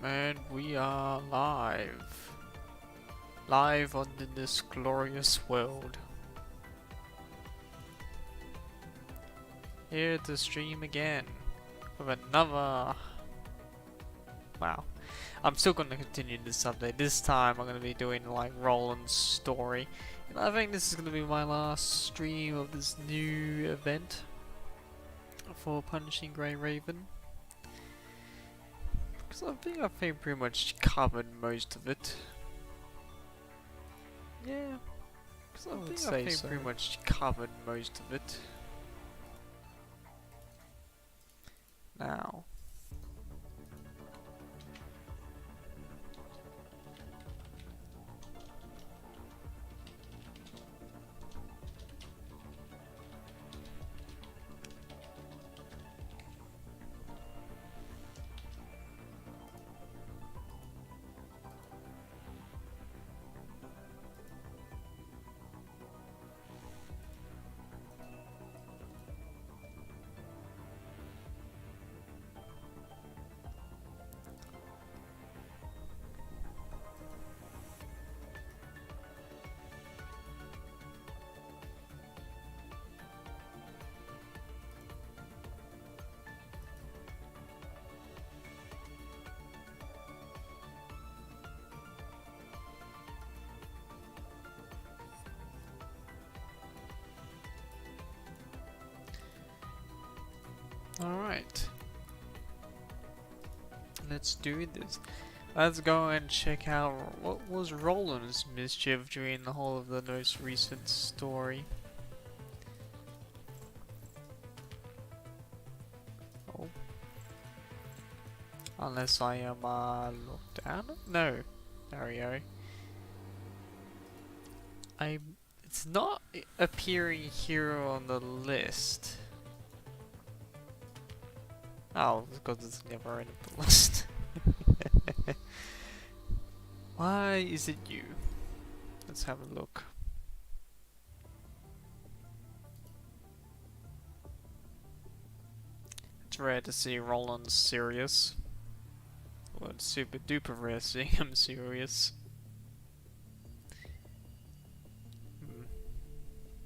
And we are live. Live on this glorious world. Here to stream again with another. Wow. I'm still going to continue this update. This time I'm going to be doing like Roland's story. And I think this is going to be my last stream of this new event for Punishing Grey Raven. Because I think I've pretty much covered most of it. Yeah, because I think I've pretty much covered most of it. Now. Alright. Let's do this. Let's go and check out what was Roland's mischief during the whole of the most recent story. Oh. Unless I am looked down? No. There we go. It's not appearing here on the list. Oh, because it's never in the list. Why is it you? Let's have a look. It's rare to see Roland serious. Well, it's super duper rare seeing him serious.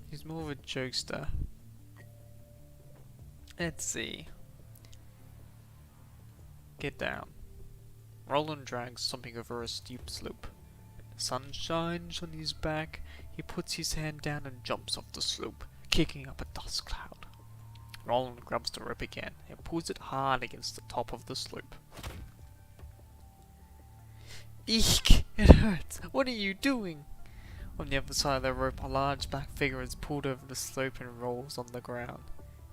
He's more of a jokester. Let's see. Get down. Roland drags something over a steep slope. The sun shines on his back. He puts his hand down and jumps off the slope, kicking up a dust cloud. Roland grabs the rope again and pulls it hard against the top of the slope. Eek! It hurts! What are you doing? On the other side of the rope, a large black figure is pulled over the slope and rolls on the ground.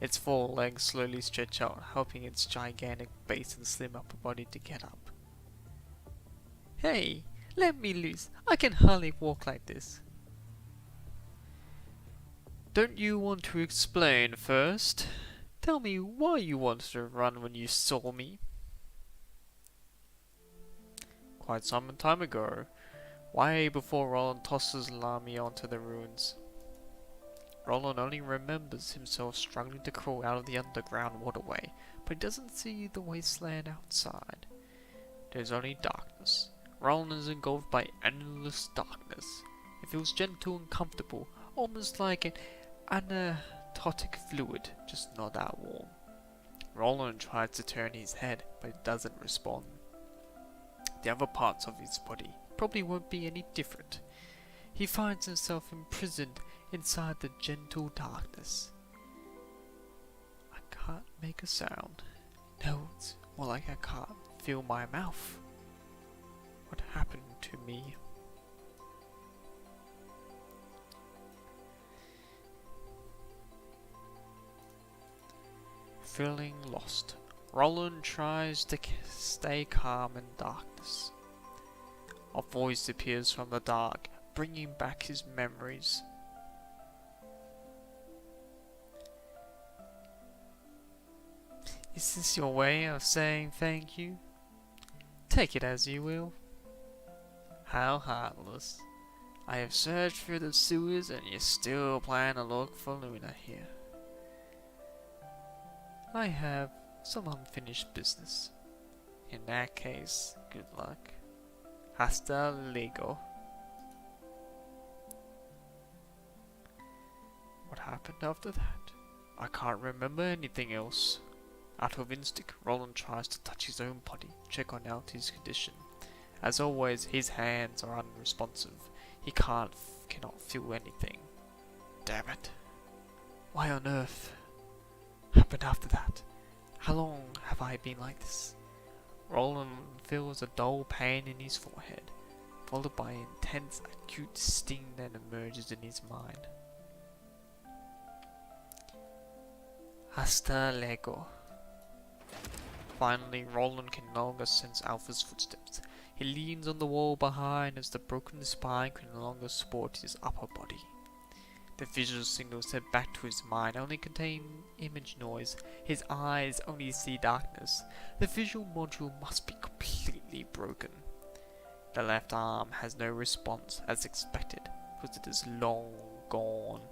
Its four legs slowly stretch out, helping its gigantic base and slim upper body to get up. Hey, let me loose. I can hardly walk like this. Don't you want to explain first? Tell me why you wanted to run when you saw me. Quite some time ago, way before Roland tosses Lamy onto the ruins. Roland only remembers himself struggling to crawl out of the underground waterway, but he doesn't see the wasteland outside. There's only darkness. Roland is engulfed by endless darkness. It feels gentle and comfortable, almost like an anechoic fluid, just not that warm. Roland tries to turn his head, but it doesn't respond. The other parts of his body probably won't be any different. He finds himself imprisoned inside the gentle darkness. I can't make a sound. No, it's more like I can't feel my mouth. What happened to me? Feeling lost, Roland tries to stay calm in darkness. A voice appears from the dark, bringing back his memories. Is this your way of saying thank you? Take it as you will. How heartless. I have searched through the sewers and you still plan to look for Luna here. I have some unfinished business. In that case, good luck. Hasta luego. What happened after that? I can't remember anything else. Out of instinct, Roland tries to touch his own body, check on Alty's condition. As always, his hands are unresponsive. He cannot feel anything. Damn it. Why on earth happened after that? How long have I been like this? Roland feels a dull pain in his forehead, followed by an intense, acute sting that emerges in his mind. Hasta luego. Finally, Roland can no longer sense Alpha's footsteps. He leans on the wall behind as the broken spine can no longer support his upper body. The visual signals sent back to his mind only contain image noise. His eyes only see darkness. The visual module must be completely broken. The left arm has no response as expected, because it is long gone.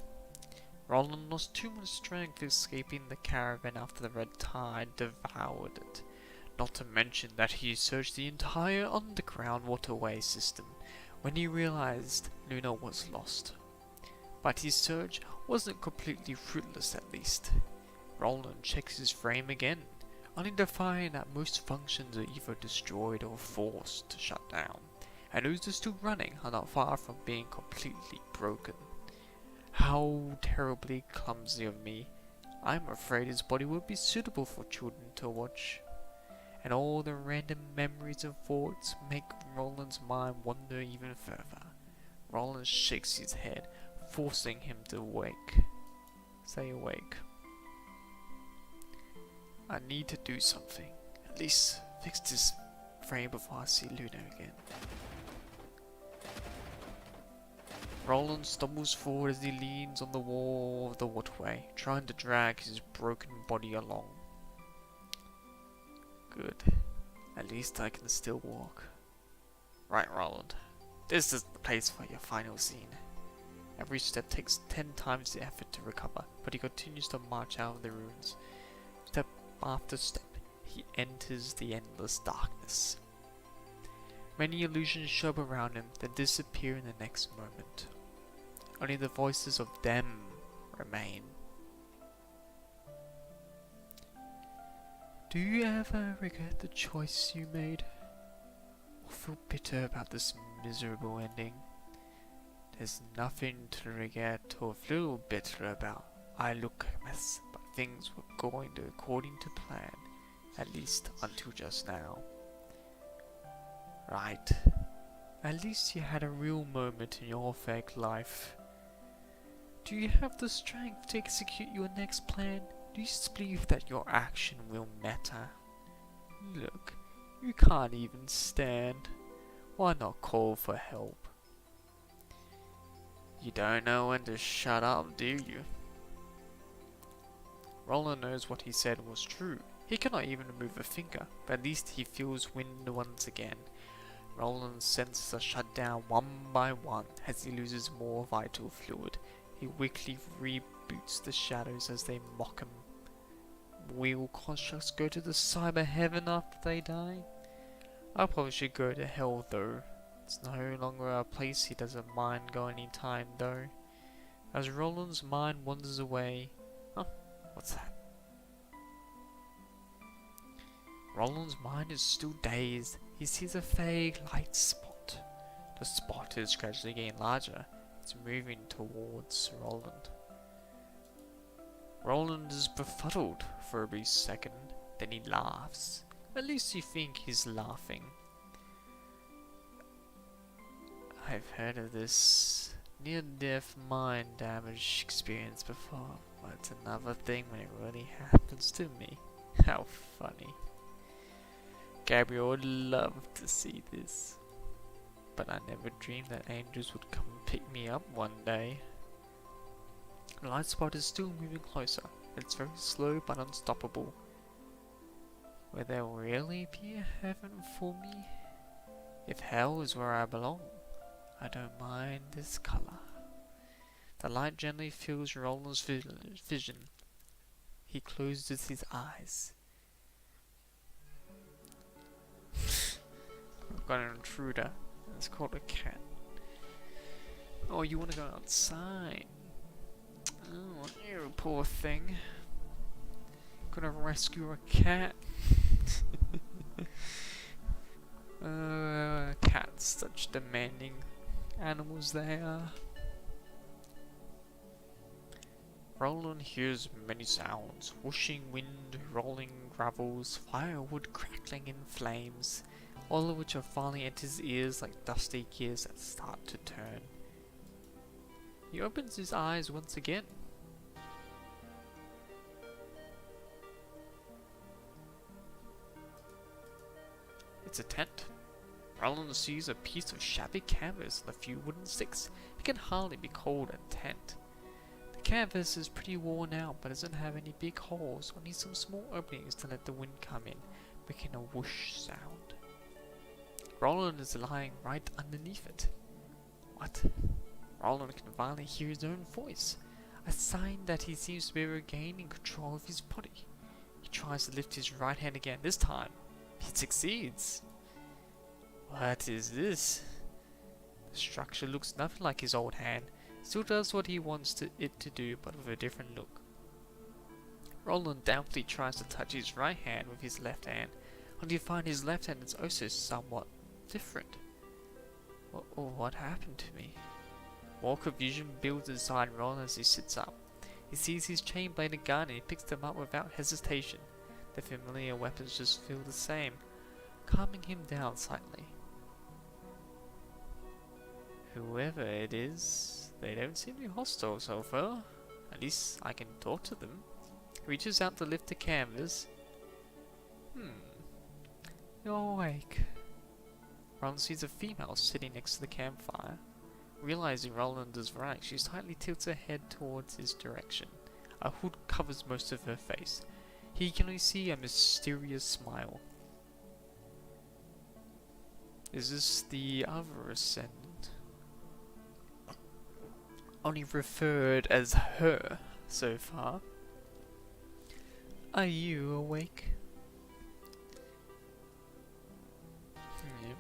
Roland lost too much strength escaping the caravan after the red tide devoured it. Not to mention that he searched the entire underground waterway system when he realized Luna was lost. But his search wasn't completely fruitless at least. Roland checks his frame again, only to find that most functions are either destroyed or forced to shut down, and those are still running are not far from being completely broken. How terribly clumsy of me. I'm afraid his body would be suitable for children to watch. And all the random memories and thoughts make Roland's mind wander even further. Roland shakes his head, forcing him to stay awake. I need to do something. At least fix this frame before I see Luna again. Roland stumbles forward as he leans on the wall of the waterway, trying to drag his broken body along. Good. At least I can still walk. Right, Roland. This is the place for your final scene. Every step takes 10 times the effort to recover, but he continues to march out of the ruins. Step after step, he enters the endless darkness. Many illusions show up around him, then disappear in the next moment. Only the voices of them remain. Do you ever regret the choice you made? Or feel bitter about this miserable ending? There's nothing to regret or feel bitter about. I look a mess, but things were going according to plan, at least until just now. Right. At least you had a real moment in your fake life. Do you have the strength to execute your next plan? Do you believe that your action will matter? Look, you can't even stand. Why not call for help? You don't know when to shut up, do you? Roland knows what he said was true. He cannot even move a finger, but at least he feels wind once again. Roland's senses are shut down one by one as he loses more vital fluid. He weakly reboots the shadows as they mock him. Will constructs go to the cyber heaven after they die? I probably should go to hell though. It's no longer a place he doesn't mind going any time though. As Roland's mind wanders away... Huh? What's that? Roland's mind is still dazed. He sees a vague light spot. The spot is gradually getting larger. It's moving towards Roland. Roland is befuddled for a brief second, then he laughs. At least you think he's laughing. I've heard of this near-death mind damage experience before, but it's another thing when it really happens to me. How funny. Gabriel would love to see this. But I never dreamed that angels would come and pick me up one day. The light spot is still moving closer. It's very slow but unstoppable. Will there really be a heaven for me? If hell is where I belong, I don't mind this color. The light gently fills Roland's vision. He closes his eyes. I've got an intruder. It's called a cat. Oh, you want to go outside? Oh, you poor thing. Gonna rescue a cat. Cats, such demanding animals they are. Roland hears many sounds, whooshing wind, rolling gravels, firewood crackling in flames, all of which are falling at his ears like dusty gears that start to turn. He opens his eyes once again. It's a tent. Roland sees a piece of shabby canvas and a few wooden sticks. It can hardly be called a tent. The canvas is pretty worn out, but doesn't have any big holes, only some small openings to let the wind come in, making a whoosh sound. Roland is lying right underneath it. What? Roland can finally hear his own voice, a sign that he seems to be regaining control of his body. He tries to lift his right hand again. This time, he succeeds. What is this? The structure looks nothing like his old hand. Still does what he wants it to do, but with a different look. Roland doubtfully tries to touch his right hand with his left hand, only to find his left hand is also somewhat different. What happened to me? More confusion builds inside Roland as he sits up. He sees his chain-bladed gun and he picks them up without hesitation. The familiar weapons just feel the same, calming him down slightly. Whoever it is, they don't seem to be hostile so far. At least I can talk to them. He reaches out to lift the canvas. You're awake. Roland sees a female sitting next to the campfire. Realizing Roland is right, she slightly tilts her head towards his direction. A hood covers most of her face. He can only see a mysterious smile. Is this the other ascendant? Only referred as her so far. Are you awake? Yep.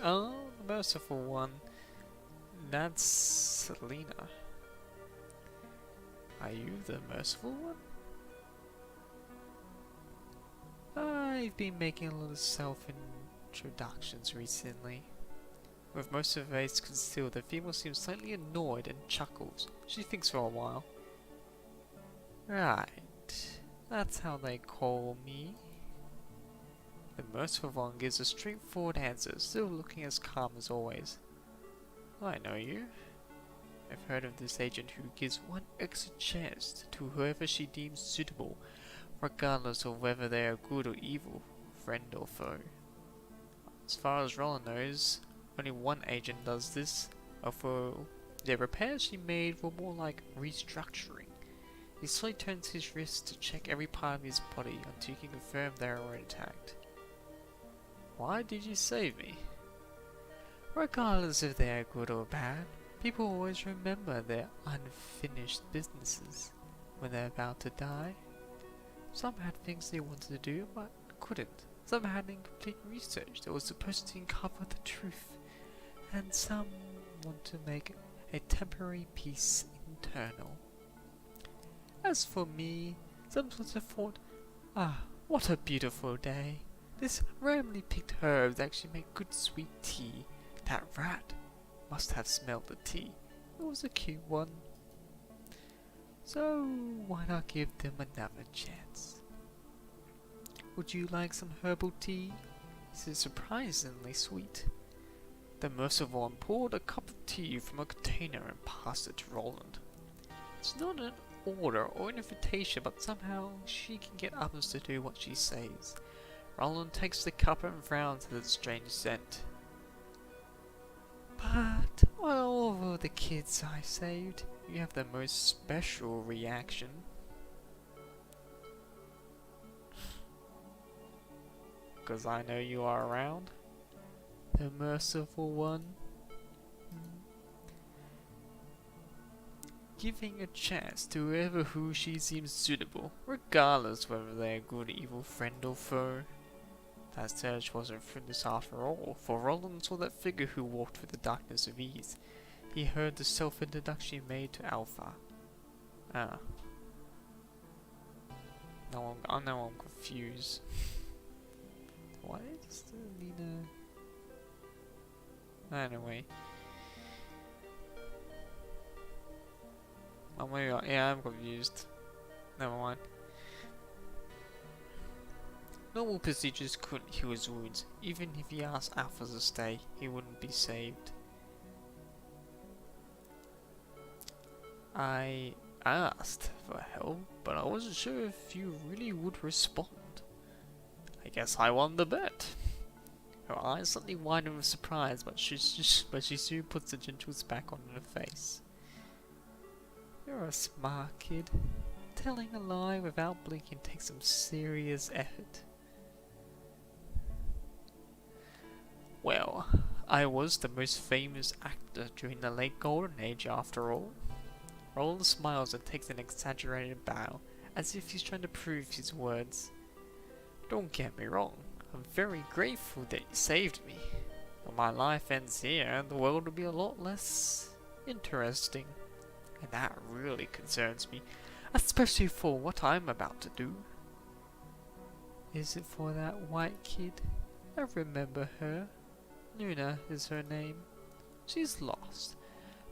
Oh, the merciful one. That's Selena. Are you the merciful one? I've been making a lot of self-introductions recently. With most of her face concealed, the female seems slightly annoyed and chuckles. She thinks for a while. Right, that's how they call me. The merciful one gives a straightforward answer, still looking as calm as always. I know you. I've heard of this agent who gives one extra chance to whoever she deems suitable, regardless of whether they are good or evil, friend or foe. As far as Roland knows, only one agent does this, although the repairs she made were more like restructuring. He slowly turns his wrist to check every part of his body until he can confirm they are intact. Why did you save me? Regardless if they are good or bad, people always remember their unfinished businesses when they're about to die. Some had things they wanted to do but couldn't. Some had incomplete research that was supposed to uncover the truth. And some want to make a temporary peace internal. As for me, some sort of thought, what a beautiful day. This randomly picked herbs actually make good sweet tea. That rat must have smelled the tea. It was a cute one. So why not give them another chance? Would you like some herbal tea? This is surprisingly sweet. The merciful one poured a cup of tea from a container and passed it to Roland. It's not an order or an invitation, but somehow she can get others to do what she says. Roland takes the cup and frowns at its strange scent. But of all the kids I saved, you have the most special reaction. Because I know you are around, the merciful one. Giving a chance to whoever who she seems suitable, regardless whether they are good, evil, friend or foe. That search wasn't fruitless after all, for Roland saw that figure who walked through the darkness of ease. He heard the self-introduction made to Alpha. Ah. Now I'm confused. Why does the leader... Anyway. Oh my god, yeah, I'm confused. Never mind. Normal procedures couldn't heal his wounds. Even if he asked Alpha to stay, he wouldn't be saved. I asked for help, but I wasn't sure if you really would respond. I guess I won the bet. Her eyes suddenly widen with surprise, but she soon puts the gentle back on her face. You're a smart kid. Telling a lie without blinking takes some serious effort. Well, I was the most famous actor during the late Golden Age after all. Roland smiles and takes an exaggerated bow, as if he's trying to prove his words. Don't get me wrong, I'm very grateful that you saved me. When my life ends here, the world will be a lot less interesting. And that really concerns me, especially for what I'm about to do. Is it for that white kid? I remember her. Luna is her name. She's lost,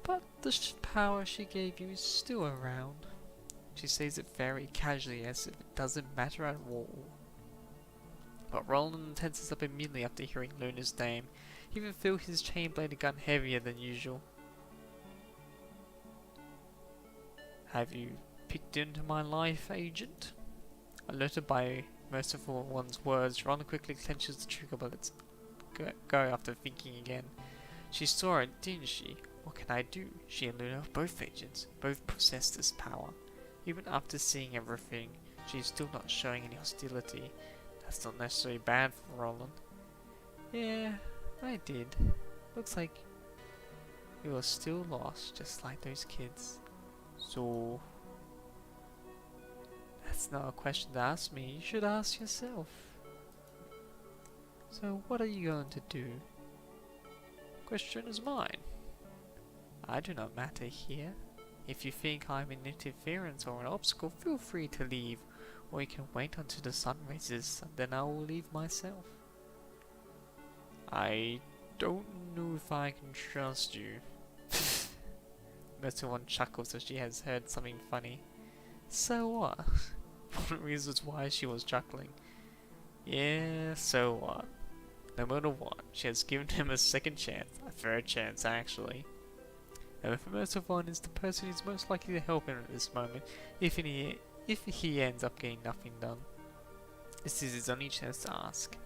but the power she gave you is still around. She says it very casually, as if it doesn't matter at all. But Roland tenses up immediately after hearing Luna's name. He even feels his chain-bladed gun heavier than usual. Have you picked into my life, agent? Alerted by Merciful One's words, Roland quickly clenches the trigger, but lets go after thinking again. She saw it, didn't she? What can I do? She and Luna are both agents, both possess this power. Even after seeing everything, she's still not showing any hostility. That's not necessarily bad for Roland. Yeah, I did. Looks like you are still lost, just like those kids. So, that's not a question to ask me, you should ask yourself. So what are you going to do? Question is mine. I do not matter here. If you think I'm an interference or an obstacle, feel free to leave, or you can wait until the sun rises, and then I will leave myself. I don't know if I can trust you. Merciful One chuckles as she has heard something funny. So what? One reasons why she was chuckling. Yeah, so what? No matter what, she has given him a second chance, a third chance actually. And if Merciful One is the person who's most likely to help him at this moment, if he ends up getting nothing done. This is his only chance to ask.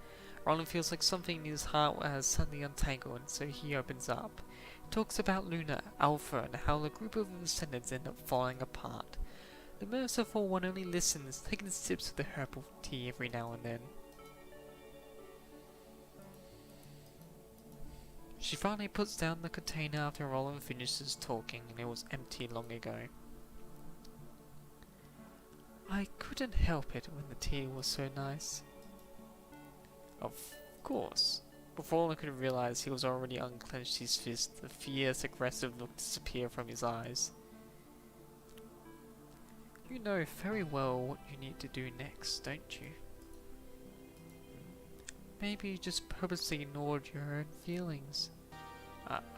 Roland feels like something in his heart has suddenly untangled, and so he opens up. He talks about Luna, Alpha, and how the group of descendants end up falling apart. The Merciful One only listens, taking sips of the herbal tea every now and then. She finally puts down the container after Roland finishes talking, and it was empty long ago. I couldn't help it when the tea was so nice. Of course. Before Roland could realize, he was already unclenched his fist, the fierce, aggressive look disappear from his eyes. You know very well what you need to do next, don't you? Maybe you just purposely ignored your own feelings.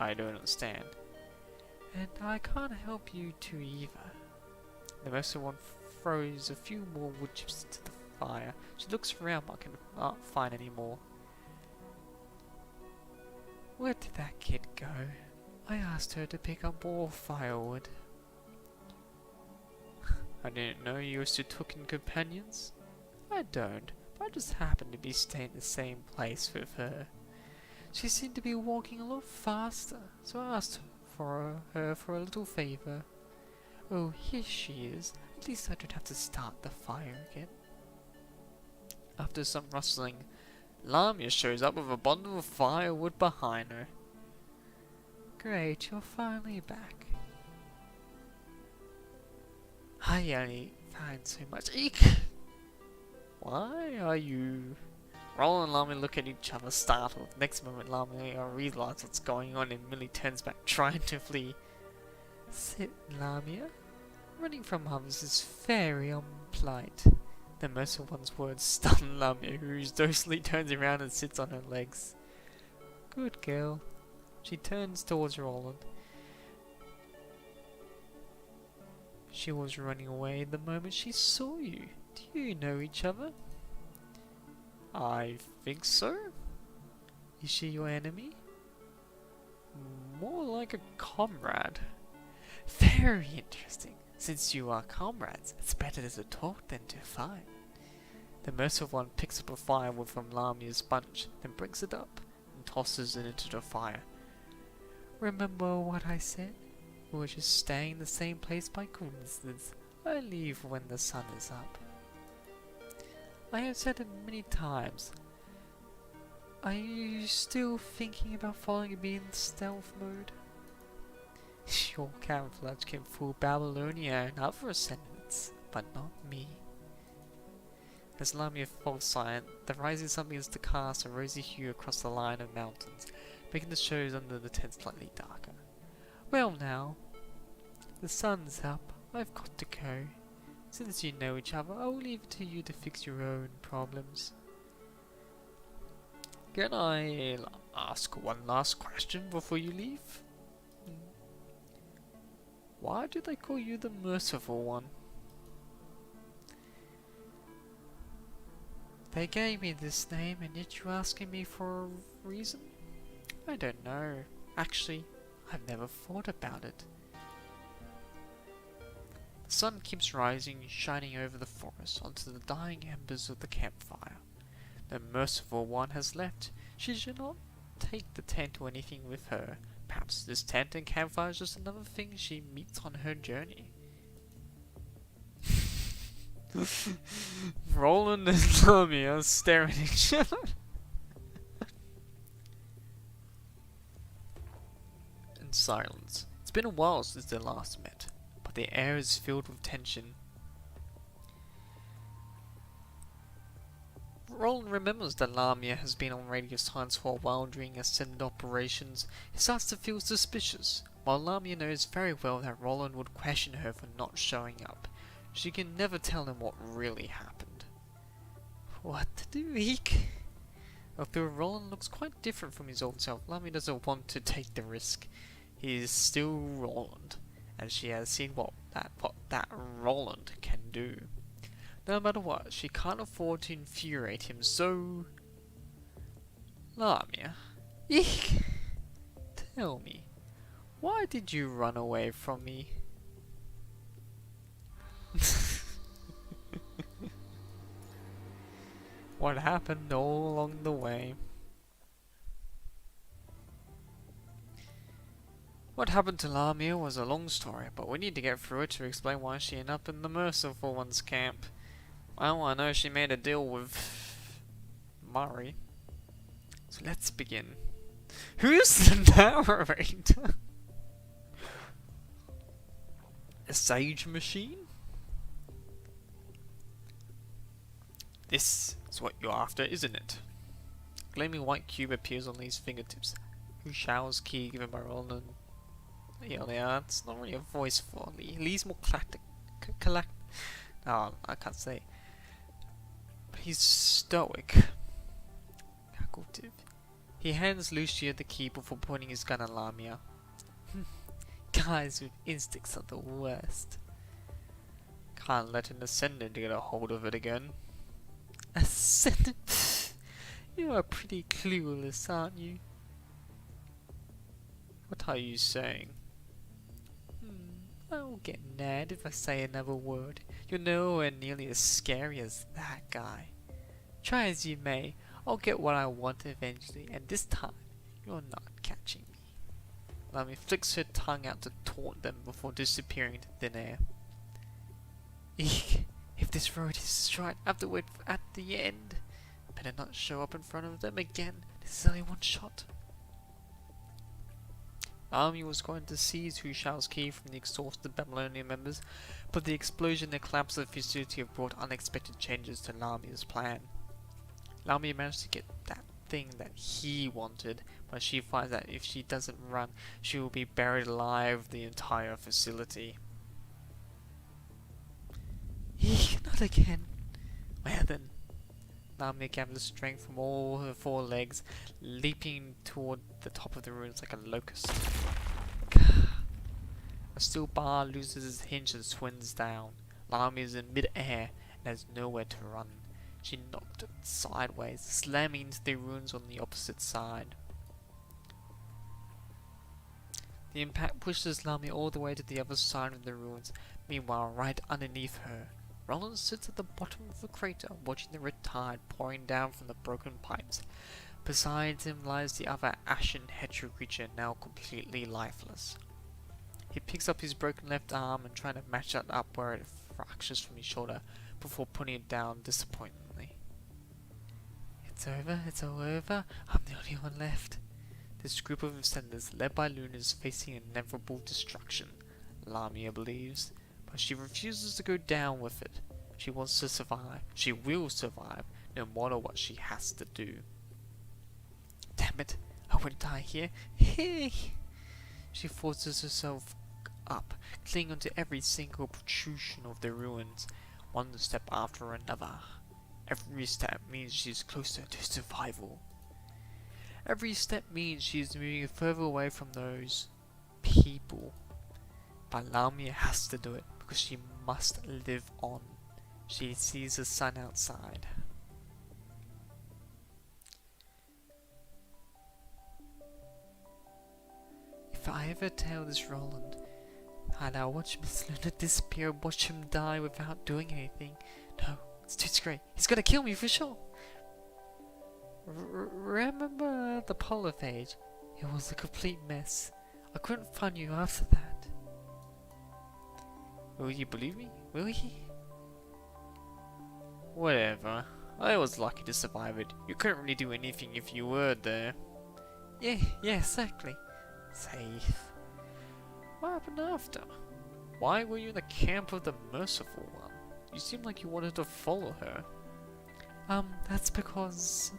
I don't understand. And I can't help you to either. The Merciful One throws a few more wood chips into the fire. She looks around but cannot find any more. Where did that kid go? I asked her to pick up more firewood. I didn't know you still took in companions. I don't, but I just happened to be staying in the same place with her. She seemed to be walking a lot faster, so I asked her for a little favor. Oh, here she is. At least I don't have to start the fire again. After some rustling, Lamia shows up with a bundle of firewood behind her. Great, you're finally back. I only find so much. Eek! Why are you... Roland and Lamia look at each other, startled. Next moment, Lamia realizes what's going on and Millie turns back, trying to flee. Sit, Lamia. Running from others is very unpolite. The merciful one's words stun Lamia, who docilely turns around and sits on her legs. Good girl. She turns towards Roland. She was running away the moment she saw you. Do you know each other? I think so. Is she your enemy? More like a comrade. Very interesting. Since you are comrades, it's better to talk than to fight. The merciful one picks up a firewood from Lamia's bunch, then brings it up and tosses it into the fire. Remember what I said? We were just staying in the same place by coincidence. I leave when the sun is up. I have said it many times. Are you still thinking about following me in stealth mode? Your camouflage can fool Babylonia and other ascendants, but not me. As Lamia falls silent, the rising sun begins to cast a rosy hue across the line of mountains, making the shadows under the tent slightly darker. Well now, the sun's up, I've got to go. Since you know each other, I'll leave it to you to fix your own problems. Can I ask one last question before you leave? Why do they call you the merciful one? They gave me this name and yet you're asking me for a reason? I don't know. Actually, I've never thought about it. The sun keeps rising, shining over the forest onto the dying embers of the campfire. The merciful one has left. She should not take the tent or anything with her. Perhaps this tent and campfire is just another thing she meets on her journey. Roland and Lamia stare at each other. In silence. It's been a while since they last met, but the air is filled with tension. Roland remembers that Lamia has been on radio silence for a while during ascended operations. He starts to feel suspicious, while Lamia knows very well that Roland would question her for not showing up. She can never tell him what really happened. What to do, Eek? Although Roland looks quite different from his old self, Lamia doesn't want to take the risk. He is still Roland, and she has seen what that Roland can do. No matter what, she can't afford to infuriate him, so... Lamia, Eek! Tell me, why did you run away from me? What happened all along the way? What happened to Lamia was a long story, but we need to get through it to explain why she ended up in the Merciful One's camp. Well, I know she made a deal with Murray. So let's begin. Who's the narrator? A sage machine? This is what you're after, isn't it? A gleaming white cube appears on Lee's fingertips. Who showers key given by Roland? Yeah, it's not really a voice for Lee. Lee's more oh, I can't say. But he's stoic. Calculative. He hands Lucia the key before pointing his gun at Lamia. Guys with instincts are the worst. Can't let an ascendant get a hold of it again. Ascendant? You are pretty clueless, aren't you? What are you saying? I won't get mad if I say another word. You're nowhere nearly as scary as that guy. Try as you may, I'll get what I want eventually, and this time, you're not catching me. Lamia flicks her tongue out to taunt them before disappearing into thin air. Eek, if this road is right, I have to wait at the end. Better not show up in front of them again. This is only one shot. Army was going to seize Hu Shao's key from the exhausted Babylonian members, but the explosion and collapse of the facility have brought unexpected changes to Lamia's plan. Lamia managed to get that thing that he wanted, but she finds that if she doesn't run, she will be buried alive the entire facility. Eek, not again. Well then, Lamia gathers strength from all her 4 legs, leaping toward the top of the ruins like a locust. A steel bar loses its hinge and swings down. Lamia is in mid-air and has nowhere to run. She knocked it sideways, slamming into the ruins on the opposite side. The impact pushes Lamia all the way to the other side of the ruins. Meanwhile, right underneath her, Roland sits at the bottom of the crater, watching the red tide pouring down from the broken pipes. Beside him lies the other ashen hetero creature, now completely lifeless. He picks up his broken left arm and tries to match that up where it fractures from his shoulder before putting it down disappointingly. It's all over, I'm the only one left. This group of ascenders, led by Luna, is facing inevitable destruction, Lamia believes, but she refuses to go down with it. She wants to survive. She will survive, no matter what she has to do. Damn it, I wouldn't die here. She forces herself up, clinging onto every single protrusion of the ruins, one step after another. Every step means she's closer to survival. Every step means she's moving further away from those people. But Lamia has to do it because she must live on. She sees the sun outside. If I ever tell this Roland, and I'll watch Miss Luna disappear and watch him die without doing anything. No, it's too scary. He's gonna kill me for sure. Remember the polar phage? It was a complete mess. I couldn't find you after that. Will you believe me? Will he? Whatever. I was lucky to survive it. You couldn't really do anything if you were there. Yeah, exactly. Safe. What happened after? Why were you in the camp of the merciful one? You seemed like you wanted to follow her. That's because...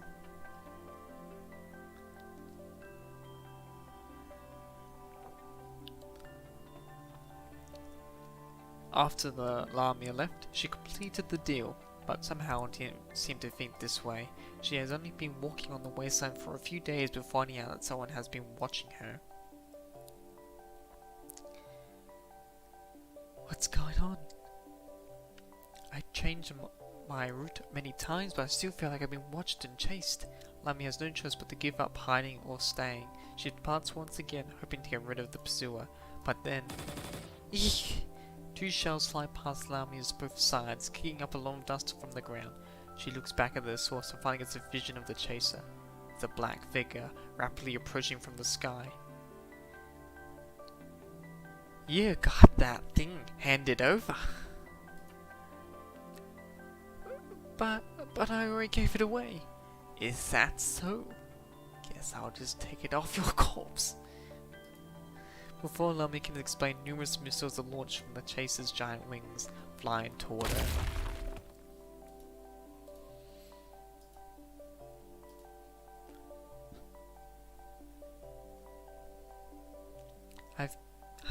After the Lamia left, she completed the deal, but somehow didn't seem to think this way. She has only been walking on the wasteland for a few days before finding out that someone has been watching her. What's going on? I changed my route many times, but I still feel like I've been watched and chased. Lamia has no choice but to give up hiding or staying. She departs once again, hoping to get rid of the pursuer, but then... Eek! 2 shells fly past Lamia's both sides, kicking up a long dust from the ground. She looks back at the source and finally gets a vision of the chaser. It's a black figure, rapidly approaching from the sky. You got that thing handed over. But I already gave it away. Is that so? Guess I'll just take it off your corpse. Before Lamia can explain, numerous missiles are launched from the chaser's giant wings, flying toward her.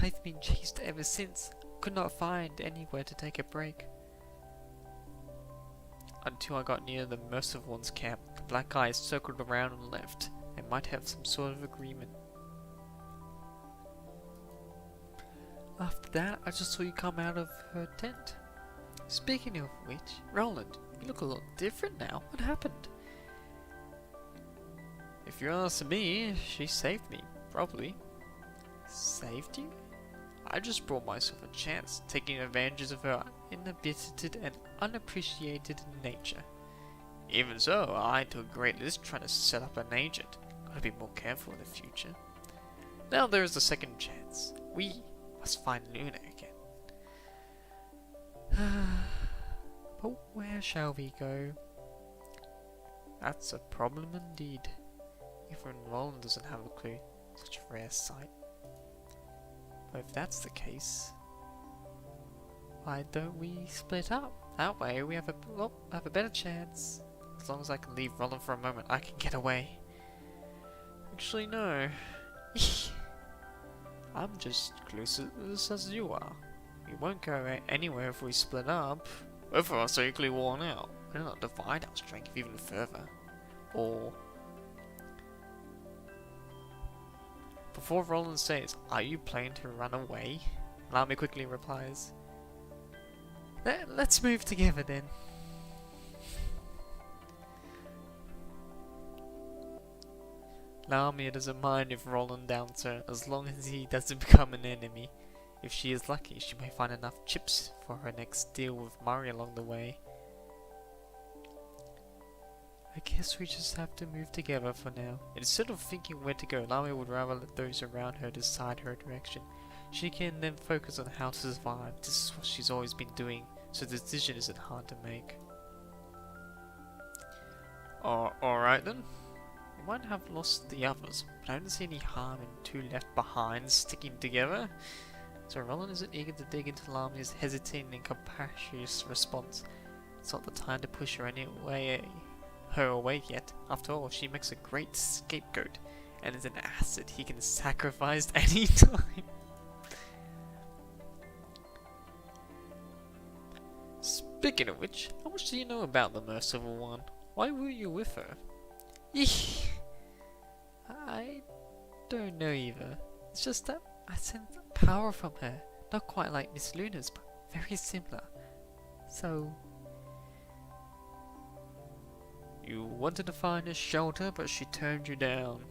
I've been chased ever since. Could not find anywhere to take a break. Until I got near the Merciful One's camp, the black guys circled around and left. They might have some sort of agreement. After that, I just saw you come out of her tent. Speaking of which, Roland, you look a lot different now. What happened? If you're asking me, she saved me, probably. Saved you? I just brought myself a chance, taking advantage of her inhibited and unappreciated nature. Even so, I took great risk trying to set up an agent. Gotta be more careful in the future. Now there is a second chance. We must find Luna again. But where shall we go? That's a problem indeed. Even Roland doesn't have a clue. Such a rare sight. But if that's the case, why don't we split up? That way we have a better chance As long as I can leave Roland for a moment, I can get away. Actually, no. I'm just clueless as you are. We won't go anywhere if we split up. Both of us are equally worn out. We'll not divide our strength even further. Or... Before Roland says, "Are you planning to run away?" Lami quickly replies, Let's move together then. Lamia doesn't mind if Roland downs her, as long as he doesn't become an enemy. If she is lucky, she may find enough chips for her next deal with Mari along the way. I guess we just have to move together for now. Instead of thinking where to go, Lamia would rather let those around her decide her direction. She can then focus on how to survive. This is what she's always been doing, so the decision isn't hard to make. Alright then. We might have lost the others, but I don't see any harm in two left behind sticking together. So Roland isn't eager to dig into Lamia's hesitating and capricious response. It's not the time to push her away yet. After all, she makes a great scapegoat, and is an asset he can sacrifice any time. Speaking of which, how much do you know about the Merciful One? Why were you with her? Eesh. I don't know either. It's just that I sense power from her. Not quite like Miss Luna's, but very similar. So... You wanted to find a shelter, but she turned you down.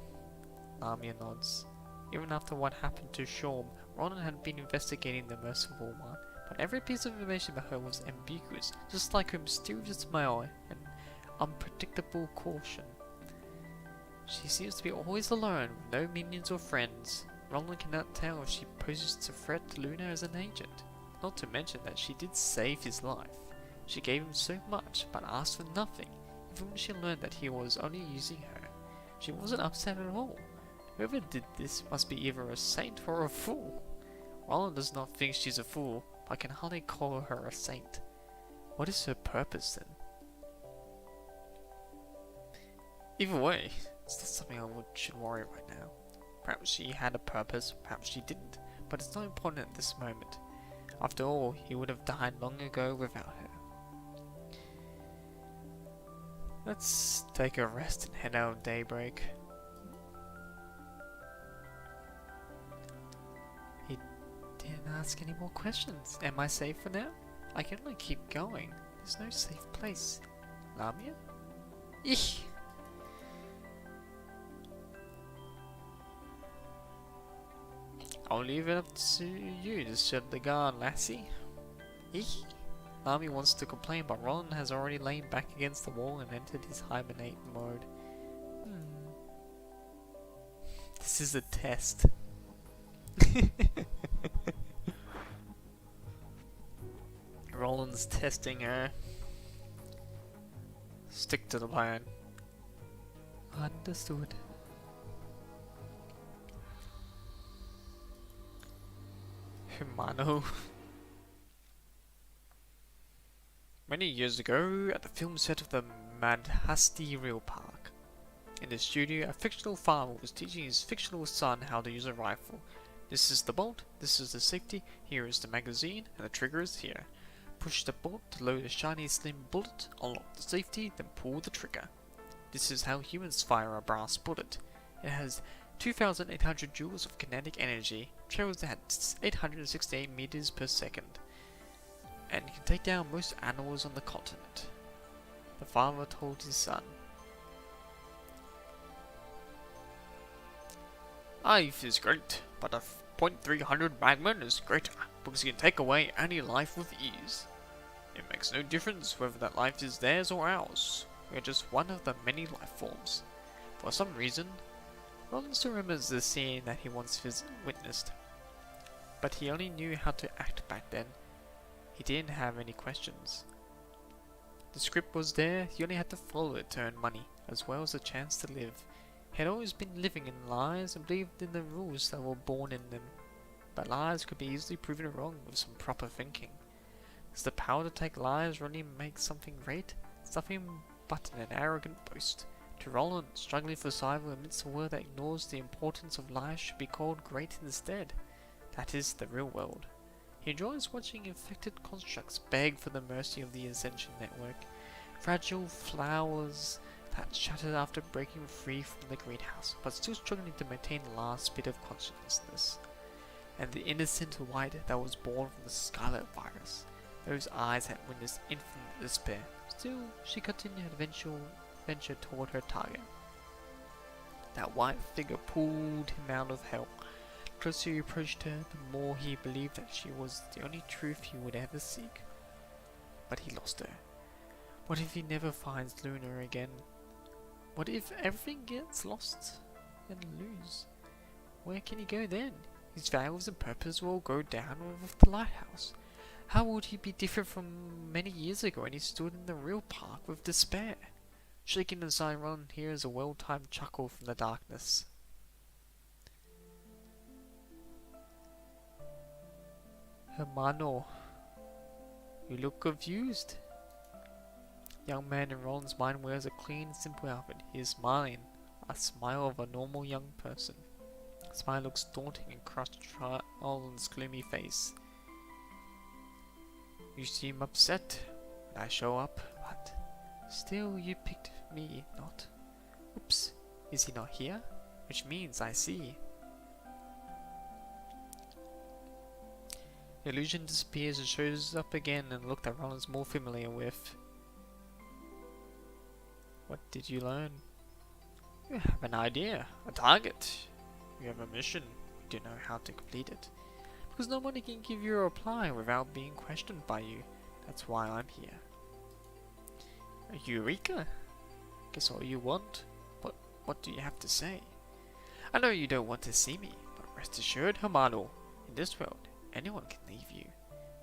Lamia nods. Even after what happened to Shorm, Roland had been investigating the Merciful One, but every piece of information about her was ambiguous, just like her mysterious smile and unpredictable caution. She seems to be always alone, with no minions or friends. Roland cannot tell if she poses a threat to Luna as an agent. Not to mention that she did save his life. She gave him so much, but asked for nothing. Even when she learned that he was only using her, she wasn't upset at all. Whoever did this must be either a saint or a fool. Roland does not think she's a fool, but can hardly call her a saint. What is her purpose then? Either way, it's not something I should worry right now. Perhaps she had a purpose, perhaps she didn't, but it's not important at this moment. After all, he would have died long ago without her. Let's take a rest and head out at daybreak. He didn't ask any more questions. Am I safe for now? I can only keep going. There's no safe place. Lamia? Eek! I'll leave it up to you to shut the guard, lassie. Eek! Lamia wants to complain, but Roland has already lain back against the wall and entered his hibernate mode. This is a test. Roland's testing her. Stick to the plan. Understood. Humano. Many years ago, at the film set of the Madhasti Real Park, in the studio, a fictional farmer was teaching his fictional son how to use a rifle. This is the bolt, this is the safety, here is the magazine, and the trigger is here. Push the bolt to load a shiny slim bullet, unlock the safety, then pull the trigger. This is how humans fire a brass bullet. It has 2,800 joules of kinetic energy, travels at 868 meters per second, and can take down most animals on the continent. The father told his son. Life is great, but a .300 Magnum is greater, because you can take away any life with ease. It makes no difference whether that life is theirs or ours. We are just one of the many life forms. For some reason, Roland still remembers the scene that he once witnessed, but he only knew how to act back then. He didn't have any questions. The script was there, he only had to follow it to earn money, as well as a chance to live. He had always been living in lies and believed in the rules that were born in them, but lies could be easily proven wrong with some proper thinking. Does the power to take lies really make something great? Something but in an arrogant boast. To Roland, struggling for survival amidst a world that ignores the importance of life should be called great instead. That is the real world. He enjoys watching infected constructs beg for the mercy of the Ascension Network. Fragile flowers that shattered after breaking free from the greenhouse, but still struggling to maintain the last bit of consciousness. And the innocent white that was born from the scarlet virus. Those eyes had witnessed infinite despair. Still, she continued her venture toward her target. That white figure pulled him out of hell. The closer he approached her, the more he believed that she was the only truth he would ever seek. But he lost her. What if he never finds Luna again? What if everything gets lost and lose? Where can he go then? His values and purpose will go down with the lighthouse. How would he be different from many years ago when he stood in the real park with despair? Shaking inside, Roland hears a well-timed chuckle from the darkness. Hermano, you look confused. Young man in Roland's mind wears a clean, simple outfit. He is smiling, a smile of a normal young person. The smile looks daunting and crushed on Roland's gloomy face. You seem upset when I show up, but still you picked me, not? Oops, is he not here? Which means I see. The illusion disappears and shows up again and looked that Roland's more familiar with. What did you learn? You have an idea, a target. You have a mission. You don't know how to complete it. Because nobody can give you a reply without being questioned by you. That's why I'm here. Eureka! Guess all you want? But what do you have to say? I know you don't want to see me, but rest assured, Hermano, in this world, anyone can leave you.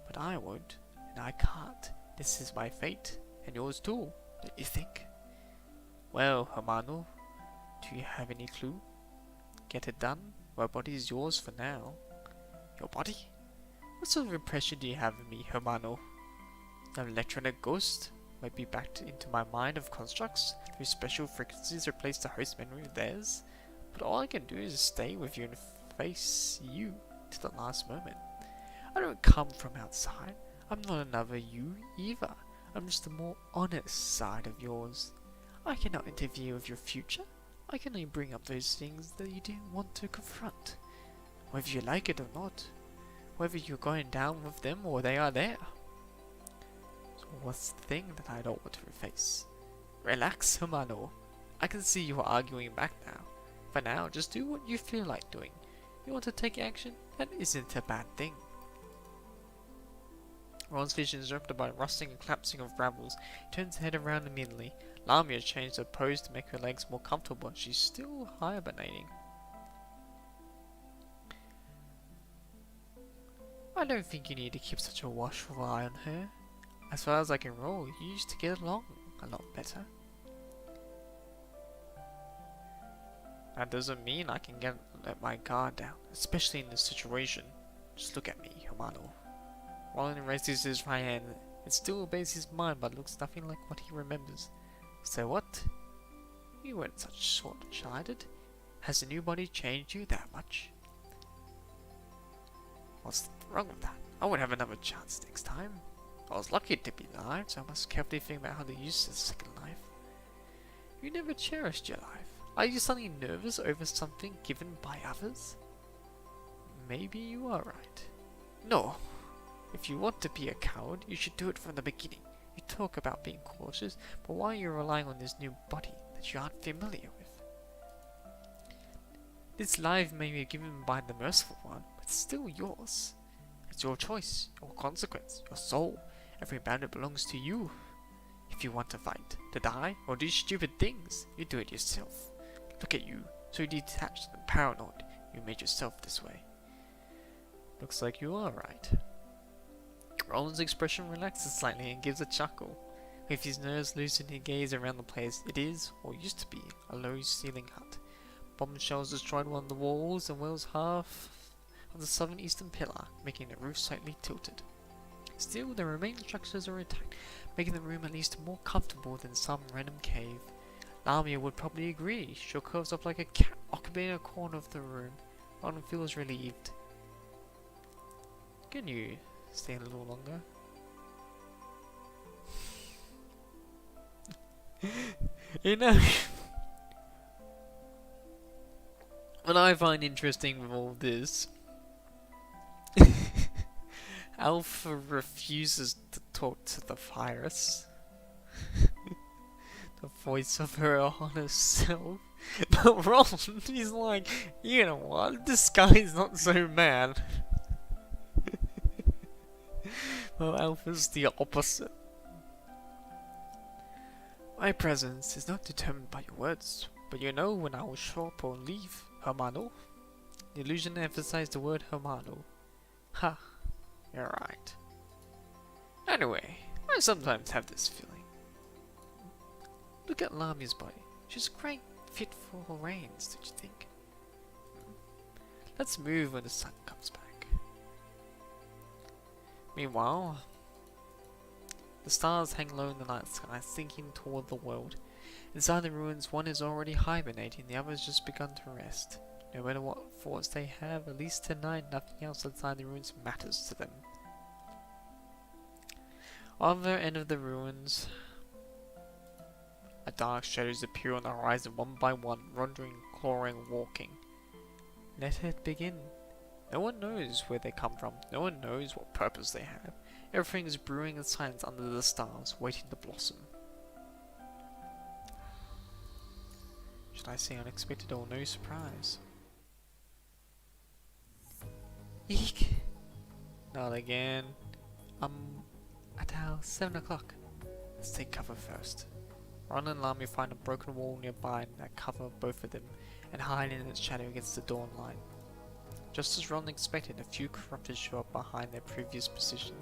But I won't, and I can't. This is my fate, and yours too, don't you think? Well, Hermano, do you have any clue? Get it done? My body is yours for now. Your body? What sort of impression do you have of me, Hermano? An electronic ghost? Might be backed into my mind of constructs whose special frequencies replace the host memory of theirs? But all I can do is stay with you and face you to the last moment. I don't come from outside. I'm not another you either. I'm just the more honest side of yours. I cannot interfere with your future. I can only bring up those things that you didn't want to confront. Whether you like it or not. Whether you're going down with them or they are there. So what's the thing that I don't want to face? Relax, Hermano. I can see you are arguing back now. For now, just do what you feel like doing. You want to take action? That isn't a bad thing. Ron's vision is interrupted by rustling and collapsing of brambles. He turns his head around immediately. Lamia changed her pose to make her legs more comfortable, but she's still hibernating. I don't think you need to keep such a watchful eye on her. As far as I can roll, you used to get along a lot better. That doesn't mean I can let my guard down, especially in this situation. Just look at me, Hermano. Roland raises his right hand. It still obeys his mind, but looks nothing like what he remembers. So what? You weren't such short-sighted. Has the new body changed you that much? What's wrong with that? I won't have another chance next time. I was lucky to be alive, so I must carefully think about how to use this second life. You never cherished your life. Are you suddenly nervous over something given by others? Maybe you are right. No. If you want to be a coward, you should do it from the beginning. You talk about being cautious, but why are you relying on this new body that you aren't familiar with? This life may be given by the merciful one, but it's still yours. It's your choice, your consequence, your soul. Every boundary belongs to you. If you want to fight, to die, or do stupid things, you do it yourself. Look at you, so detached and paranoid. You made yourself this way. Looks like you are right. Roland's expression relaxes slightly and gives a chuckle. With his nerves loosened, he gazes around the place. It is, or used to be, a low-ceiling hut. Bombshells destroyed one of the walls and wells half of the southern-eastern pillar, making the roof slightly tilted. Still, the remaining structures are intact. making the room at least more comfortable than some random cave. Lamia would probably agree. She curls up like a cat occupying a corner of the room. Roland feels relieved. Can you stay a little longer? You know, what I find interesting with all this, Alpha refuses to talk to the virus. The voice of her honest self. But Roland, he's like, you know what, this guy's not so bad. Well, Alpha's the opposite. My presence is not determined by your words, but you know when I will show up or leave, hermano. The illusion emphasized the word hermano. Ha, you're right. Anyway, I sometimes have this feeling. Look at Lamia's body. She's a great fit for Rolands, don't you think? Let's move when the sun comes back. Meanwhile, the stars hang low in the night sky, sinking toward the world. Inside the ruins, one is already hibernating, the other has just begun to rest. No matter what thoughts they have, at least tonight, nothing else outside the ruins matters to them. On the end of the ruins, a dark shadows appear on the horizon one by one, wandering, clawing, walking. Let it begin. No one knows where they come from, no one knows what purpose they have. Everything is brewing in silence under the stars, waiting to blossom. Should I say unexpected or no surprise? Eek! Not again. At our 7 o'clock. Let's take cover first. Roland and Lamia find a broken wall nearby that cover both of them and hide in its shadow against the dawn light. Just as Roland expected, a few corrupted show up behind their previous position.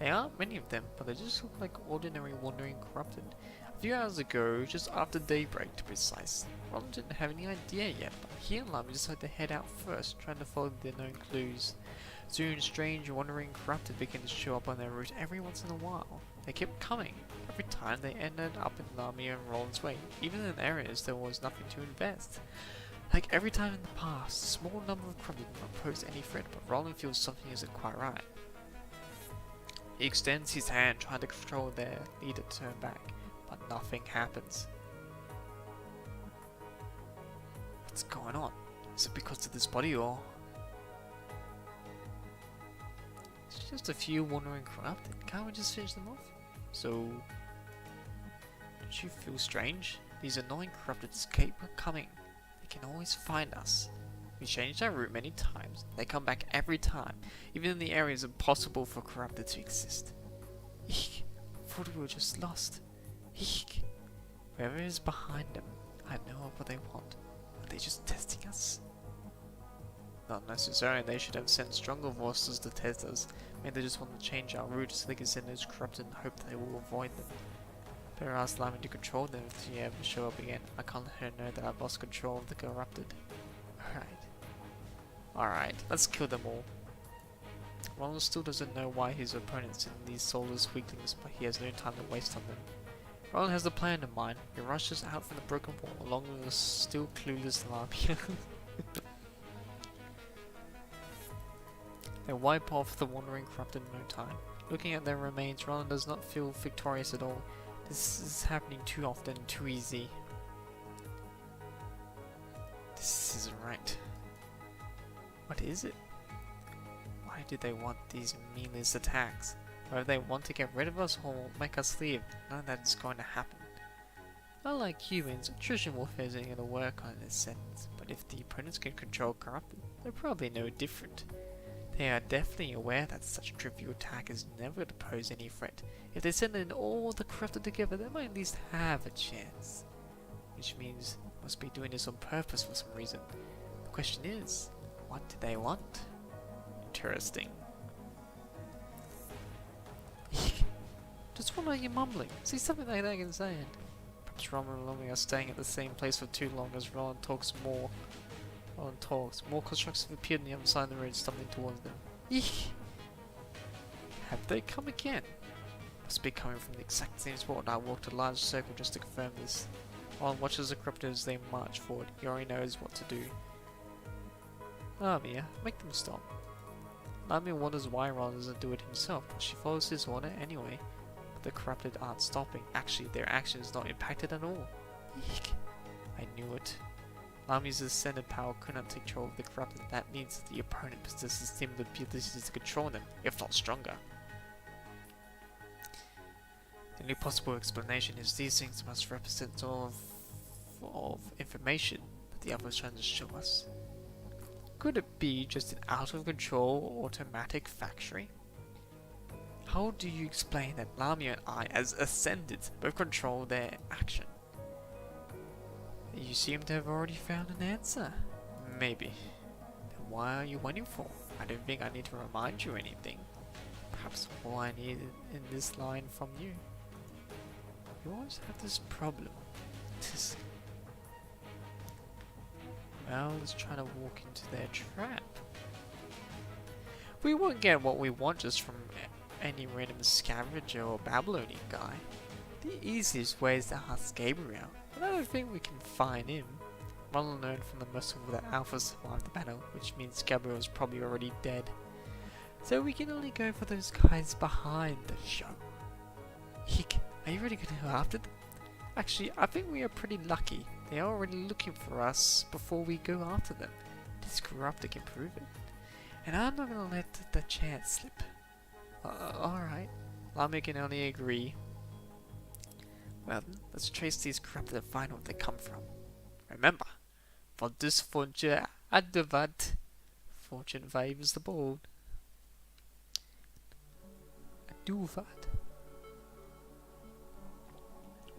There aren't many of them, but they just look like ordinary wandering corrupted. A few hours ago, just after daybreak to be precise, Roland didn't have any idea yet, but he and Lamia decided to head out first, trying to follow their known clues. Soon, strange, wandering corrupted began to show up on their route every once in a while. They kept coming. Every time they ended up in Lamia and Roland's way, even in areas there was nothing to invest. Like every time in the past, a small number of corrupted do not pose any threat, but Roland feels something isn't quite right. He extends his hand, trying to control their leader to turn back, but nothing happens. What's going on? Is it because of this body or... It's just a few wandering corrupted. Can't we just finish them off? So... Don't you feel strange? These annoying corrupteds keep coming. They can always find us. We changed our route many times. They come back every time, even in the areas impossible for corrupted to exist. Eek! Thought we were just lost. Eek! Whoever is behind them, I know what they want. Are they just testing us? Not necessarily. They should have sent stronger forces to test us. Maybe they just want to change our route so they can send those corrupted and hope they will avoid them. Better ask Lamia to control them if they ever show up again. I can't let her know that I've lost control of the corrupted. Alright, let's kill them all. Roland still doesn't know why his opponents send these soulless weaklings, but he has no time to waste on them. Roland has a plan in mind. He rushes out from the broken wall along with the still clueless Lamia. They wipe off the wandering corrupted in no time. Looking at their remains, Roland does not feel victorious at all. This is happening too often, too easy. This isn't right. What is it? Why do they want these meaningless attacks? Whether they want to get rid of us or make us leave, none of that is going to happen. Unlike humans, attrition warfare isn't going to work on this sense, but if the opponents can control corrupted, they're probably no different. They are definitely aware that such a trivial attack is never to pose any threat. If they send in all the corrupted together, they might at least have a chance. Which means they must be doing this on purpose for some reason. The question is, what do they want? Interesting. Just what are you mumbling? See something like that I can say it. Perhaps Roland and Lamia are staying at the same place for too long as Roland talks more. More constructs have appeared on the other side of the road, stumbling towards them. Eek! Have they come again? Must be coming from the exact same spot. I walked a large circle just to confirm this. Roland watches the corrupted as they march forward. He already knows what to do. Lamia, make them stop. Lamia wonders why Roland doesn't do it himself, but she follows his order anyway. But the corrupted aren't stopping. Actually, their action is not impacted at all. Eek. I knew it. Lamia's ascended power could not take control of the corrupted. That means that the opponent possesses similar abilities to control them, if not stronger. The only possible explanation is these things must represent all of information that the other is trying to show us. Could it be just an out-of-control automatic factory? How do you explain that Lamia and I, as Ascended, both control their action? You seem to have already found an answer. Maybe. Then why are you waiting for? I don't think I need to remind you anything. Perhaps all I need in this line from you. You always have this problem. Well, let's try to walk into their trap. We won't get what we want just from any random scavenger or Babylonian guy. The easiest way is to ask Gabriel, but I don't think we can find him. Roland learned from the muscle that Alpha survived the battle, which means Gabriel is probably already dead. So we can only go for those guys behind the show. Hick, are you really going to go after them? Actually, I think we are pretty lucky. They are already looking for us before we go after them. This corruptor can prove it. And I'm not going to let the chance slip. Alright. Lamia can only agree. Well then, let's trace these corrupted and find where they come from. Remember, for this fortune advat, fortune favors the bold. Aduvat.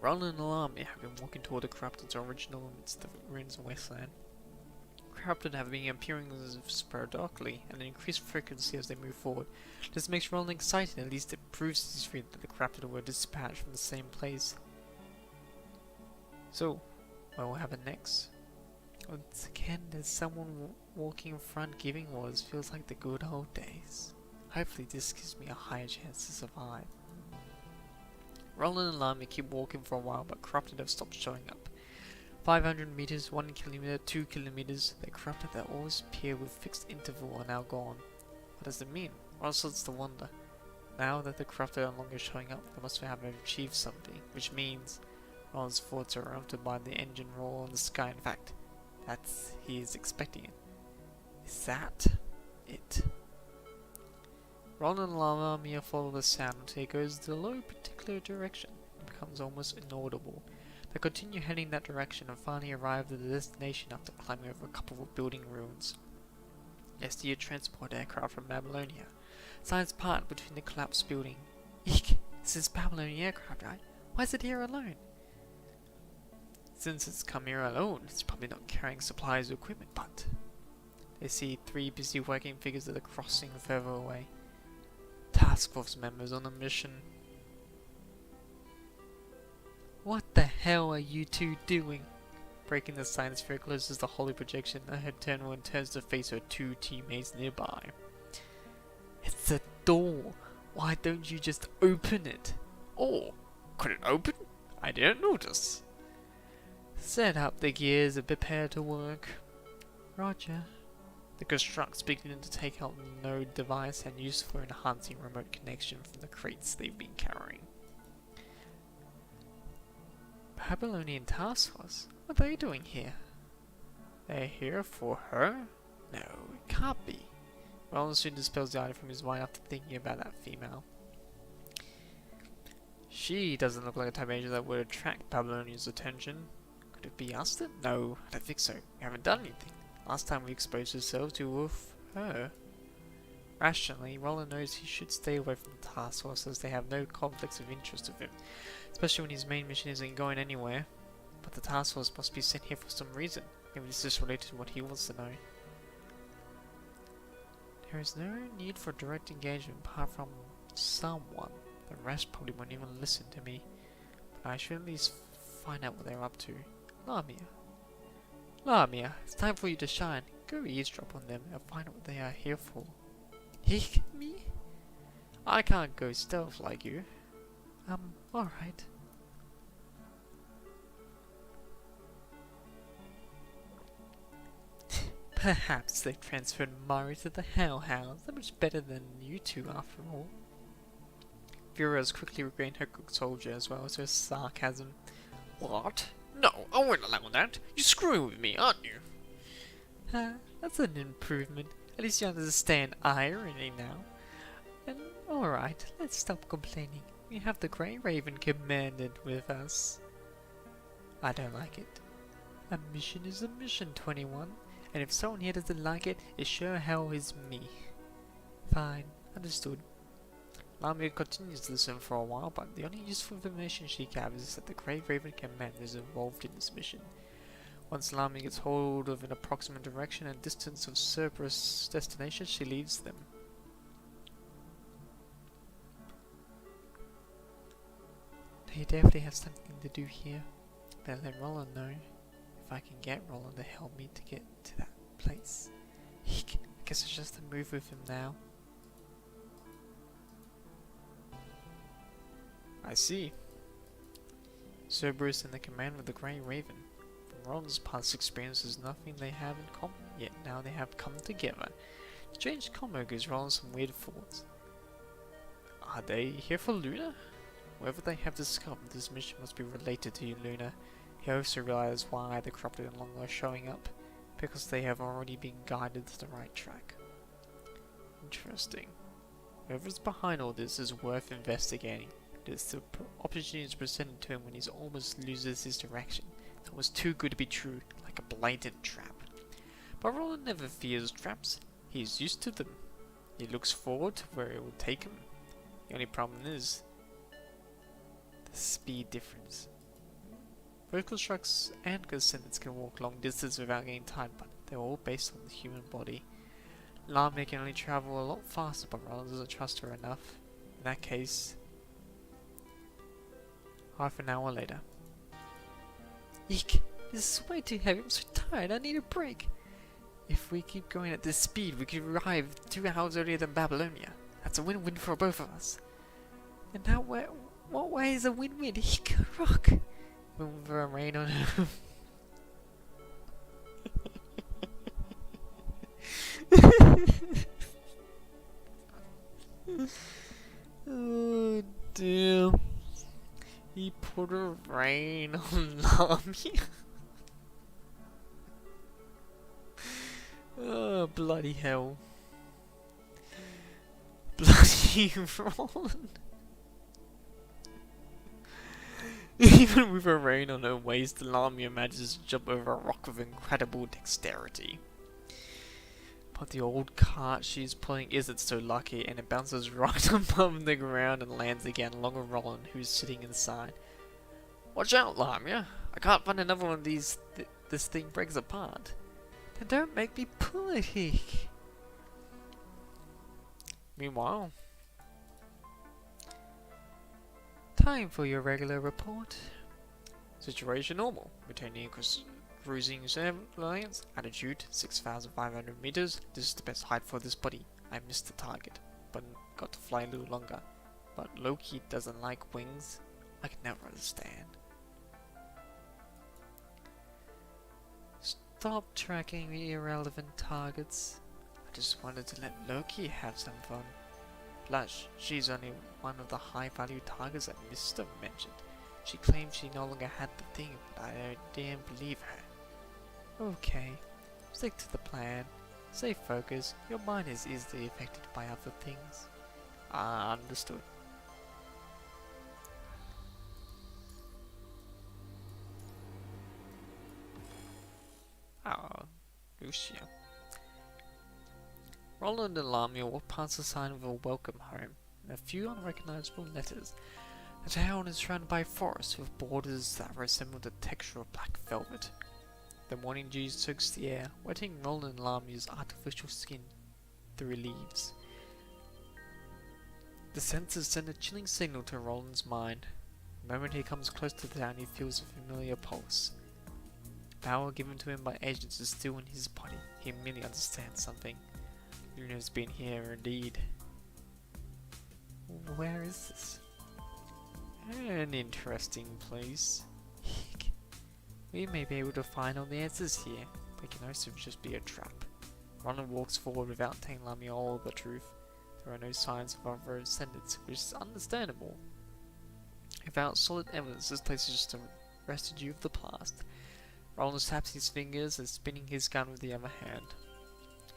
Roland and Lamia have been walking toward the corrupted's original amidst the ruins of Westland. Corrupted have been appearing sporadically at an increased frequency as they move forward. This makes Roland excited, at least it proves to his friend that the corrupted were dispatched from the same place. So, what will happen next? Once again, there's someone walking in front giving orders. Feels like the good old days. Hopefully this gives me a higher chance to survive. Roland and Lamia keep walking for a while, but corrupted have stopped showing up. 500 meters, 1 kilometer, 2 kilometers, the corrupted that always appear with fixed interval are now gone. What does it mean? Roland starts to wonder. Now that the corrupted are no longer showing up, they must have achieved something, which means Roland's thoughts are interrupted by the engine roar in the sky. In fact, he is expecting it. Is that it? Roland and Lamia follow the sound until it goes to a low particular direction. It becomes almost inaudible. They continue heading that direction and finally arrive at the destination after climbing over a couple of building ruins. They see a transport aircraft from Babylonia. Signs part between the collapsed building. Eek! This is Babylonian aircraft, right? Why is it here alone? Since it's come here alone, it's probably not carrying supplies or equipment, but... They see 3 busy working figures at a crossing further away. Task force members on a mission. What the hell are you two doing? Breaking the silence, very closes the holy projection. Her turn one turns to face her 2 teammates nearby. It's a door. Why don't you just open it? Oh, could it open? I didn't notice. Set up the gears and prepare to work. Roger. The constructs beginning to take out the node device and use for enhancing remote connection from the crates they've been carrying. Babylonian task force? What are they doing here? They're here for her? No, it can't be. Roland soon dispels the idea from his mind after thinking about that female. She doesn't look like a type of angel that would attract Babylonians' attention. Could it be us then? No, I don't think so. We haven't done anything. Last time we exposed ourselves to her. Rationally, Roland knows he should stay away from the task force as they have no conflicts of interest with him, especially when his main mission isn't going anywhere. But the task force must be sent here for some reason. Maybe this is related to what he wants to know. There is no need for direct engagement apart from someone. The rest probably won't even listen to me. But I should at least find out what they're up to. Lamia. Lamia, it's time for you to shine. Go eavesdrop on them and find out what they are here for. Me? I can't go stealth like you. Alright. Perhaps they've transferred Mari to the Hell House. They're much better than you two, after all. Vera has quickly regained her good soldier as well as her sarcasm. What? No, I won't allow that. You're screwing with me, aren't you? That's an improvement. At least you understand irony now. And alright, let's stop complaining. We have the Grey Raven commanded with us. I don't like it. A mission is a mission, 21. And if someone here doesn't like it, it sure hell is me. Fine, understood. Lamia continues to listen for a while, but the only useful information she gathers is that the Grey Raven commander is involved in this mission. Once Lamia gets hold of an approximate direction and distance of Cerberus' destination, she leaves them. They definitely have something to do here. Better let Roland know. If I can get Roland to help me to get to that place. Eek, I guess it's just a move with him now. I see. Cerberus in the command of the Grey Raven. From Roland's past experiences, nothing they have in common, yet now they have come together. Strange combo gives Roland some weird thoughts. Are they here for Luna? Whatever they have discovered, this mission must be related to Luna. He also realizes why the corrupted no longer are showing up, because they have already been guided to the right track. Interesting. Whoever's behind all this is worth investigating. The opportunity is presented to him when he almost loses his direction. That was too good to be true, like a blatant trap. But Roland never fears traps. He is used to them. He looks forward to where it will take him. The only problem is the speed difference. Vertical trucks and descendants can walk long distance without getting tired, but they're all based on the human body. Lamia can only travel a lot faster, but Roland doesn't trust her enough. In that case, half an hour later. Eek! This is way too heavy. I'm so tired. I need a break. If we keep going at this speed, we could arrive 2 hours earlier than Babylonia. That's a win-win for both of us. And that way, what way is a win-win? Eek! Rock! With a rain on him. Oh dear. He put a rain on Lamia. Oh, bloody hell. Bloody Roland. Even with a rain on her waist, Lamia manages to jump over a rock with incredible dexterity. But the old cart she's pulling isn't so lucky, and it bounces right above the ground and lands again along with Roland, who's sitting inside. Watch out, Lamia! I can't find another one of these. This thing breaks apart. Then don't make me pull it, Hick. Meanwhile, time for your regular report. Situation normal. Retaining cruising lanes. Altitude 6,500 meters. This is the best height for this body. I missed the target, but got to fly a little longer. But Loki doesn't like wings. I can never understand. Stop tracking irrelevant targets. I just wanted to let Loki have some fun. Blush, she's only one of the high-value targets that Mr. mentioned. She claimed she no longer had the thing, but I didn't believe her. Okay, stick to the plan. Stay focused. Your mind is easily affected by other things. Understood. Oh, Lucia. Roland and Lamia walk past the sign of a welcome home, and a few unrecognizable letters. The town is surrounded by forests with borders that resemble the texture of black velvet. The morning dew soaks the air, wetting Roland and Lamia's artificial skin through leaves. The senses send a chilling signal to Roland's mind. The moment he comes close to the town, he feels a familiar pulse. The power given to him by agents is still in his body. He immediately understands something. Luna's been here indeed. Where is this? An interesting place. We may be able to find all the answers here, but it can also just be a trap. Roland walks forward without telling Lamia all the truth. There are no signs of other descendants, which is understandable. Without solid evidence, this place is just a residue of the past. Roland taps his fingers and spinning his gun with the other hand.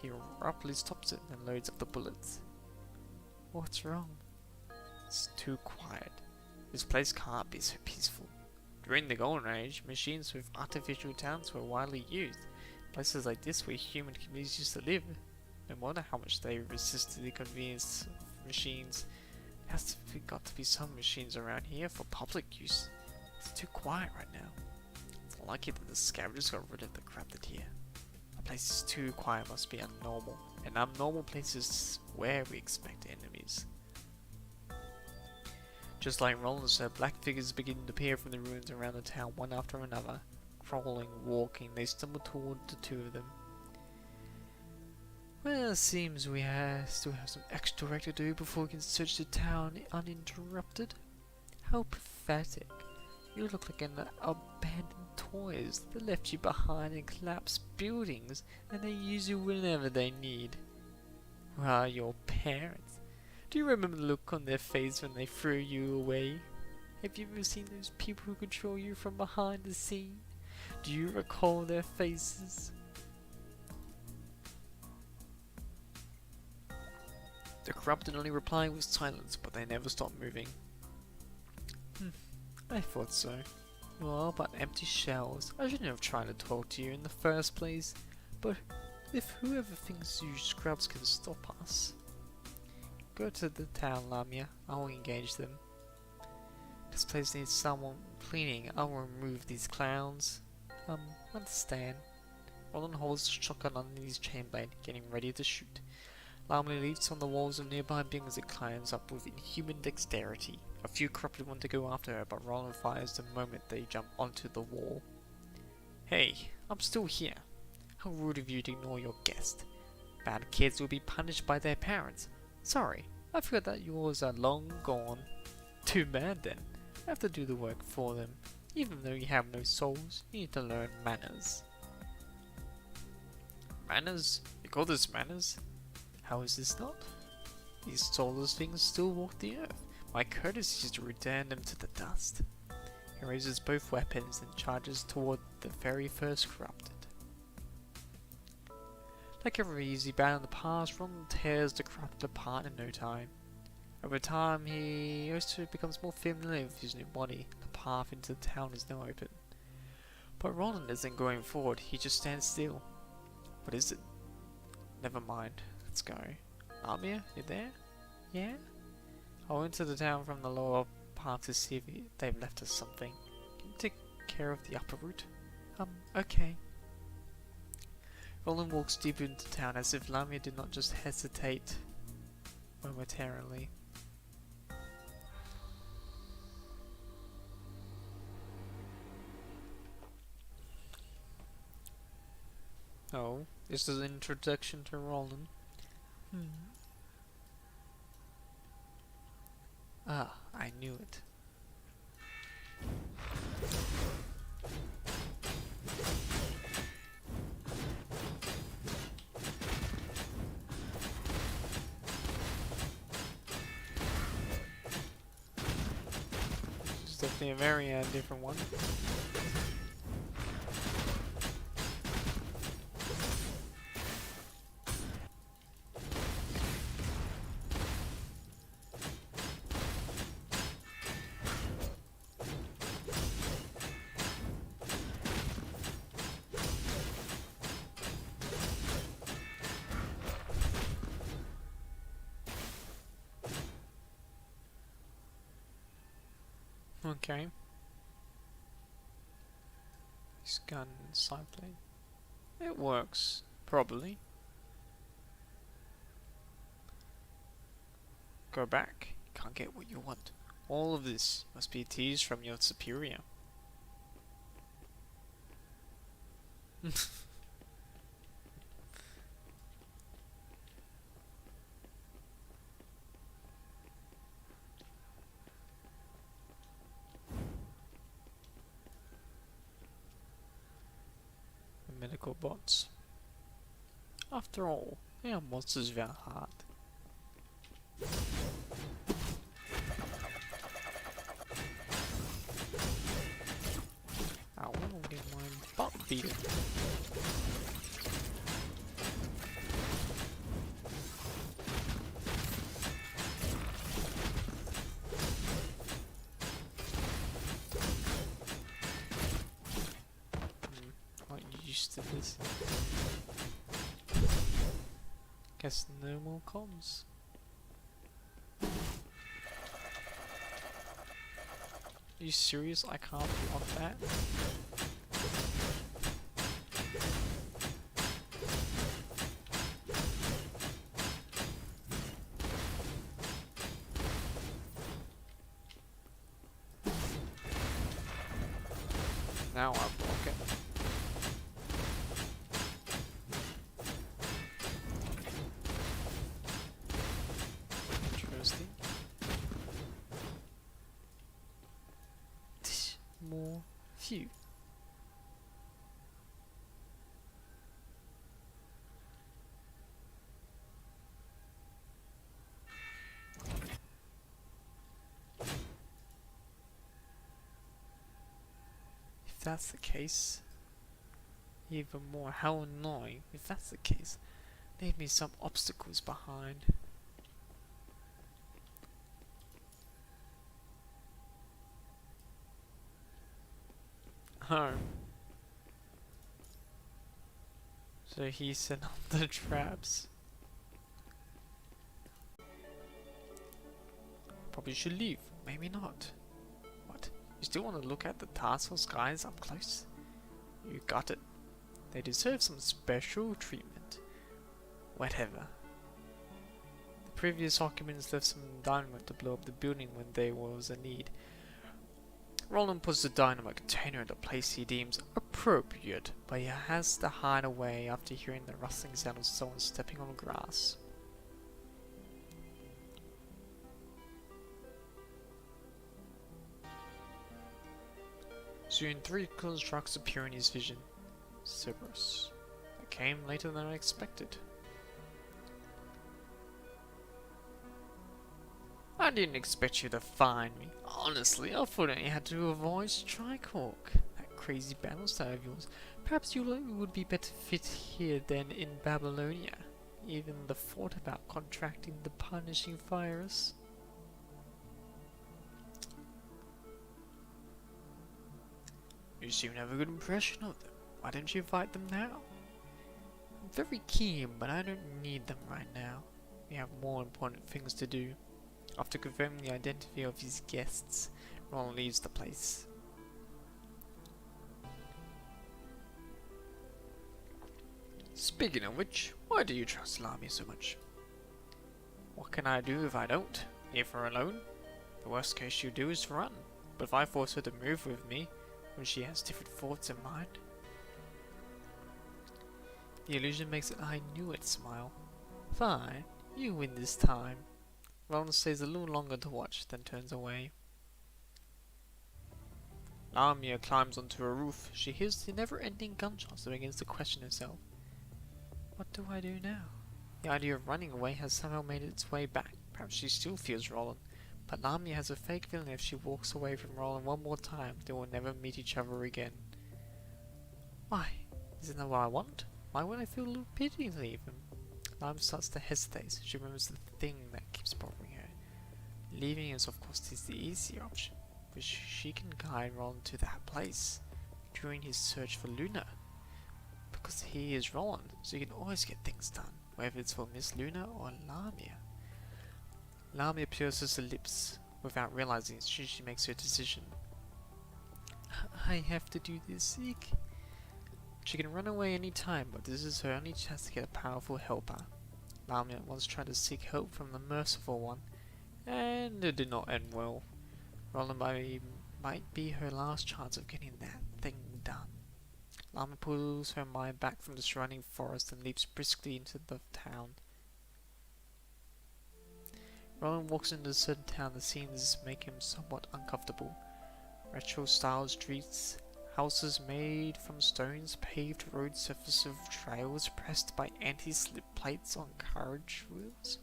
He abruptly stops it and loads up the bullets. What's wrong? It's too quiet. This place can't be so peaceful. During the Golden Age, machines with artificial towns were widely used. Places like this where human communities used to live. No wonder how much they resisted the convenience of machines. There has got to be some machines around here for public use. It's too quiet right now. It's lucky that the scavengers got rid of the corrupted here. A place is too quiet must be abnormal, and abnormal places where we expect enemies. Just like Roland said, black figures begin to appear from the ruins around the town one after another. Crawling, walking, they stumble toward the two of them. Well, it seems we still have some extra work to do before we can search the town uninterrupted. How pathetic. You look like an abandoned toys that left you behind in collapsed buildings, and they use you whenever they need. Ah, your parents. Do you remember the look on their face when they threw you away? Have you ever seen those people who control you from behind the scene? Do you recall their faces? The corrupted only reply was silence, but they never stopped moving. I thought so. You are but empty shells. I shouldn't have tried to talk to you in the first place. But if whoever thinks you scrubs can stop us... Go to the town, Lamia. I will engage them. This place needs someone cleaning. I will remove these clowns. Understand. Roland holds the shotgun under his chain blade, getting ready to shoot. Lamia leaps on the walls of nearby buildings and climbs up with inhuman dexterity. A few corrupted want to go after her, but Roland fires the moment they jump onto the wall. Hey, I'm still here. How rude of you to ignore your guest. Bad kids will be punished by their parents. Sorry, I forgot that yours are long gone. Too bad then. I have to do the work for them. Even though you have no souls, you need to learn manners. Manners? You call this manners? How is this not? These soulless things still walk the earth. My courtesy is to return them to the dust. He raises both weapons and charges toward the very first corrupted. Like every easy battle in the past, Roland tears the corrupted apart in no time. Over time, he also becomes more familiar with his new body. The path into the town is now open. But Roland isn't going forward, he just stands still. What is it? Never mind, let's go. Lamia, you there? Yeah? I'll enter the town from the lower part to see if they've left us something. Can you take care of the upper route? Okay. Roland walks deeper into town as if Lamia did not just hesitate momentarily. Oh, this is an introduction to Roland. Ah, I knew it. It's definitely a very different one. Okay. This gun side blade. It works, probably. Go back. You can't get what you want. All of this must be a tease from your superior. robots. After all, they are monsters without heart. I will get my butt beaten. Not used to this. Guess no more comms. Are you serious? I can't block that? Now I block it. Interesting. More few. If that's the case, even more, how annoying. If that's the case, leave me some obstacles behind. Oh. So he set up the traps. Probably should leave, maybe not. What? You still want to look at the tassel skies up close? You got it. They deserve some special treatment. Whatever. The previous occupants left some dynamite to blow up the building when there was a need. Roland puts the dynamite container in the place he deems appropriate, but he has to hide away after hearing the rustling sound of someone stepping on grass. Soon 3 constructs appear in his vision. Cerberus. They came later than I expected. I didn't expect you to find me. Honestly, I thought I had to avoid Strikehawk. That crazy battle style of yours. Perhaps you would be better fit here than in Babylonia. Even the thought about contracting the punishing virus. You seem to have a good impression of them. Why don't you fight them now? I'm very keen, but I don't need them right now. We have more important things to do. After confirming the identity of his guests, Roland leaves the place. Speaking of which, why do you trust Lamia so much? What can I do if I don't? Leave her alone? The worst case she'll do is run. But if I force her to move with me, when she has different thoughts in mind? The illusion makes an I knew it smile. Fine, you win this time. Roland stays a little longer to watch, then turns away. Lamia climbs onto a roof. She hears the never-ending gunshots and begins to question herself. What do I do now? The idea of running away has somehow made its way back. Perhaps she still fears Roland, but Lamia has a fake feeling if she walks away from Roland one more time, they will never meet each other again. Why? Isn't that what I want? Why would I feel a little pity to leave him? Lamia starts to hesitate. She remembers the thing that keeps bothering her. Leaving is of course the easier option, but she can guide Roland to that place during his search for Luna. Because he is Roland, so he can always get things done, whether it's for Miss Luna or Lamia. Lamia pierces her lips. Without realizing it, she makes her decision. I have to do this, Zeke. She can run away any time, but this is her only chance to get a powerful helper. Lamia once tried to seek help from the Merciful One, and it did not end well. Roland might be her last chance of getting that thing done. Lamia pulls her mind back from the surrounding forest and leaps briskly into the town. Roland walks into a certain town. The scenes make him somewhat uncomfortable. Retro-style streets, houses made from stones, paved road surface of trails pressed by anti-slip plates on carriage wheels.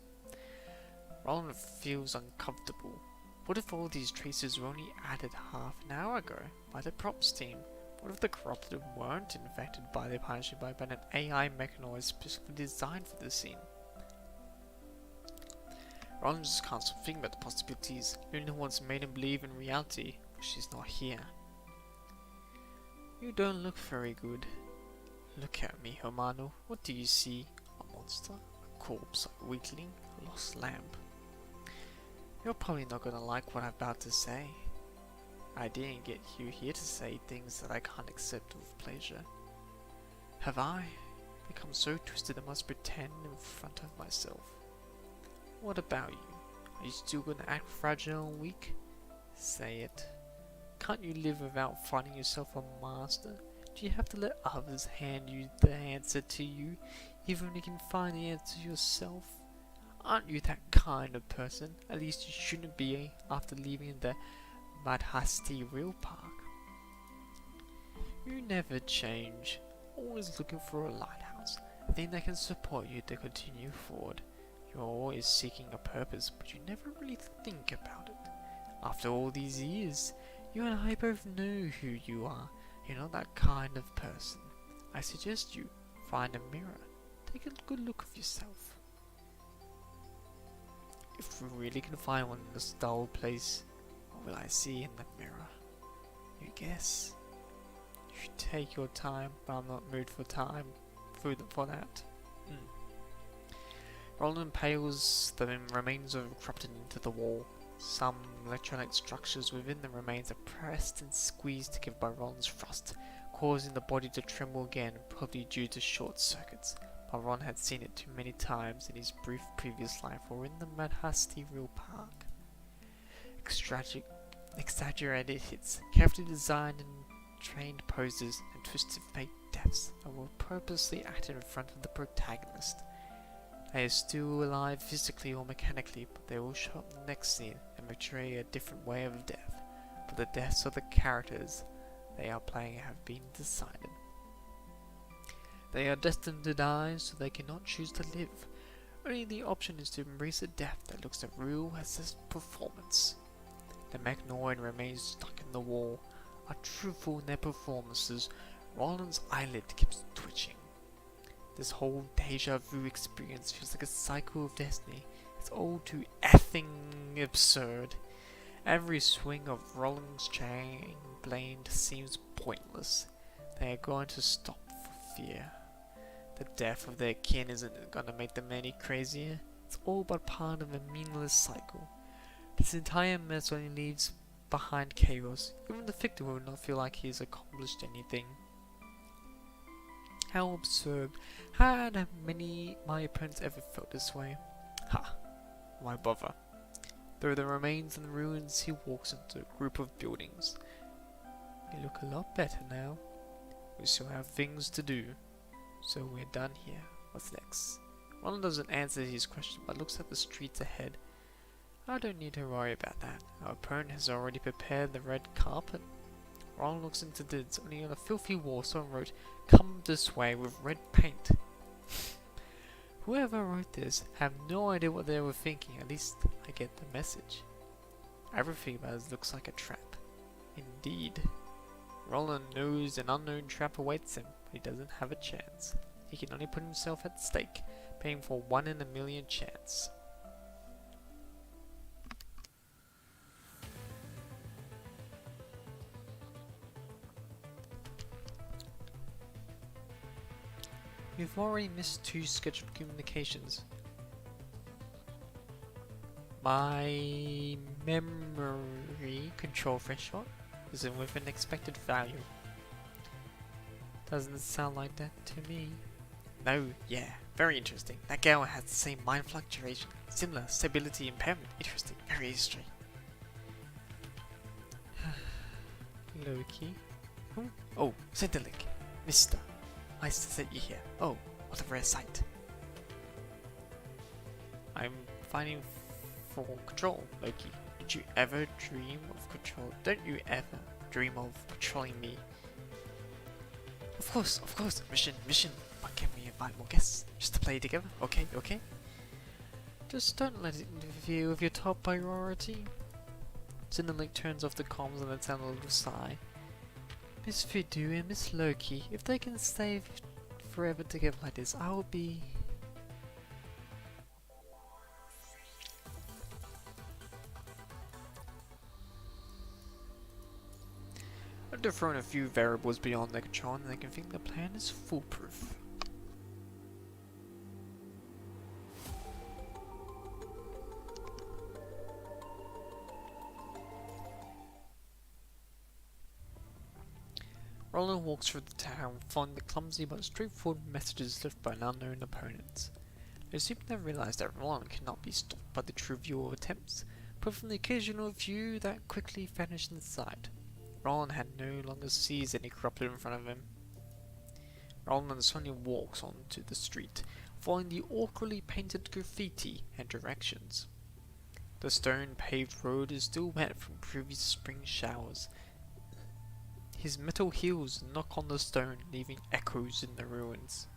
Roland feels uncomfortable. What if all these traces were only added half an hour ago by the props team? What if the corrupted weren't infected by the punishment by an AI mechanoid specifically designed for this scene? Roland just can't stop thinking about the possibilities. You know what's made him believe in reality, but she's not here. You don't look very good. Look at me, Hermano. What do you see? A monster? A corpse? A weakling? A lost lamb? You're probably not gonna like what I'm about to say. I didn't get you here to say things that I can't accept with pleasure. Have I become so twisted I must pretend in front of myself? What about you? Are you still gonna act fragile and weak? Say it. Can't you live without finding yourself a master? Do you have to let others hand you the answer to you, even when you can find the answer yourself? Aren't you that kind of person? At least you shouldn't be after leaving the Madhasti Real Park. You never change, always looking for a lighthouse, a thing that can support you to continue forward. You're always seeking a purpose, but you never really think about it. After all these years, you and I both know who you are. You're not that kind of person. I suggest you find a mirror. Take a good look of yourself. If we really can find one in this dull place, what will I see in that mirror? You guess. You should take your time, but I'm not moved for time for that. Roland impales the remains of corrupted into the wall. Some electronic structures within the remains are pressed and squeezed together by Roland's thrust, causing the body to tremble again, probably due to short circuits. But Ron had seen it too many times in his brief previous life or in the Madhasti Real Park. Exaggerated hits, carefully designed and trained poses, and twisted fake deaths that were purposely acted in front of the protagonist. They are still alive physically or mechanically, but they will show up in the next scene and portray a different way of death. But the deaths of the characters they are playing have been decided. They are destined to die, so they cannot choose to live. Only the option is to embrace a death that looks as real as this performance. The mechanoid remains stuck in the wall, are truthful in their performances. Roland's eyelid keeps twitching. This whole deja vu experience feels like a cycle of destiny. It's all too effing absurd. Every swing of Roland's chain blade seems pointless. They are going to stop for fear. The death of their kin isn't gonna make them any crazier. It's all but part of a meaningless cycle. This entire mess only leaves behind chaos. Even the victim will not feel like he's accomplished anything. How absurd. Had my opponents ever felt this way? Ha! Why bother? Through the remains and the ruins, he walks into a group of buildings. You look a lot better now. We still have things to do. So we're done here. What's next? Roland doesn't answer his question, but looks at the streets ahead. I don't need to worry about that. Our opponent has already prepared the red carpet. Roland looks into the only on a filthy wall someone wrote, "Come this way," with red paint. Whoever wrote this have no idea what they were thinking. At least I get the message. Everything about it looks like a trap. Indeed. Roland knows an unknown trap awaits him, but he doesn't have a chance. He can only put himself at stake, paying for 1 in a million chance. We've already missed 2 scheduled communications. My memory control threshold isn't within expected value. Doesn't sound like that to me. No, yeah, very interesting. That girl has the same mind fluctuation, similar stability impairment. Interesting, very history. Loki. Who? Oh, Centrelink. Mister. Nice to see you here. Oh, what a rare sight. I'm fighting for control, Loki. Did you ever dream of control? Don't you ever dream of controlling me? Of course, mission. But can we invite more guests? Just to play together? Okay. Just don't let it interfere with your top priority. Cinderlink turns off the comms and lets out a little sigh. Miss Fidu and Miss Loki, if they can stay forever together like this, I will be... After throwing a few variables beyond their control, they can think the plan is foolproof. Roland walks through the town, following the clumsy but straightforward messages left by unknown opponents. They seem to have realized that Roland cannot be stopped by the trivial attempts, but from the occasional view that quickly vanished in sight. Roland had no longer sees any corrupted in front of him. Roland suddenly walks onto the street, following the awkwardly painted graffiti and directions. The stone-paved road is still wet from previous spring showers. His metal heels knock on the stone, leaving echoes in the ruins,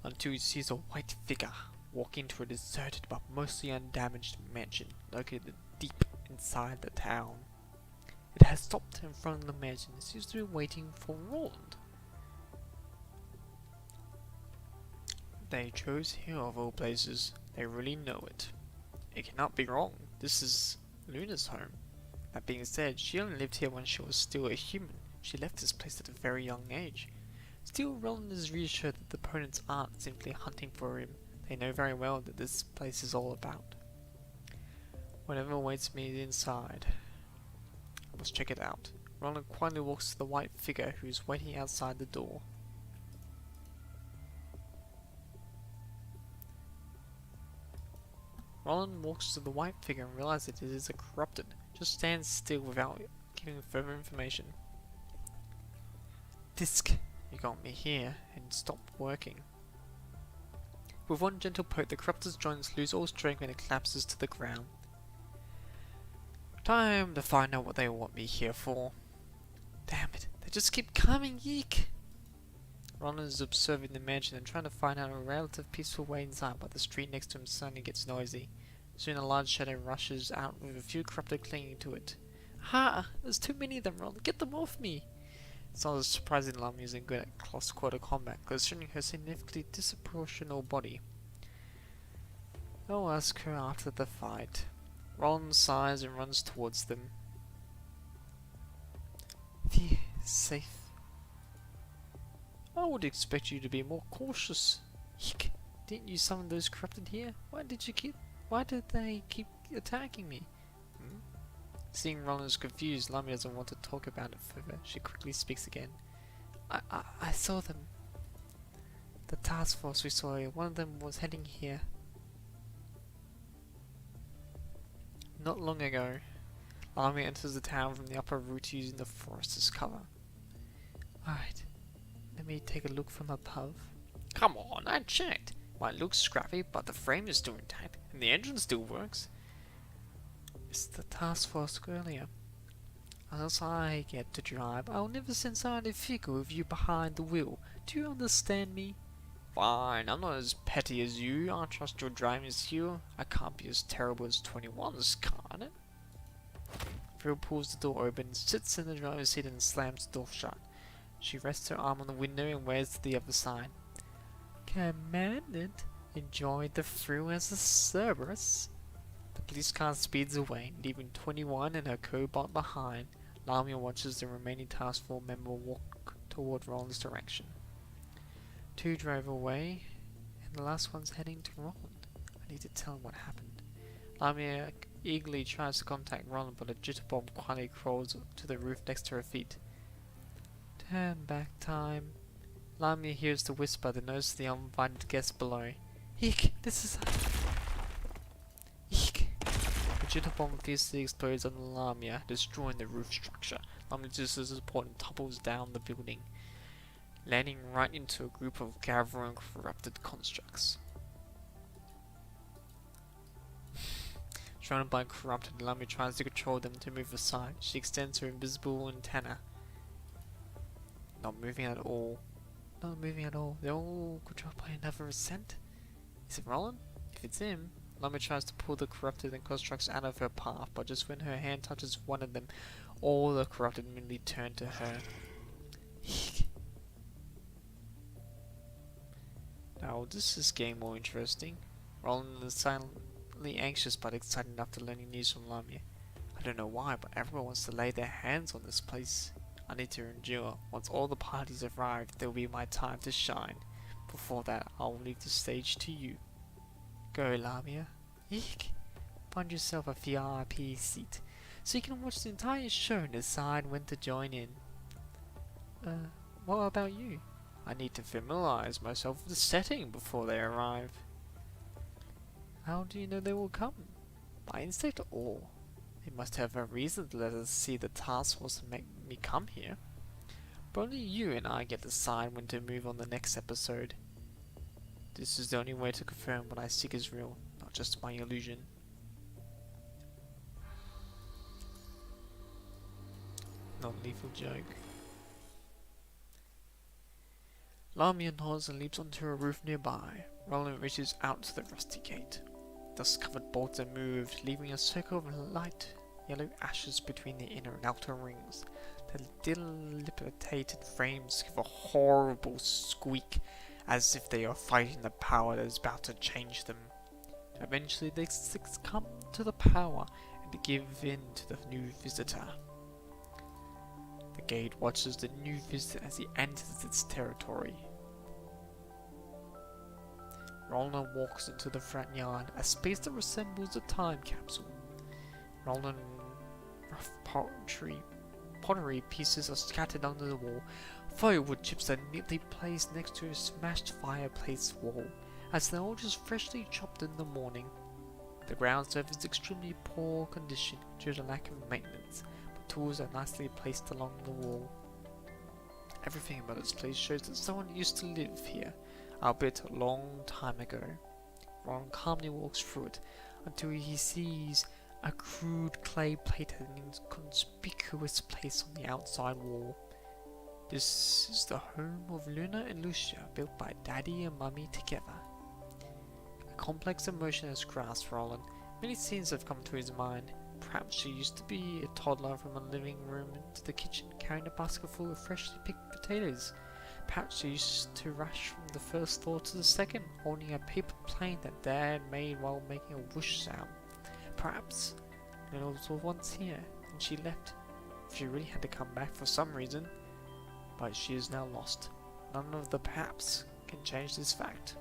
until he sees a white figure walk into a deserted but mostly undamaged mansion located deep inside the town. It has stopped in front of the mansion and seems to be waiting for Roland. They chose here of all places. They really know it. It cannot be wrong. This is Luna's home. That being said, she only lived here when she was still a human. She left this place at a very young age. Still, Roland is reassured that the opponents aren't simply hunting for him. They know very well that this place is all about. Whatever awaits me inside, I must check it out. Roland quietly walks to the white figure who is waiting outside the door. Roland walks to the white figure and realizes that it is a corrupted. Just stands still without giving further information. Disc, you got me here, and stop working. With one gentle poke, the corrupted's joints lose all strength and it collapses to the ground. Time to find out what they want me here for. Damn it, they just keep coming, yeek! Roland is observing the mansion and trying to find out a relative peaceful way inside, but the street next to him suddenly gets noisy. Soon a large shadow rushes out with a few corrupted clinging to it. Ha! There's too many of them, Roland. Get them off me! It's not as surprising Lamy isn't good at close quarter combat, considering her significantly disproportional body. I'll ask her after the fight. Roland sighs and runs towards them. Phew, safe. I would expect you to be more cautious. Yuck! Didn't you summon those corrupted here? Why did they keep attacking me? Seeing Roland is confused, Lamy doesn't want to talk about it further. She quickly speaks again. I saw them. The task force we saw here, one of them was heading here. Not long ago, Lamy enters the town from the upper route using the forest as cover. Alright, let me take a look from above. Come on, I checked. Might look scrappy, but the frame is still intact, and the engine still works. It's the task force earlier. Unless I get to drive, I'll never send someone to figure with you behind the wheel. Do you understand me? Fine, I'm not as petty as you. I trust your driving skill. I can't be as terrible as 21's, can't it? Phil pulls the door open, sits in the driver's seat and slams the door shut. She rests her arm on the window and waves to the other side. Commandant, enjoy the thrill as a Cerberus. The police car speeds away, leaving 21 and her cobot behind. Lamia watches the remaining task force member walk toward Roland's direction. Two drove away, and the last one's heading to Roland. I need to tell him what happened. Lamia eagerly tries to contact Roland, but a jitterbomb quietly crawls to the roof next to her feet. Turn back time. Lamia hears the whisper, then notices the uninvited guest below. Eek, this is... Eek. The jitterbomb fiercely explodes on Lamia, destroying the roof structure. Lamia loses support and topples down the building, landing right into a group of gathering corrupted constructs. Surrounded by corrupted, Lamia tries to control them to move aside. She extends her invisible antenna. Not moving at all. Not moving at all. They're all controlled by another scent. Is it Roland? If it's him, Lamia tries to pull the corrupted and constructs out of her path, but just when her hand touches one of them, all the corrupted immediately turn to her. Now this is getting more interesting. Roland is silently anxious but excited enough to learn news from Lamia. I don't know why, but everyone wants to lay their hands on this place. I need to endure. Once all the parties arrive, there will be my time to shine. Before that, I'll leave the stage to you. Go, Lamia. Eek. Find yourself a VIP seat, so you can watch the entire show and decide when to join in. What about you? I need to familiarize myself with the setting before they arrive. How do you know they will come? By instinct or? They must have a reason to let us see the task force to make me come here. But only you and I get to decide when to move on the next episode. This is the only way to confirm what I seek is real, not just my illusion. Non-lethal joke. Lamia nods and leaps onto a roof nearby. Roland reaches out to the rusty gate. Dust-covered bolts are moved, leaving a circle of light yellow ashes between the inner and outer rings. The dilapidated frames give a horrible squeak, as if they are fighting the power that is about to change them. Eventually they succumb to the power and give in to the new visitor. The gate watches the new visitor as he enters its territory. Roland walks into the front yard, a space that resembles a time capsule. Roland rough pottery pieces are scattered under the wall. Firewood chips are neatly placed next to a smashed fireplace wall, as they're all just freshly chopped in the morning. The ground surface is extremely poor condition due to lack of maintenance, but tools are nicely placed along the wall. Everything about this place shows that someone used to live here, albeit a long time ago. Roland calmly walks through it until he sees a crude clay plate in a conspicuous place on the outside wall. This is the home of Luna and Lucia, built by Daddy and Mummy together. A complex emotion has grasped Roland. Many scenes have come to his mind. Perhaps she used to be a toddler from a living room into the kitchen carrying a basket full of freshly picked potatoes. Perhaps she used to rush from the first floor to the second, holding a paper plane that Dad made while making a whoosh sound. Perhaps Luna was once here, and she left. She really had to come back for some reason, but she is now lost. None of the perhaps can change this fact.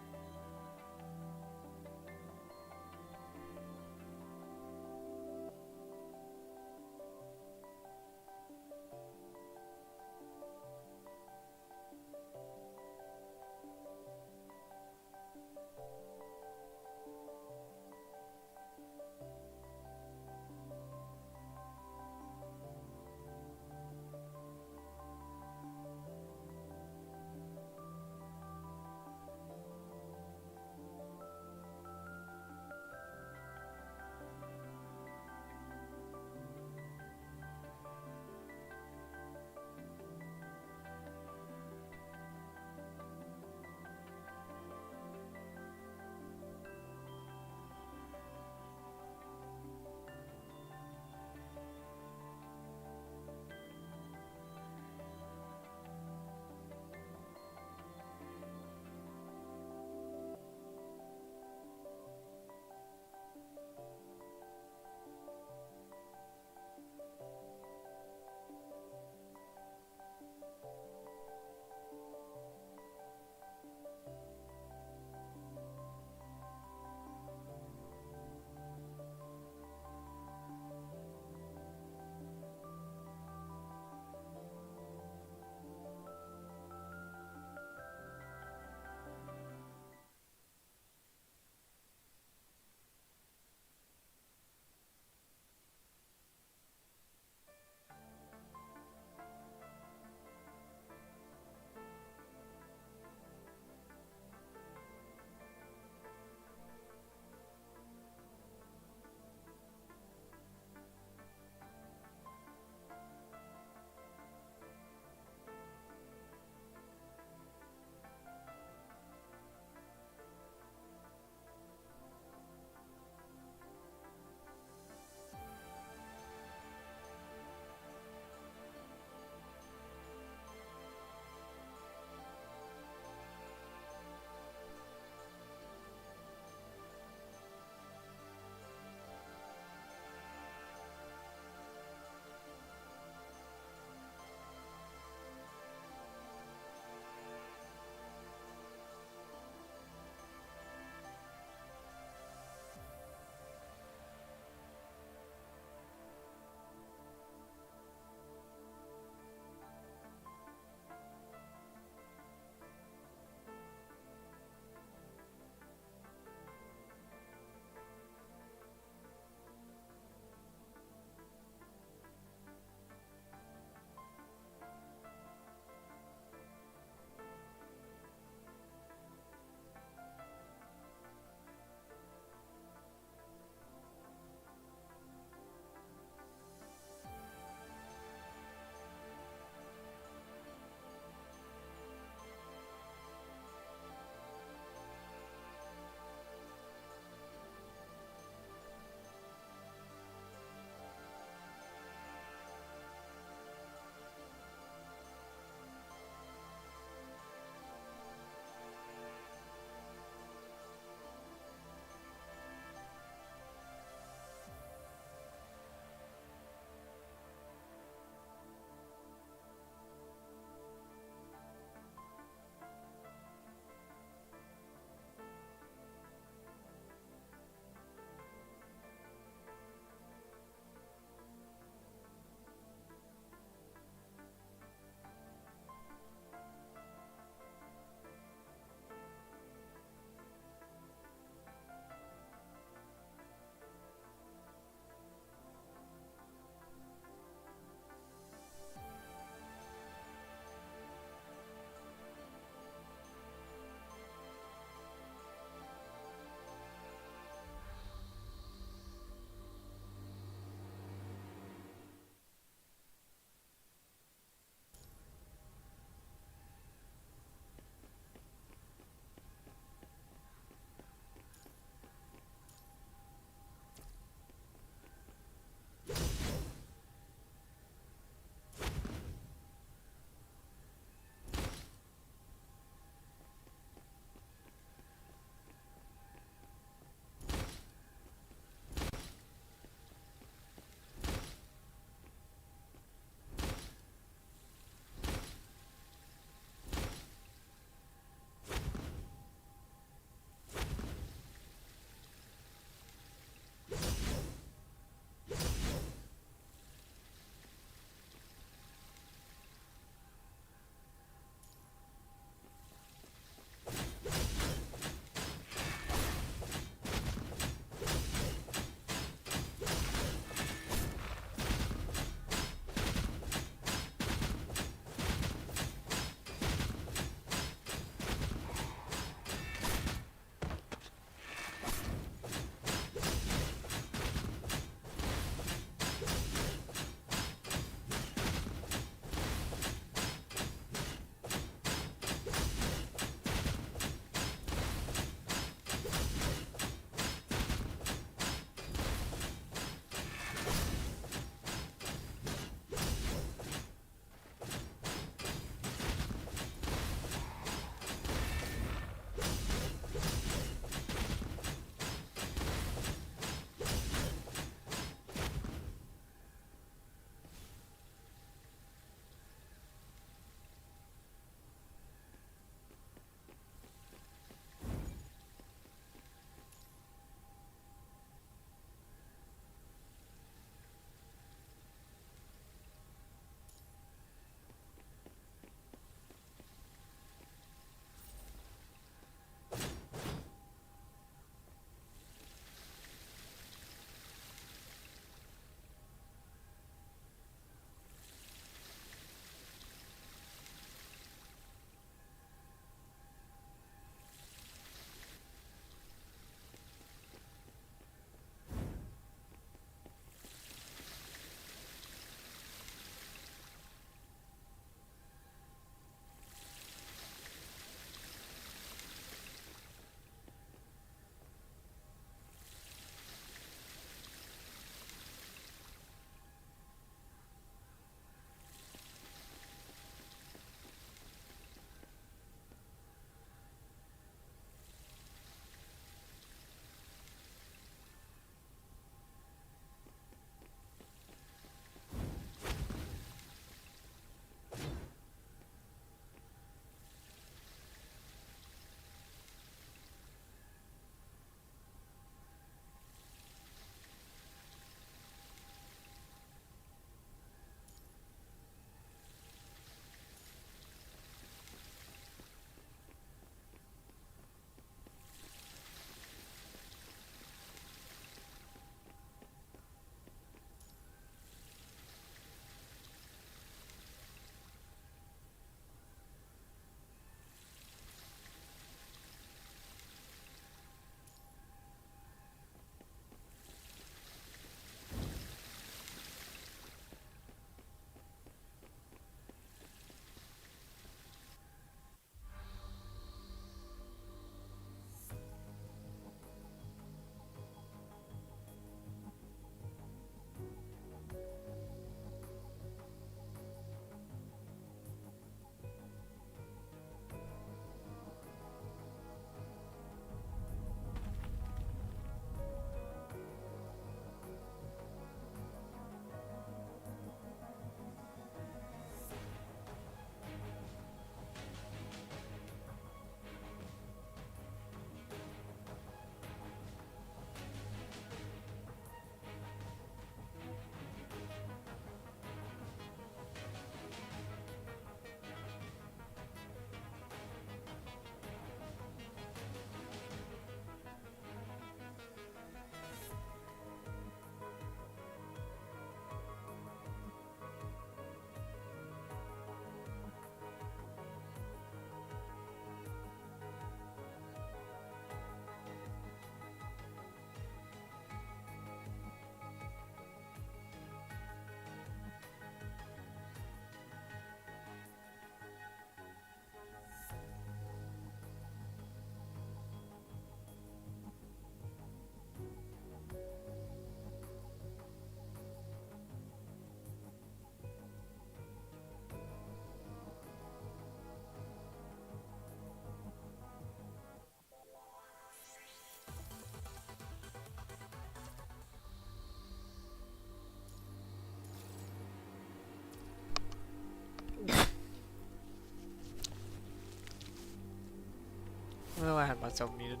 I had myself muted.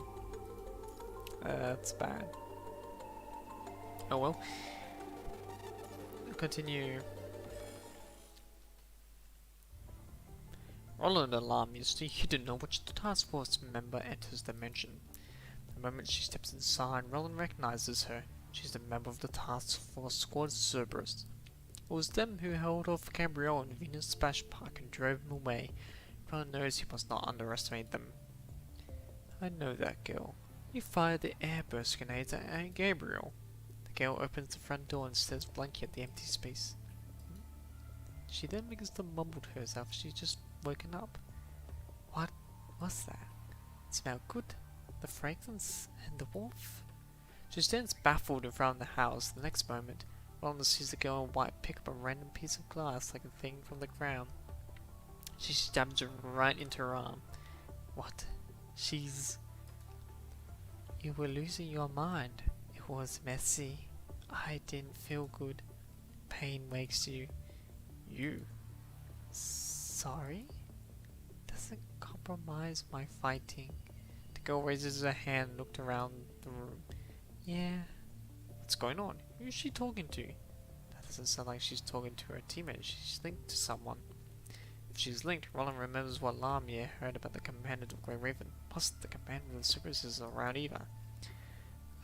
That's bad. Oh well. We'll continue. Roland alarmed you, so you don't know which task force member enters the mansion. The moment she steps inside, Roland recognizes her. She's a member of the task force squad Cerberus. It was them who held off Gabriel in Venus Splash Park and drove him away. Roland knows he must not underestimate them. I know that girl. You fired the airburst grenades at Gabriel. The girl opens the front door and stares blankly at the empty space. She then begins to mumble to herself. She's just woken up. What was that? It smelled good. The fragrance and the warmth. She stands baffled around the house. The next moment, Roland sees the girl in white pick up a random piece of glass like a thing from the ground. She stabs it right into her arm. What? She's... You were losing your mind. It was messy. I didn't feel good. Pain wakes you. You? Sorry? Doesn't compromise my fighting. The girl raises her hand and looked around the room. Yeah. What's going on? Who's she talking to? That doesn't sound like she's talking to her teammate. She's linked to someone. If she's linked, Roland remembers what Lamia heard about the commandant of Grey Raven. Plus, the commandant of the Cerberus is around either.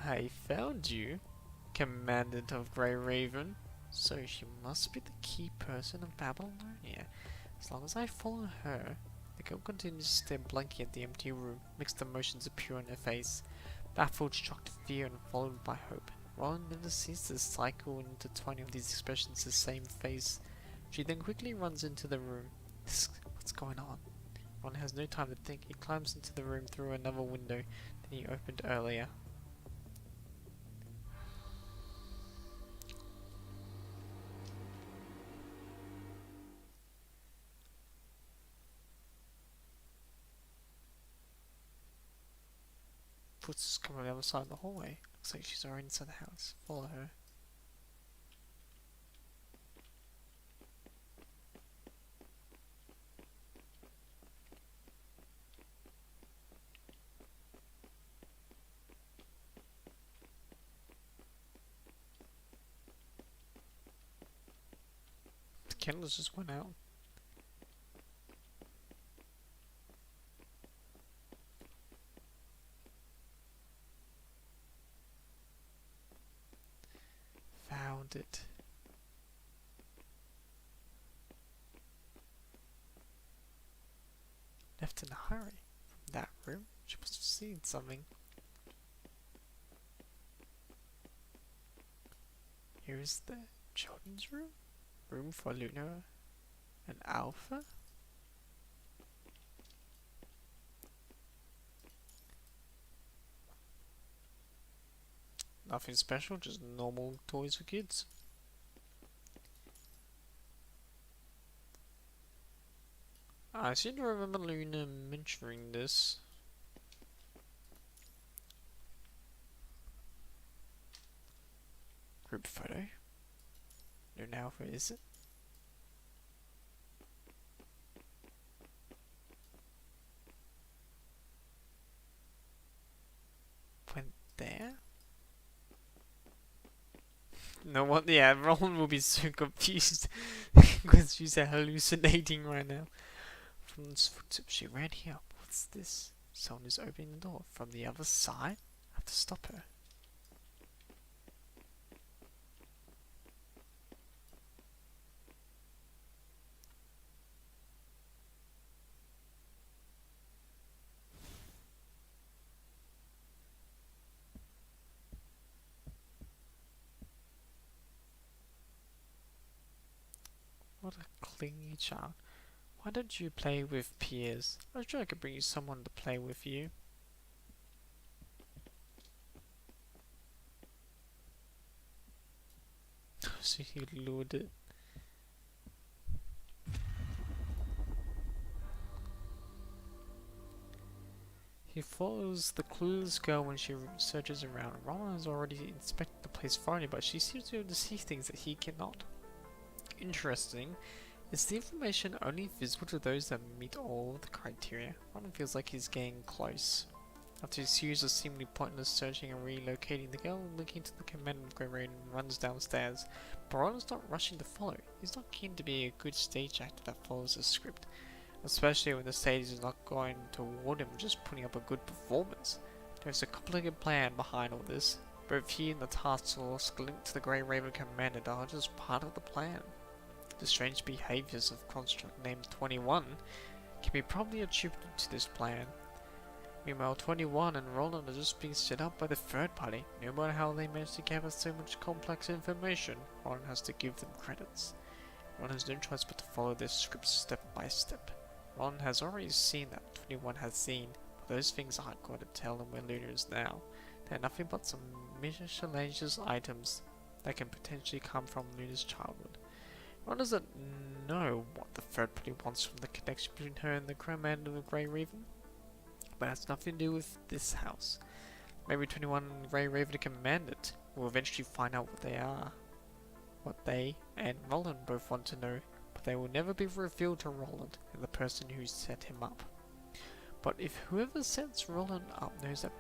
I found you, commandant of Grey Raven. So she must be the key person of Babylonia. As long as I follow her. The girl continues to stare blankly at the empty room. Mixed emotions appear on her face. Baffled, shocked, fear, and followed by hope. Roland never sees this cycle and intertwining of these expressions in the same face. She then quickly runs into the room. What's going on? Roland has no time to think. He climbs into the room through another window than he opened earlier. Footsteps come from the other side of the hallway. Looks like she's already inside the house. Follow her. The candles just went out. Found it. Left in a hurry. From that room? She must have seen something. Here's the children's room? Room for Luna and Alpha? Nothing special, just normal toys for kids. I seem to remember Luna mentioning this. Group photo. Luna Alpha, is it? Went there? No what? Yeah, Roland will be so confused because she's hallucinating right now. From this footstep, she ran here. What's this? Someone is opening the door from the other side. I have to stop her. What a clingy child. Why don't you play with peers? I was sure I could bring you someone to play with you. So he lured it. He follows the clueless girl when she searches around. Roland has already inspected the place thoroughly, but she seems to be able to see things that he cannot. Interesting. Is the information only visible to those that meet all the criteria? Roland feels like he's getting close. After a series of seemingly pointless searching and relocating, the girl linking to the command of Grey Raven runs downstairs, but Roland's not rushing to follow. He's not keen to be a good stage actor that follows the script, especially when the stage is not going toward him just putting up a good performance. There's a complicated plan behind all this. Both he and the task force linked to the Grey Raven commander are just part of the plan. The strange behaviors of construct named 21 can be probably attributed to this plan. Meanwhile, 21 and Roland are just being set up by the third party. No matter how they manage to gather so much complex information, Roland has to give them credits. Roland has no choice but to follow their script step by step. Roland has already seen that 21 has seen, but those things aren't going to tell him where Luna is now. They're nothing but some miscellaneous items that can potentially come from Luna's childhood. Roland doesn't know what the third party wants from the connection between her and the commander of the Grey Raven, but it has nothing to do with this house. Maybe 21 and Grey Raven command it. We'll eventually find out what they are. What they and Roland both want to know, but they will never be revealed to Roland and the person who set him up. But if whoever sets Roland up knows that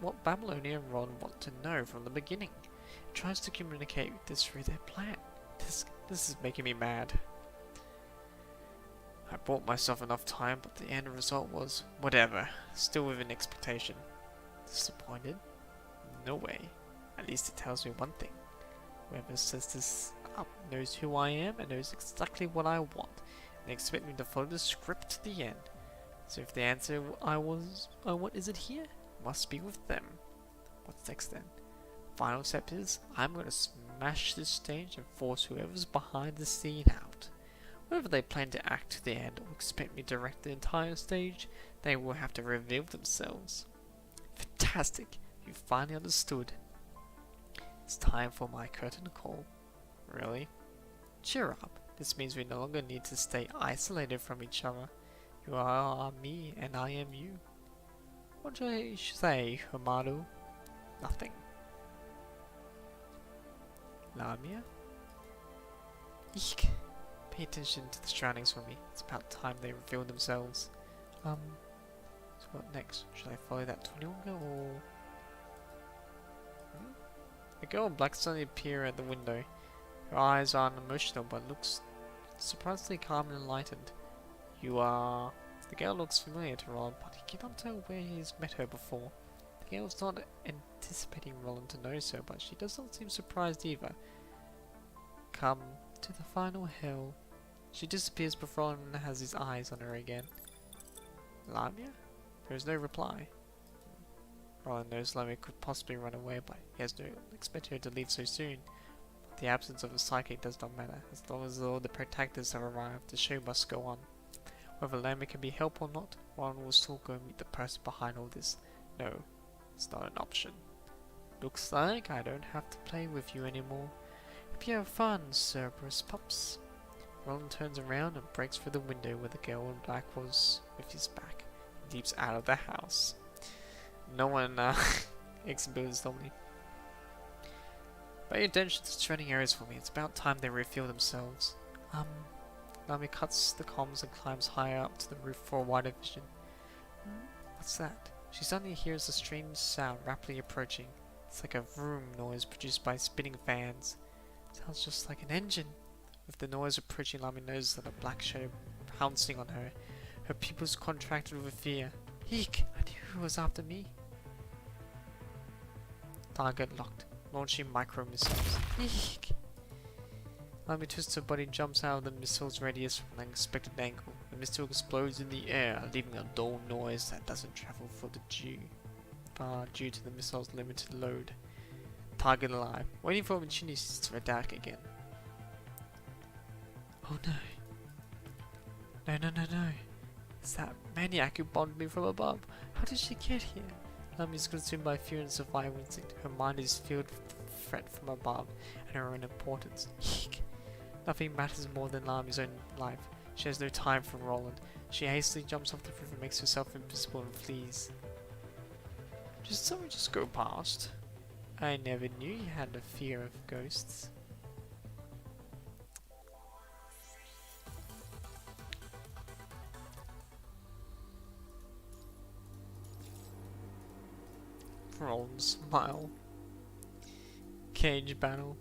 what Babylonia and Roland want to know from the beginning, and tries to communicate this through their plan, this is making me mad. I bought myself enough time, but the end result was whatever, still within expectation. Disappointed? No way. At least it tells me one thing. Whoever sets this up knows who I am and knows exactly what I want, and they expect me to follow the script to the end. So if the answer I want isn't here, it must be with them. What's next then? Final step is, I'm going to smash this stage and force whoever's behind the scene out. Whether they plan to act to the end or expect me to direct the entire stage, they will have to reveal themselves. Fantastic! You finally understood. It's time for my curtain call. Really? Cheer up. This means we no longer need to stay isolated from each other. You are me and I am you. What do I say, Hamado? Nothing. Lamia? Eek. Pay attention to the surroundings for me. It's about time they reveal themselves. So what next? Should I follow that 21 girl or... The girl in black suddenly appears at the window. Her eyes are unemotional but looks surprisingly calm and enlightened. You are... The girl looks familiar to Roland, but he cannot tell where he has met her before. The girl is not anticipating Roland to know so, but she does not seem surprised either. Come to the final hill. She disappears before Roland has his eyes on her again. Lamia? There is no reply. Roland knows Lamia could possibly run away, but he has no expect her to leave so soon. But the absence of a psychic does not matter, as long as all the protectors have arrived. The show must go on. Whether Lamia can be helped or not, Roland will still go meet the person behind all this. No, it's not an option. Looks like I don't have to play with you anymore. Hope you have fun, Cerberus pups. Roland turns around and breaks through the window where the girl in black was with his back. He leaps out of the house. No one exhibits normally. Pay attention to the surrounding areas for me. It's about time they reveal themselves. Nami cuts the comms and climbs higher up to the roof for a wider vision. What's that? She suddenly hears a strange sound rapidly approaching. It's like a vroom noise produced by spinning fans. Sounds just like an engine. With the noise approaching, Nami knows that a black shadow pouncing on her. Her pupils contracted with fear. Eek! I knew who was after me. Target locked. Launching micro missiles. Eek! Nami twists her body and jumps out of the missile's radius from an unexpected angle. The missile explodes in the air, leaving a dull noise that doesn't travel for the due to the missile's limited load. Target alive, waiting for opportunities to attack again. Oh no. No. It's that maniac who bombed me from above. How did she get here? Nami is consumed by fear and survival instinct. Her mind is filled with the threat from above and her own importance. Eek! Nothing matters more than Nami's own life. She has no time for Roland. She hastily jumps off the roof and makes herself invisible and flees. Did someone just go past? I never knew you had a fear of ghosts. Roland smile. Cage battle.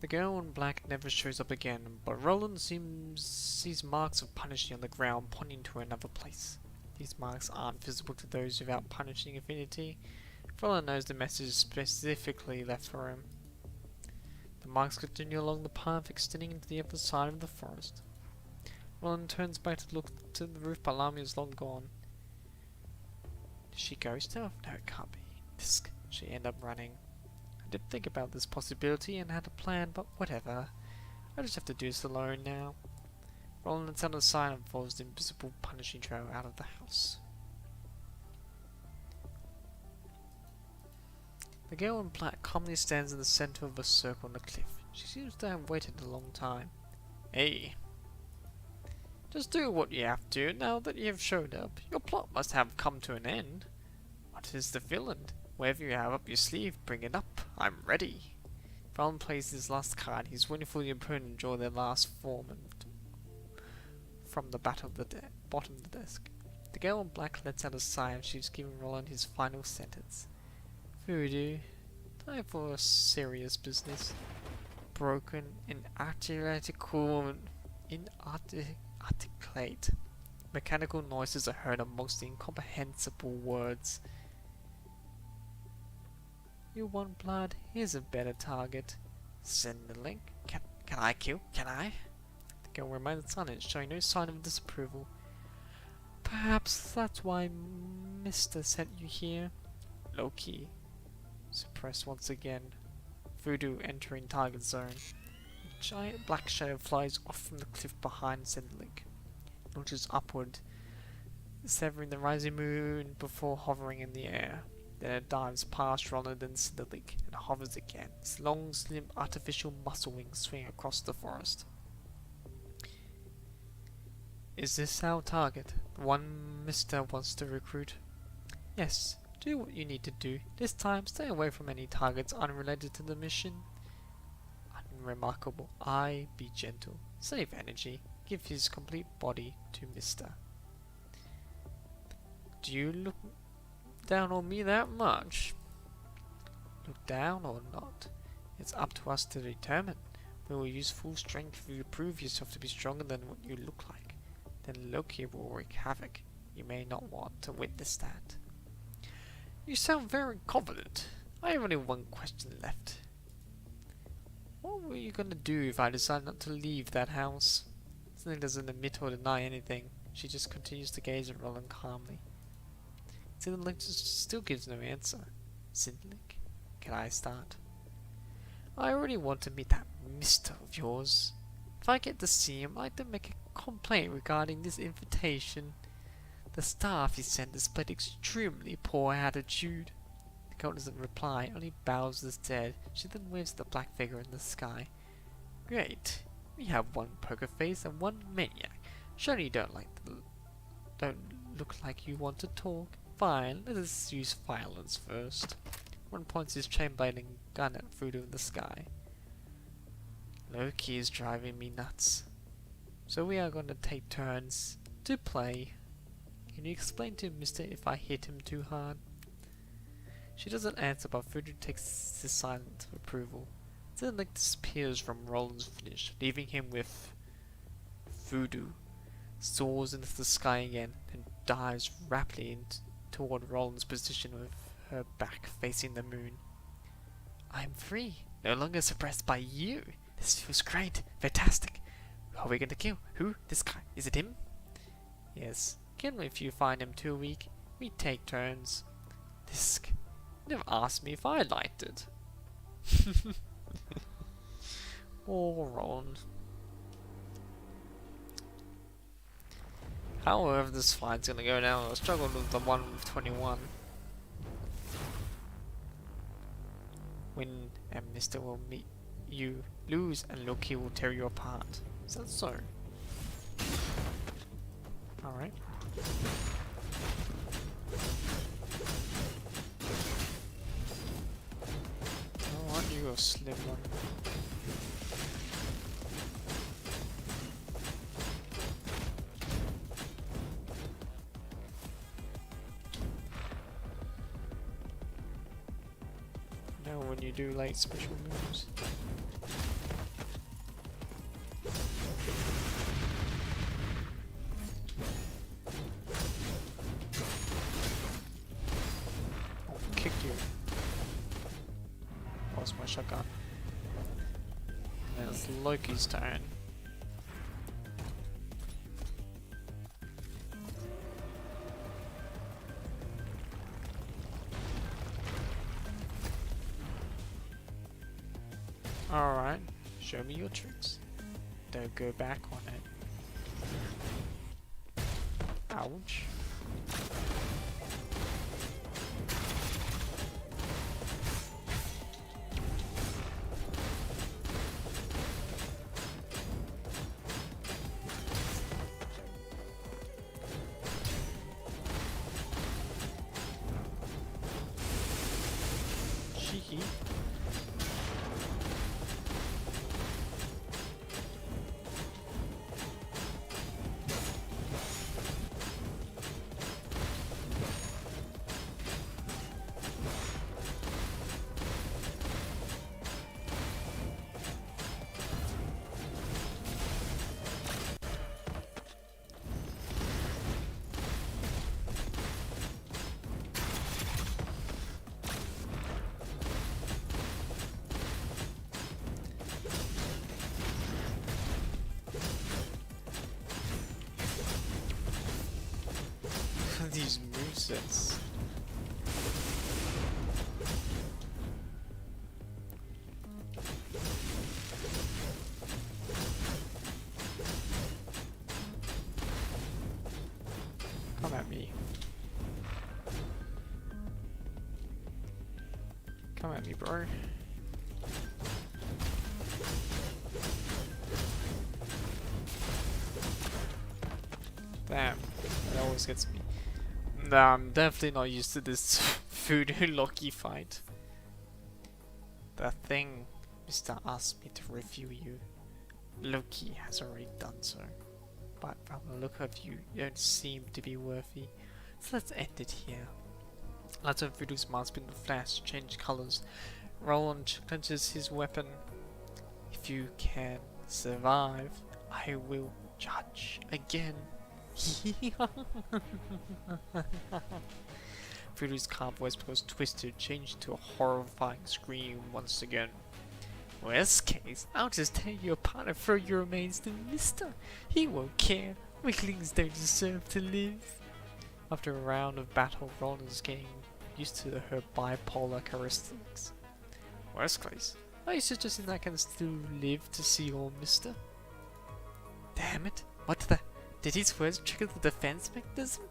The girl in black never shows up again, but Roland sees marks of punishing on the ground pointing to another place. These marks aren't visible to those without punishing affinity. Roland knows the message is specifically left for him. The marks continue along the path extending into the other side of the forest. Roland turns back to look to the roof, but Lamia is long gone. Did she ghost her? No, it can't be. She ended up running. I did think about this possibility and had a plan, but whatever. I just have to do this alone now. Roland lets out a sign and follows the invisible punishing trail out of the house. The girl in black calmly stands in the center of a circle on the cliff. She seems to have waited a long time. Hey. Just do what you have to now that you have showed up. Your plot must have come to an end. What is the villain? Whatever you have up your sleeve, bring it up. I'm ready. Roland plays his last card. He's waiting for the opponent to draw their last form from the bottom of the desk. The girl in black lets out a sigh and she's giving Roland his final sentence. Voodoo, time for serious business. Broken, inarticulate, mechanical noises are heard amongst the incomprehensible words. You want blood? Here's a better target. Send the link. Can I kill? Can I? The girl remains silent, showing no sign of disapproval. Perhaps that's why Mr. sent you here. Low-key. Suppressed once again. Voodoo entering target zone. A giant black shadow flies off from the cliff behind Sendlink. Launches upward, severing the rising moon before hovering in the air. Then it dives past Roland and Sendlink and hovers again. Its long, slim, artificial muscle wings swing across the forest. Is this our target? The one Mr. wants to recruit? Yes. Do what you need to do. This time, stay away from any targets unrelated to the mission. Unremarkable. Be gentle. Save energy. Give his complete body to Mr. Do you look down on me that much? Look down or not? It's up to us to determine. We will use full strength if you prove yourself to be stronger than what you look like. Then Loki will wreak havoc. You may not want to witness that. You sound very confident. I have only one question left. What were you gonna do if I decide not to leave that house? Sindlink doesn't admit or deny anything. She just continues to gaze at Roland calmly. Sindlink still gives no answer. Sindlink, can I start? I already want to meet that Mr. of yours. If I get to see him, I'd like to make a complaint regarding this invitation. The staff he sent displayed extremely poor attitude. The girl doesn't reply, only bows instead. She then waves at the black figure in the sky. Great. We have one poker face and one maniac. Surely you don't look like you want to talk. Fine, let us use violence first. One points his chain-blading gun at Voodoo in the sky. Loki is driving me nuts. So we are going to take turns to play. Can you explain to Mr. if I hit him too hard? She doesn't answer, but Voodoo takes his silent approval. Sendlink disappears from Roland's finish, leaving him with Voodoo. Soars into the sky again, and dives rapidly toward Roland's position with her back facing the moon. I'm free, no longer suppressed by you. This feels great, fantastic. Who are we going to kill? Who? This guy? Is it him? Yes. Kill him if you find him too weak. We take turns. This never asked me if I liked it. Oh, Roland. However, this fight's gonna go down. I struggled with the one with 21. Win and Mr. will meet you. Lose and Loki will tear you apart. Is that so? Alright. Oh, aren't you a slim one? when you do like special moves. I'll kick you. Lost my shotgun. And it's Loki's turn. Alright, show me your tricks. Don't go back on it. Ouch. Cheeky. These movesets. Come at me. Come at me, bro. Damn, that always gets me. Nah, I'm definitely not used to this Voodoo Loki fight. The thing Mr. asked me to review you, Loki has already done so. But from the look of you, you don't seem to be worthy. So let's end it here. Lots of Voodoo's mask in the flash change colors. Roland clenches his weapon. If you can survive, I will judge again. Voodoo's calm voice was twisted, changed to a horrifying scream once again. Worst case, I'll just tear you apart and throw your remains to Mister. He won't care. Weaklings don't deserve to live. After a round of battle, Roland's getting used to her bipolar characteristics. Worst case, are you suggesting I can still live to see your Mister? Damn it! What the? Did his words trigger the defense mechanism?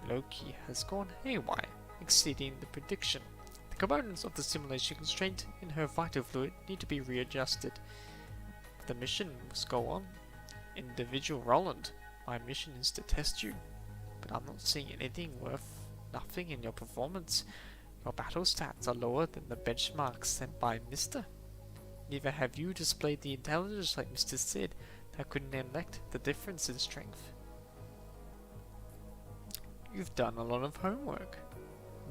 Loki has gone haywire, exceeding the prediction. The components of the simulation constraint in her vital fluid need to be readjusted. The mission must go on. Individual Roland, my mission is to test you, but I'm not seeing anything worth nothing in your performance. Your battle stats are lower than the benchmarks set by Mister. Neither have you displayed the intelligence like Mr. said that could neglect the difference in strength. You've done a lot of homework.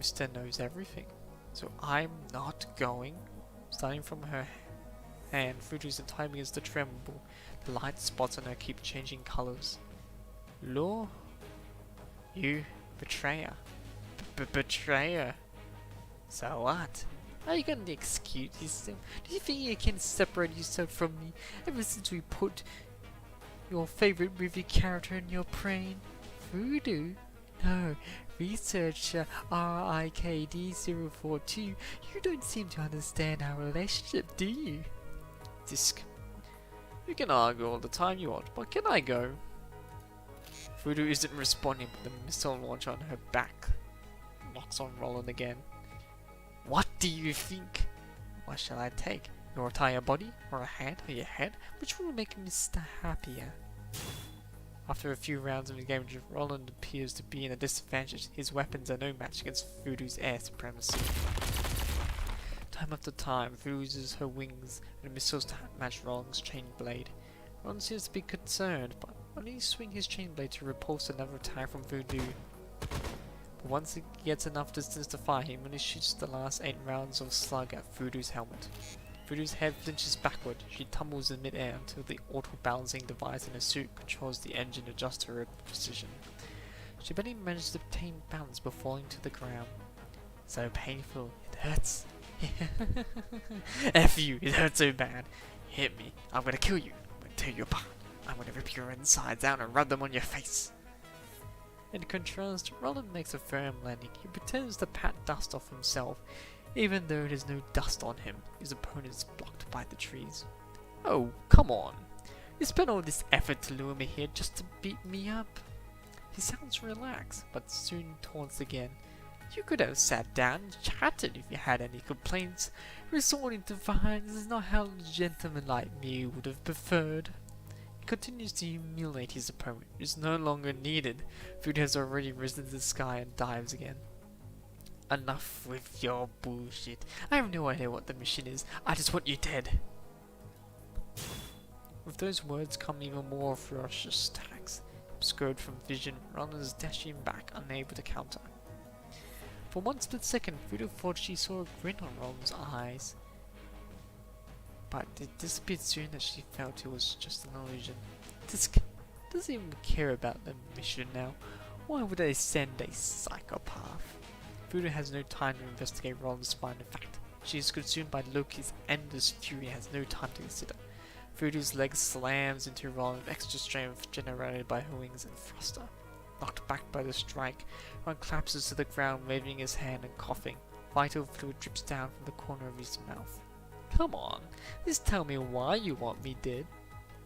Mr. knows everything, so I'm not going. Starting from her hand, Voodoo's time begins to tremble. The light spots on her keep changing colors. Law? You betrayer. Betrayer. So what? Are you gonna excuse yourself? Do you think you can separate yourself from me ever since we put your favorite movie character in your brain? Voodoo? No, researcher RIKD042, you don't seem to understand our relationship, do you? Disc. You can argue all the time you want, but can I go? Voodoo isn't responding, but the missile launch on her back knocks on Roland again. What do you think? What shall I take? Your entire body? Or a hand? Or your head? Which will make Mr. happier? After a few rounds of engagement, Roland appears to be in a disadvantage. His weapons are no match against Voodoo's air supremacy. Time after time, Voodoo uses her wings and missiles to match Roland's chain blade. Roland seems to be concerned, but only swing his chain blade to repulse another attack from Voodoo. But once he gets enough distance to fire, he only shoots the last 8 rounds of slug at Voodoo's helmet. Voodoo's head flinches backward. She tumbles in mid-air until the auto-balancing device in her suit controls the engine adjuster with precision. She barely manages to obtain balance before falling to the ground. So painful, it hurts. F you, it hurts so bad. Hit me, I'm gonna kill you. I'm gonna tear you apart. I'm gonna rip your insides out and rub them on your face. In contrast, Roland makes a firm landing. He pretends to pat dust off himself, even though there's no dust on him. His opponent is blocked by the trees. Oh, come on. You spent all this effort to lure me here just to beat me up. He sounds relaxed, but soon taunts again. You could have sat down and chatted if you had any complaints. Resorting to violence is not how a gentleman like me would have preferred. He continues to humiliate his opponent, who is no longer needed. Food has already risen to the sky and dives again. Enough with your bullshit. I have no idea what the mission is. I just want you dead. With those words come even more ferocious attacks. Obscured from vision, Roland is dashing back, unable to counter. For one split second, Voodoo thought she saw a grin on Roland's eyes. But it disappeared soon as she felt it was just an illusion. Tisk doesn't even care about the mission now. Why would they send a psychopath? Voodoo has no time to investigate Roland's mind. In fact, she is consumed by Loki's endless fury and has no time to consider. Voodoo's leg slams into Roland with extra strength generated by her wings and thruster. Knocked back by the strike, Roland collapses to the ground, waving his hand and coughing. Vital fluid drips down from the corner of his mouth. Come on, just tell me why you want me dead.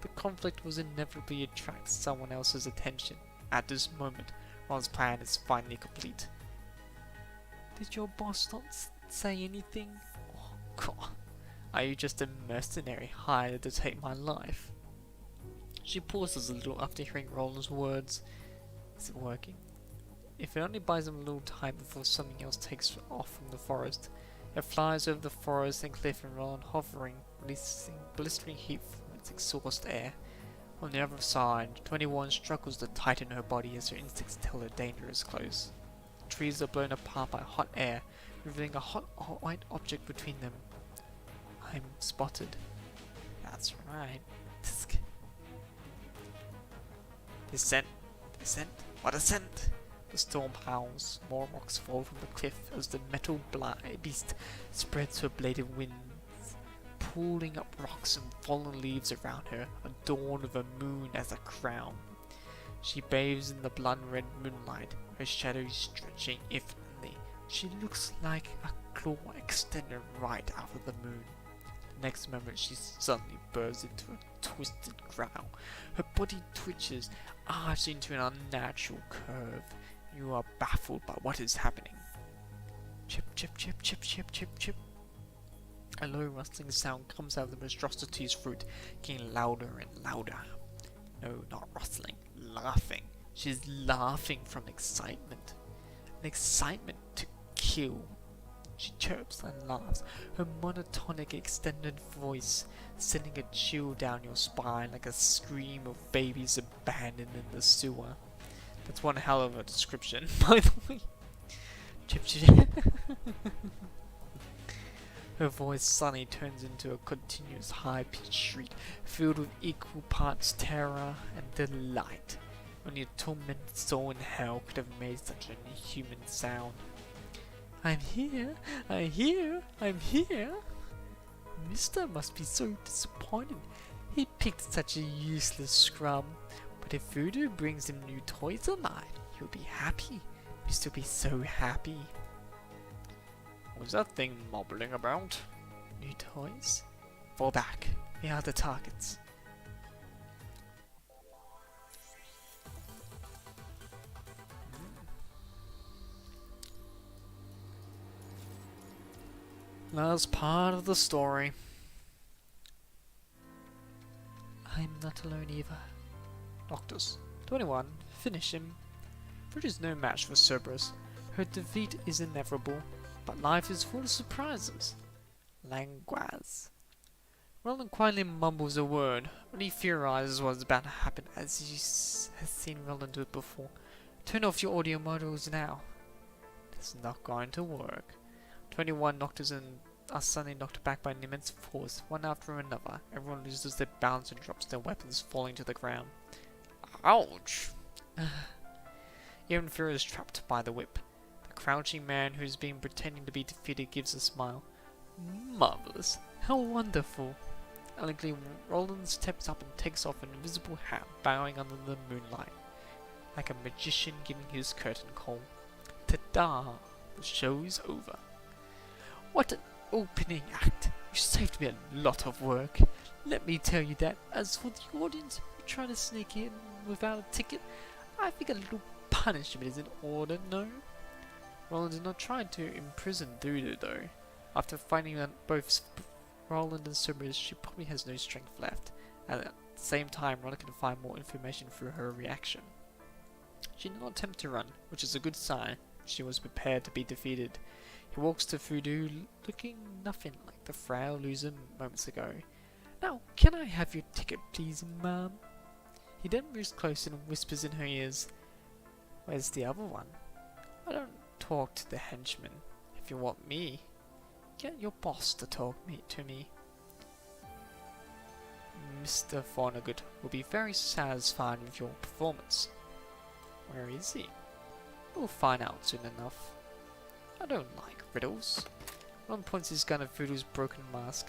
The conflict will inevitably attract someone else's attention. At this moment, Roland's plan is finally complete. Did your boss not say anything? Oh god, are you just a mercenary hired to take my life? She pauses a little after hearing Roland's words. Is it working? If it only buys him a little time before something else takes off from the forest. It flies over the forest and cliff and Roland hovering, releasing blistering heat from its exhaust air. On the other side, 21 struggles to tighten her body as her instincts tell her danger is close. The trees are blown apart by hot air, revealing a hot white object between them. I'm spotted. That's right. Tisk. Descent. Descent. What a scent! The storm howls. More rocks fall from the cliff as the metal beast spreads her bladed wings, pulling up rocks and fallen leaves around her, adorned with a moon as a crown. She bathes in the blood-red moonlight, her shadow stretching infinitely. She looks like a claw extended right out of the moon. The next moment she suddenly bursts into a twisted growl. Her body twitches, arching into an unnatural curve. You are baffled by what is happening. Chip, chip, chip, chip, chip, chip, chip. A low rustling sound comes out of the monstrosity's throat, getting louder and louder. No, not rustling, laughing. She's laughing from excitement. An excitement to kill. She chirps and laughs, her monotonic extended voice sending a chill down your spine like a scream of babies abandoned in the sewer. That's one hell of a description, by the way. Chip, chip. Her voice suddenly turns into a continuous high-pitched shriek, filled with equal parts terror and delight. Only a tormented soul in hell could have made such an inhuman sound. I'm here, I'm here, I'm here. Mister must be so disappointed. He picked such a useless scrub. But if Voodoo brings him new toys alive, he'll be happy. Mister will be so happy. What's that thing mumbling about? New toys? Fall back. We are the targets. Last part of the story. I'm not alone either. Noctis. 21. Finish him. Fruit is no match for Cerberus. Her defeat is inevitable, but life is full of surprises. Languaz. Roland quietly mumbles a word, but he theorizes what is about to happen as he has seen Roland do it before. Turn off your audio models now. This is not going to work. 21 Noctors are suddenly knocked back by an immense force, one after another. Everyone loses their balance and drops their weapons, falling to the ground. Ouch! Even Fear is trapped by the whip. The crouching man who has been pretending to be defeated gives a smile. Marvelous! How wonderful! Elegantly, Roland steps up and takes off an invisible hat, bowing under the moonlight, like a magician giving his curtain call. Ta-da! The show is over. What an opening act! You saved me a lot of work. Let me tell you that. As for the audience who try to sneak in without a ticket, I think a little punishment is in order, no? Roland is not trying to imprison Dudu, though. After finding out both Roland and Cerberus, she probably has no strength left, and at the same time, Roland can find more information through her reaction. She did not attempt to run, which is a good sign. She was prepared to be defeated. He walks to Fudu, looking nothing like the frail loser moments ago. Now, can I have your ticket, please, ma'am? He then moves closer and whispers in her ears, "Where's the other one? I don't talk to the henchman. If you want me, get your boss to talk to me. Mr. Farnagut will be very satisfied with your performance." Where is he? We'll find out soon enough. I don't like riddles. Ron points his gun at Voodoo's broken mask.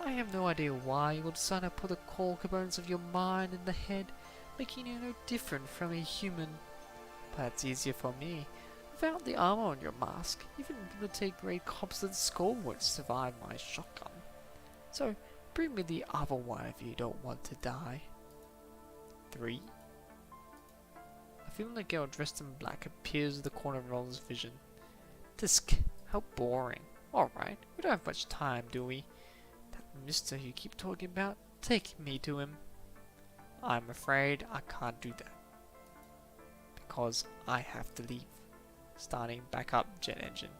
I have no idea why you would decide to put the core components of your mind in the head, making you no different from a human. But it's easier for me. Without the armor on your mask, even military grade composite skull won't survive my shotgun. So bring me the other one if you don't want to die. 3. A female girl dressed in black appears at the corner of Roland's vision. Disk, how boring. Alright, we don't have much time, do we? That mister you keep talking about, take me to him. I'm afraid I can't do that. Because I have to leave. Starting back up jet engine.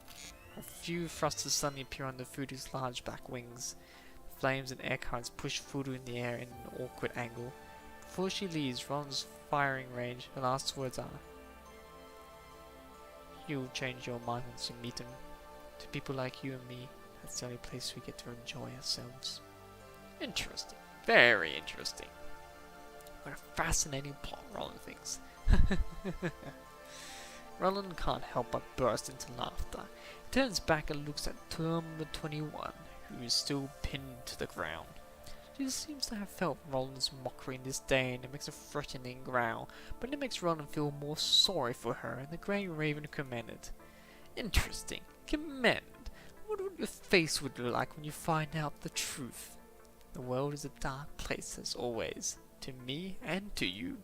A few thrusters suddenly appear under Fudu's large black wings. The flames and air currents push Fudu in the air in an awkward angle. Before she leaves Ron's firing range, her last words are, "You'll change your mind once you meet him. To people like you and me, that's the only place we get to enjoy ourselves." Interesting. Very interesting. What a fascinating plot, Roland thinks. Roland can't help but burst into laughter. He turns back and looks at number 21, who is still pinned to the ground. She seems to have felt Roland's mockery in disdain and makes a threatening growl, but it makes Roland feel more sorry for her, and the Grey Raven commended. Interesting. Commend. I wonder what your face would look like when you find out the truth. The world is a dark place as always, to me and to you.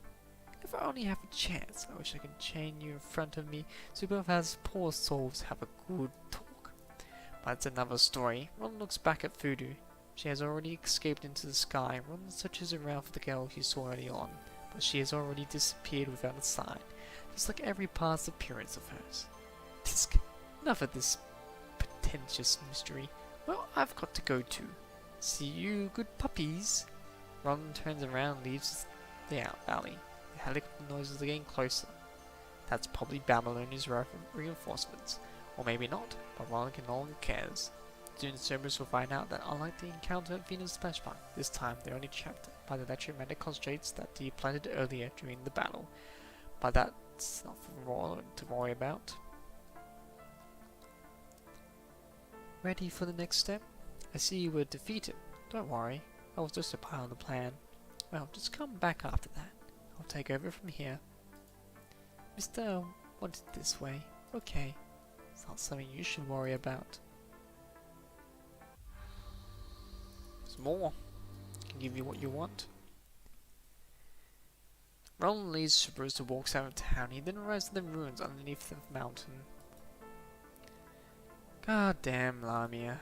If I only have a chance, I wish I could chain you in front of me so we both as poor souls have a good talk. But it's another story. Roland looks back at Fudu. She has already escaped into the sky. Roland searches around for the girl he saw early on, but she has already disappeared without a sign, just like every past appearance of hers. Tisk, enough of this pretentious mystery. Well, I've got to go too. See you, good puppies. Roland turns around and leaves the alley. The helicopter noises are getting closer. That's probably Babylonia's reinforcements. Or maybe not, but Roland no longer cares. Soon Cerberus will find out that unlike the encounter at Venus Splash Park, this time they're only trapped by the electromagnetic constraints that he planted earlier during the battle. But that's not for Roland to worry about. Ready for the next step? I see you were defeated. Don't worry, I was just a part of the plan. Well, just come back after that. I'll take over from here. Mr. wanted this way. Okay, it's not something you should worry about. There's more. I can give you what you want. Roland leaves Cerberus and walks out of town. He then arrives at the ruins underneath the mountain. God damn Lamia.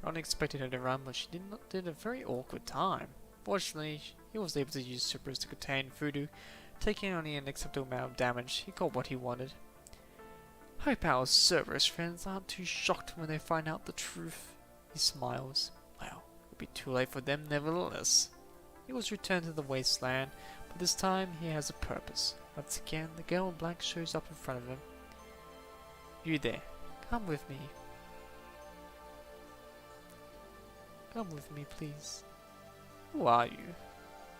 Roland expected her to run, but she did a very awkward time. Fortunately, he was able to use Cerberus to contain Fudu, taking only an acceptable amount of damage. He got what he wanted. Hope our Cerberus friends aren't too shocked when they find out the truth. He smiles. Well, it'll be too late for them nevertheless. He was returned to the wasteland, but this time he has a purpose. Once again, the girl in black shows up in front of him. You there. Come with me. Come with me, please. Who are you?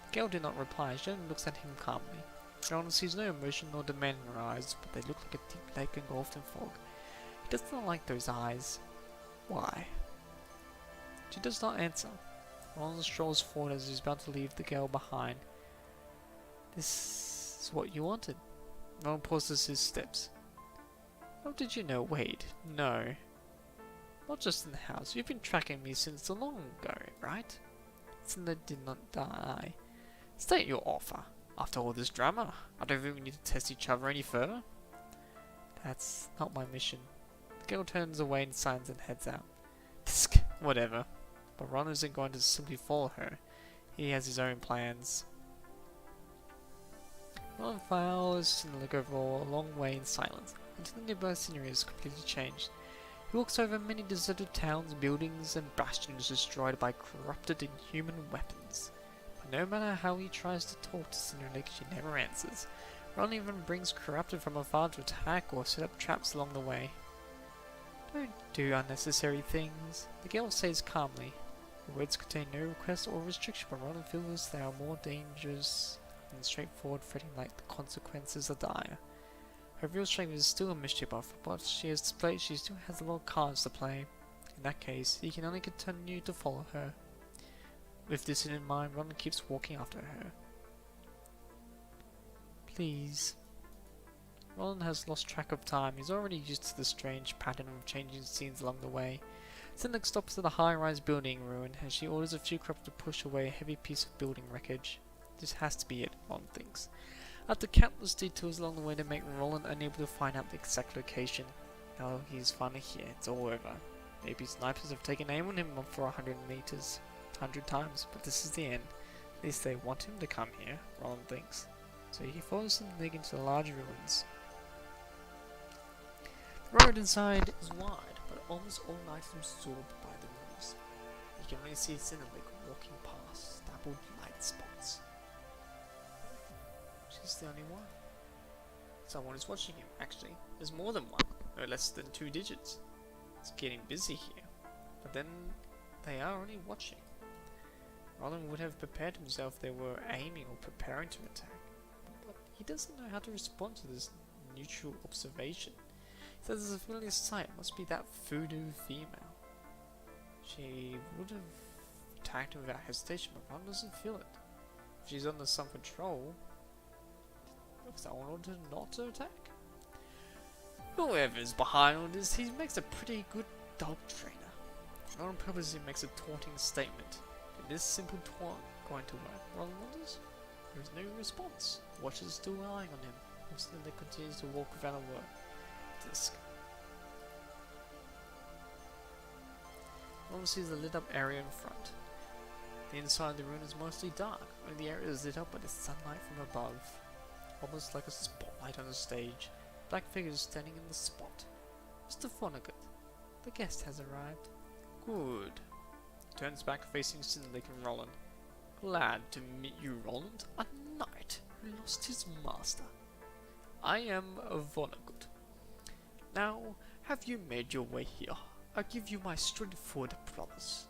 The girl did not reply. She only looks at him calmly. Roland sees no emotion nor demand in her eyes, but they look like a deep lake engulfed in fog. He does not like those eyes. Why? She does not answer. Roland strolls forward as he's about to leave the girl behind. This is what you wanted. Roland pauses his steps. How did you know? Wait, no. Not just in the house. You've been tracking me since long ago, right? Cinder did not die. State your offer. After all this drama, I don't think we need to test each other any further. That's not my mission. The girl turns away in silence and heads out. Whatever. But Ron isn't going to simply follow her. He has his own plans. Ron follows Cinder over a long way in silence, until the nearby scenery is completely changed. He walks over many deserted towns, buildings, and bastions destroyed by corrupted inhuman weapons. But no matter how he tries to talk to Cinderlake, she never answers. Ron even brings corrupted from afar to attack or set up traps along the way. Don't do unnecessary things, the girl says calmly. The words contain no request or restriction, but Ron feels they are more dangerous than straightforward threatening, like the consequences are dire. Her real strength is still a mischief of, but she has displayed she still has a lot of cards to play. In that case, he can only continue to follow her. With this in mind, Ron keeps walking after her. Please. Roland has lost track of time. He's already used to the strange pattern of changing scenes along the way. Cinder stops at a high-rise building ruin, and she orders a few crops to push away a heavy piece of building wreckage. This has to be it, Roland thinks. After countless detours along the way to make Roland unable to find out the exact location. Now he's finally here, it's all over. Maybe snipers have taken aim on him for 100 meters, 100 times, but this is the end. At least they want him to come here, Roland thinks. So he follows the leg into the large ruins. The road inside is wide, but almost all items absorbed by the ruins. You can only see Cinderlake walking past, dappled light spots. She's the only one. Someone is watching him, actually. There's more than one, no less than 2 digits. It's getting busy here, but then they are only watching. Roland would have prepared himself if they were aiming or preparing to attack, but he doesn't know how to respond to this neutral observation. He says it's a familiar sight, must be that voodoo female. She would have attacked him without hesitation, but Roland doesn't feel it. If she's under some control, is that one order not to attack? Whoever's behind all this, he makes a pretty good dog trainer. Roland purposely makes a taunting statement. Is this simple taunt going to work? Roland wonders. There is no response. The watcher is still relying on him. Cinder continues to walk without a word. Disc. Roland sees a lit up area in front. The inside of the ruin is mostly dark. Only the area is lit up by the sunlight from above. Almost like a spotlight on a stage. Black figures standing in the spot. Mr. Vonnegut, the guest has arrived. Good. Turns back facing Cinderlake and Roland. Glad to meet you, Roland, a knight who lost his master. I am Vonnegut. Now, have you made your way here? I give you my straightforward promise.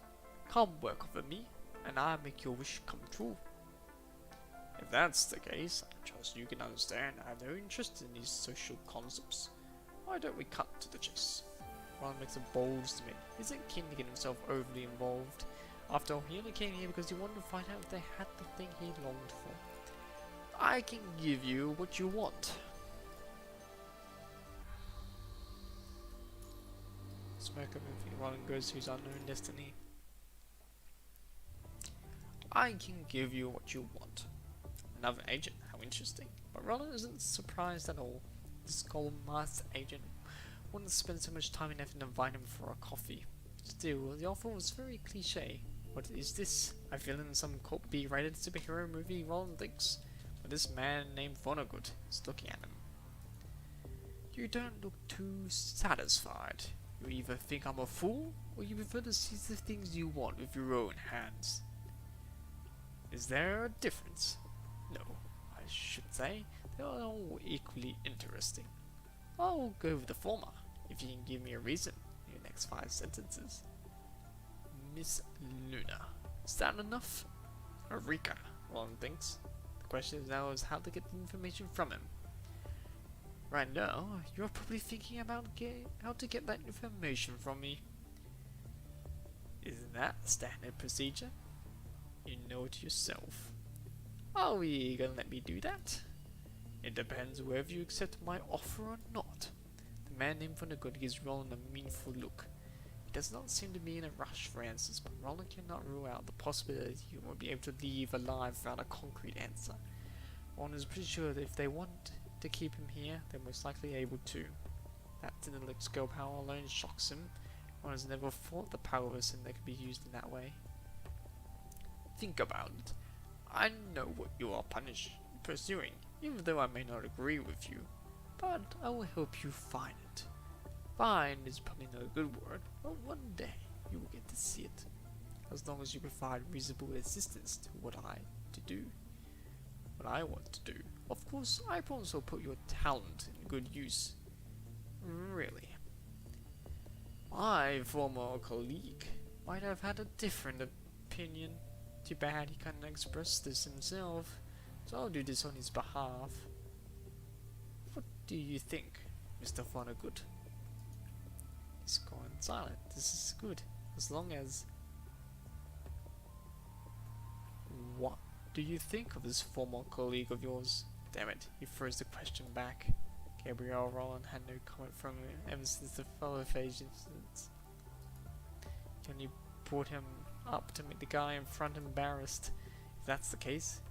Come work for me, and I'll make your wish come true. If that's the case, I trust you can understand I have no interest in these social concepts. Why don't we cut to the chase? Roland makes a bold statement. He isn't keen to get himself overly involved. After all, he only came here because he wanted to find out if they had the thing he longed for. I can give you what you want. Smoker movie. Roland goes to his unknown destiny. I can give you what you want. Another agent, how interesting. But Roland isn't surprised at all. This gold-masked agent wouldn't spend so much time and effort to invite him for a coffee. Still, the offer was very cliche. What is this? A villain in some cult B-rated superhero movie, Roland thinks. But this man named Vonnegut is looking at him. You don't look too satisfied. You either think I'm a fool, or you prefer to seize the things you want with your own hands. Is there a difference? No, I should say. They are all equally interesting. I'll go with the former. if you can give me a reason in your next 5 sentences. Miss Luna. Is that enough? Eureka, Roland thinks. The question now is how to get the information from him. Right now, you're probably thinking about how to get that information from me. Isn't that standard procedure? You know it yourself. Are we gonna let me do that? It depends whether you accept my offer or not. The man named Vonnegut gives Roland a meaningful look. He does not seem to be in a rush for answers, but Roland cannot rule out the possibility he won't be able to leave alive without a concrete answer. Roland is pretty sure that if they want to keep him here, they're most likely able to. That intellectual power alone shocks him. Roland has never thought the power of a sin that could be used in that way. Think about it. I know what you are pursuing, even though I may not agree with you, but I will help you find it. Find is probably not a good word, but one day you will get to see it, as long as you provide reasonable assistance to what I want to do. Of course, I promise I'll put your talent in good use. Really. My former colleague might have had a different opinion. Too bad he couldn't express this himself, so I'll do this on his behalf. What do you think, Mr. Vonnegut? He's gone silent. This is good, as long as... What do you think of this former colleague of yours? Damn it, he throws the question back. Gabriel Roland had no comment from him ever since the fellow phase incident. He only brought him up to make the guy in front embarrassed. If that's the case,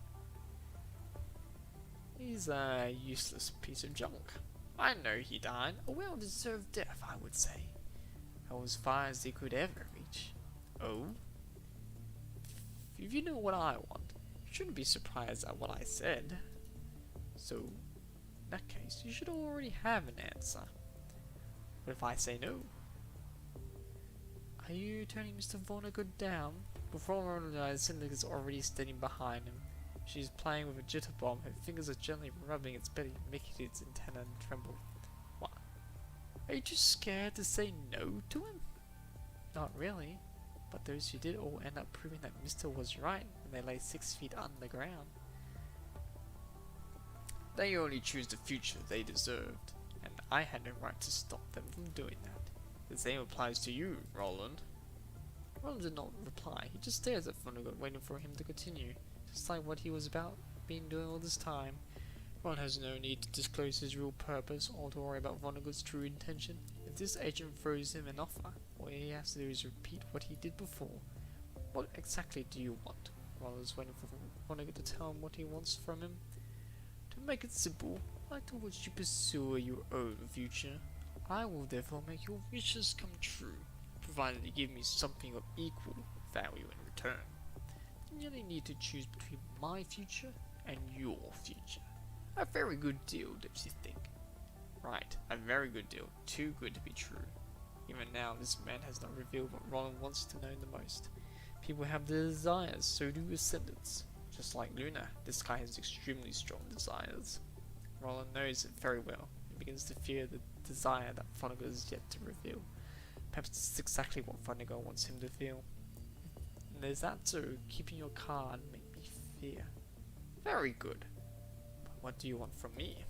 he's a useless piece of junk. I know he died a well-deserved death, I would say. That was as far as he could ever reach. Oh? If you know what I want, you shouldn't be surprised at what I said. So, in that case, you should already have an answer. What if I say no? Are you turning Mr. Vonnegut down? Before Roland realized Cindy is already standing behind him. She's playing with a jitterbomb. Her fingers are gently rubbing its belly, making its antenna tremble. What? Are you just scared to say no to him? Not really. But those who did all end up proving that Mister was right when they lay 6 feet underground. They only choose the future they deserved, and I had no right to stop them from doing that. The same applies to you, Roland. Roland did not reply. He just stares at Vonnegut, waiting for him to continue, just like what he was been doing all this time. Roland has no need to disclose his real purpose or to worry about Vonnegut's true intention. If this agent throws him an offer, all he has to do is repeat what he did before. What exactly do you want? Roland is waiting for Vonnegut to tell him what he wants from him. To make it simple, I like to watch you pursue your own future. I will therefore make your wishes come true, provided you give me something of equal value in return. You only need to choose between my future and your future. A very good deal, don't you think? Right, a very good deal. Too good to be true. Even now, this man has not revealed what Roland wants to know the most. People have their desires, so do ascendants. Just like Luna, this guy has extremely strong desires. Roland knows it very well. He begins to fear the desire that Vonnegut is yet to reveal. Perhaps this is exactly what Vonnegut wants him to feel. And is that so? Keeping your card make me fear. Very good. But what do you want from me?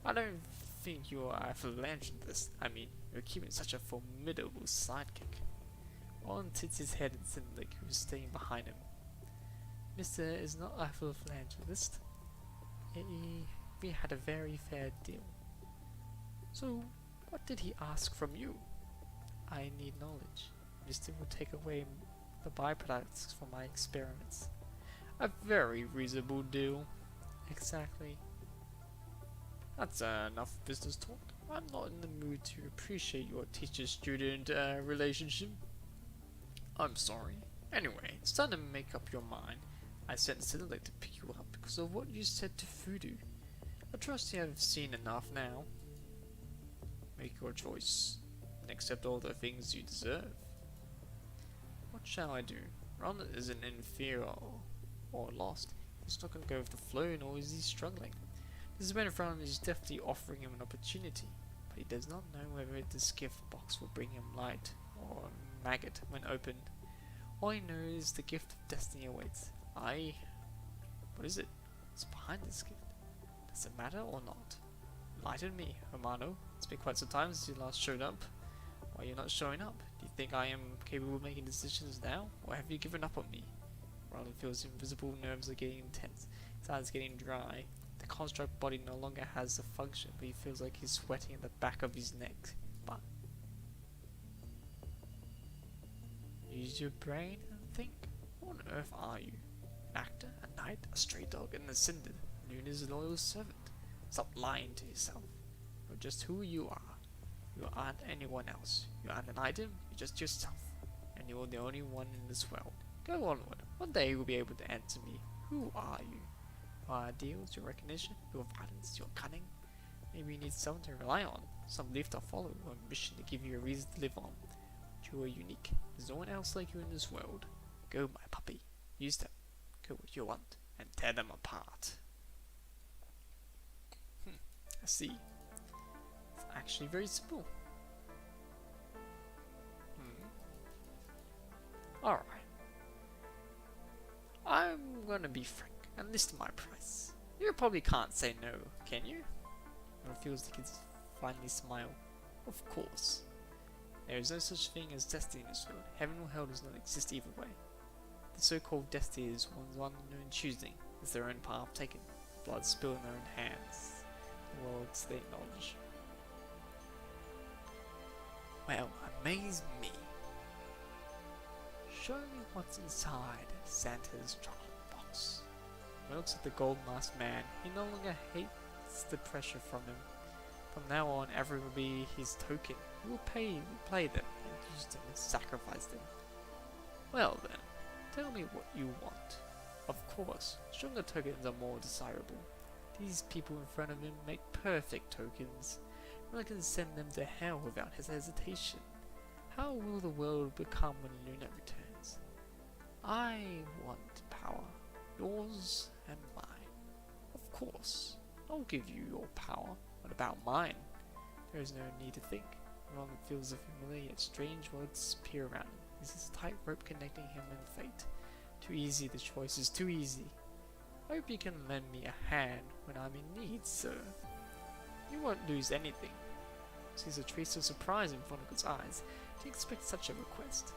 I don't think you are a philanthropist. I mean, you're keeping such a formidable sidekick. Roland tilts his head and Cinderlake, who is staying behind him. Mister is not a philanthropist. We had a very fair deal. So, what did he ask from you? I need knowledge. Mister will take away the byproducts from my experiments. A very reasonable deal. Exactly. That's enough business talk. I'm not in the mood to appreciate your teacher-student relationship. I'm sorry. Anyway, it's time to make up your mind. I sent Cinderlake to pick you up because of what you said to Voodoo. I trust you have seen enough now. Make your choice and accept all the things you deserve. What shall I do? Roland isn't inferior or lost. He's not going to go with the flow, nor is he struggling. This man in front of him is definitely offering him an opportunity, but he does not know whether this gift box will bring him light or a maggot when opened. All he knows is the gift of destiny awaits. What is it? What's behind this gift? Does it matter or not? Lighten me, Romano. It's been quite some time since you last showed up. Why are you not showing up? Do you think I am capable of making decisions now? Or have you given up on me? Roland feels invisible nerves are getting intense. His eyes getting dry. The construct body no longer has a function, but he feels like he's sweating at the back of his neck. But use your brain and think. What on earth are you? An actor, a knight, a stray dog, an ascendant, Luna's loyal servant. Stop lying to yourself. You're just who you are. You aren't anyone else. You aren't an item, you're just yourself. And you're the only one in this world. Go onward. One day you'll be able to answer me. Who are you? Your ideals, your recognition, your violence, your cunning. Maybe you need someone to rely on, some leaf to follow, or a mission to give you a reason to live on. But you are unique. There's no one else like you in this world. Go, my puppy. Use them. Go what you want, and tear them apart. I see. It's actually very simple. Alright. I'm gonna be frank and list my price. You probably can't say no, can you? It feels like it's finally smile. Of course. There is no such thing as destiny in this world. Heaven or hell does not exist either way. The so-called destiny is one's unknown choosing. It's their own path taken. Blood spilled in their own hands. The worlds they acknowledge. Well, amaze me. Show me what's inside Santa's chocolate box. When he looks at the gold masked man, he no longer hates the pressure from him. From now on, everyone will be his token. He will play them, and use them, and sacrifice them. Well then, tell me what you want. Of course, stronger tokens are more desirable. These people in front of him make perfect tokens. One can send them to hell without his hesitation. How will the world become when Luna returns? I want power, yours and mine. Of course, I'll give you your power. What about mine? There is no need to think. Roland feels the familiar yet strange words appear around him. This is a tight rope connecting him and fate. Too easy, the choice is too easy. I hope you can lend me a hand when I'm in need, sir. You won't lose anything. Sees a trace of surprise in Vonnegut eyes. Do you expect such a request?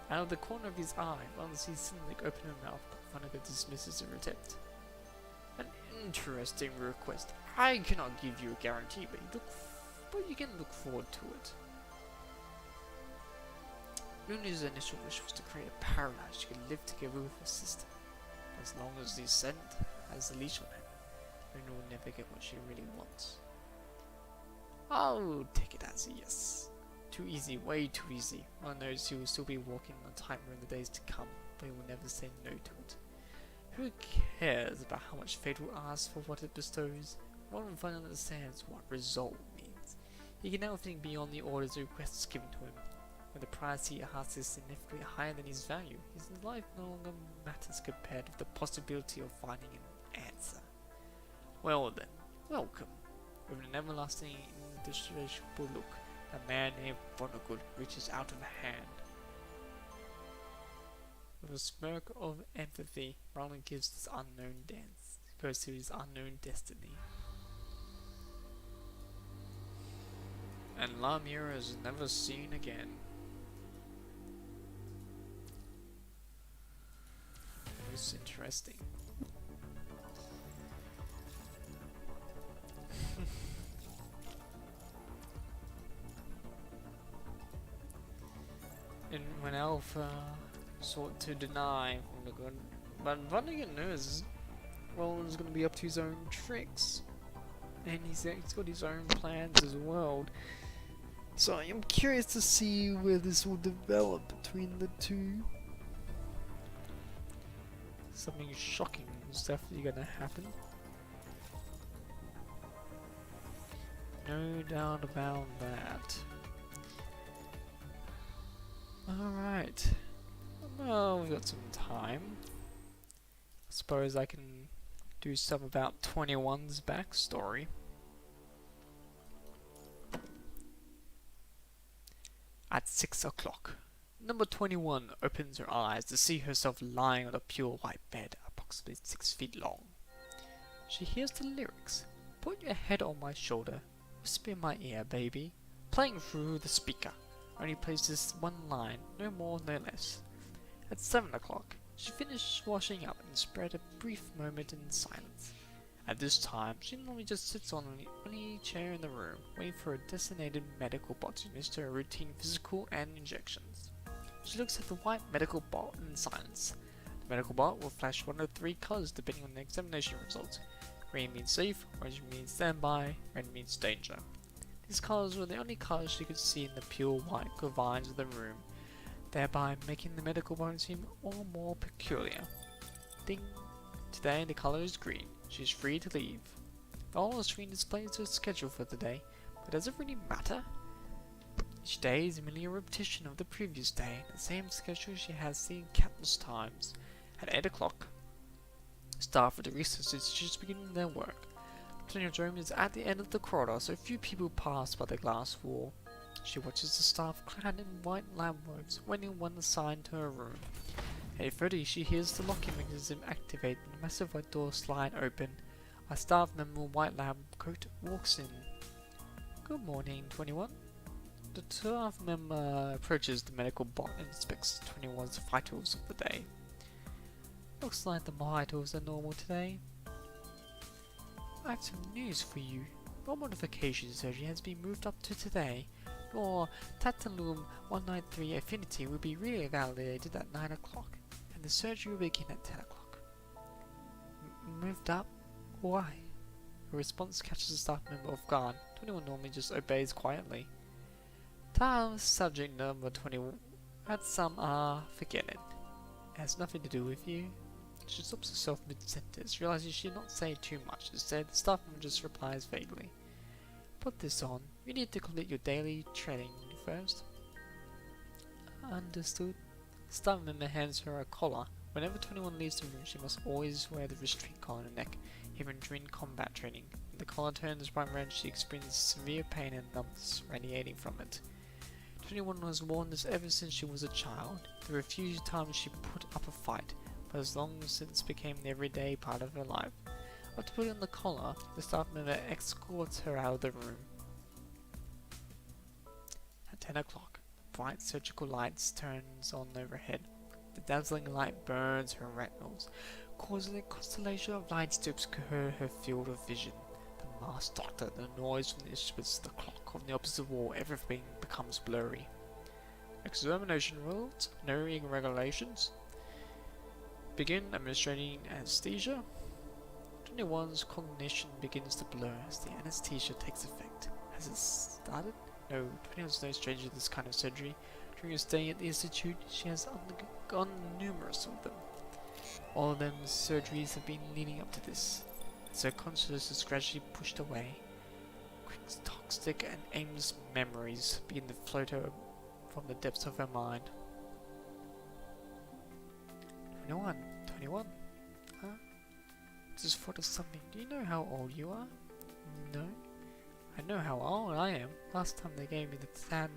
Out of the corner of his eye, Roland sees Sinlik open her mouth, but Vonnegut dismisses her attempt. An interesting request. I cannot give you a guarantee, but you can look forward to it. Luna's initial wish was to create a paradise she could live together with her sister. As long as the Ascent has the leash on her, Luna will never get what she really wants. I'll take it as a yes. Too easy, way too easy. One knows he will still be walking on a tightrope in the days to come, but he will never say no to it. Who cares about how much fate will ask for what it bestows? Roland finally understands what resolve means. He can now think beyond the orders and requests given to him. When the price he asks is significantly higher than his value, his life no longer matters compared with the possibility of finding an answer. Well then, welcome. With an everlasting indescribable look, a man named Vonnegut reaches out of a hand. With a smirk of empathy, Roland gives this unknown dance. He goes to his unknown destiny. And Lamira is never seen again. Most interesting. And when Alpha sought to deny Vonnegut, but Vonnegut knows Roland's going to be up to his own tricks, and he's got his own plans as well. So I'm curious to see where this will develop between the two. Something shocking is definitely going to happen. No doubt about that. Alright. Well, we've got some time. I suppose I can do some about 21's backstory. At 6 o'clock, number 21 opens her eyes to see herself lying on a pure white bed, approximately 6 feet long. She hears the lyrics, "Put your head on my shoulder, whisper in my ear, baby," playing through the speaker. Only plays this one line, no more, no less. At 7 o'clock, she finished washing up and spread a brief moment in silence. At this time, she normally just sits on the only chair in the room, waiting for a designated medical bot to administer a routine physical and injections. She looks at the white medical bot in silence. The medical bot will flash one of 3 colors depending on the examination results. Green means safe, orange means standby, red means danger. These colors were the only colors she could see in the pure white confines of the room, thereby making the medical bot seem all more peculiar. Ding! Today the color is green. She is free to leave. The whole screen displays her schedule for the day, but does it really matter? Each day is merely a repetition of the previous day, the same schedule she has seen countless times. At 8 o'clock, staff at the research institutes begin their work. The planetarium is at the end of the corridor, so few people pass by the glass wall. She watches the staff clad in white lab robes, waiting one assigned to her room. At 8:30, she hears the locking mechanism activate and the massive white door slide open. A staff member in white lab coat walks in. "Good morning, 21. The staff member approaches the medical bot and inspects 21's vitals of the day. "Looks like the vitals are normal today. I have some news for you. Your modification surgery has been moved up to today. Your Tatalum 193 affinity will be re-evaluated at 9 o'clock, and the surgery will begin at 10 o'clock. Moved up? Why?" Her response catches the staff member off guard. 21 normally just obeys quietly. Subject number 21. At some forget it. It has nothing to do with you. She stops herself mid-sentence, realizing she should not say too much. Instead, the staff member just replies vaguely. "Put this on. You need to complete your daily training first." Understood. The staff member hands her a collar. Whenever 21 leaves the room, she must always wear the restraint collar on her neck, even during combat training. When the collar turns bright red, she experiences severe pain and numbness radiating from it. 21 was worn this ever since she was a child. There were a few times she put up a fight, but has long since became the everyday part of her life. After putting on the collar, the staff member escorts her out of the room. At 10 o'clock, bright surgical lights turns on overhead. The dazzling light burns her retinas, causing a constellation of lights to obscure her field of vision. The masked doctor, the noise from the instruments, the clock on the opposite wall, everything becomes blurry. Examination rules, no irregularities. Begin administering anesthesia. 21's cognition begins to blur as the anesthesia takes effect. Has it started? No, 21's no stranger to this kind of surgery. During her stay at the institute, she has undergone numerous of them. All of them surgeries have been leading up to this. As her consciousness is gradually pushed away, quick, toxic and aimless memories begin to float her from the depths of her mind. 21. Huh? Just thought of something. Do you know how old you are? No. I know how old I am. Last time they gave me the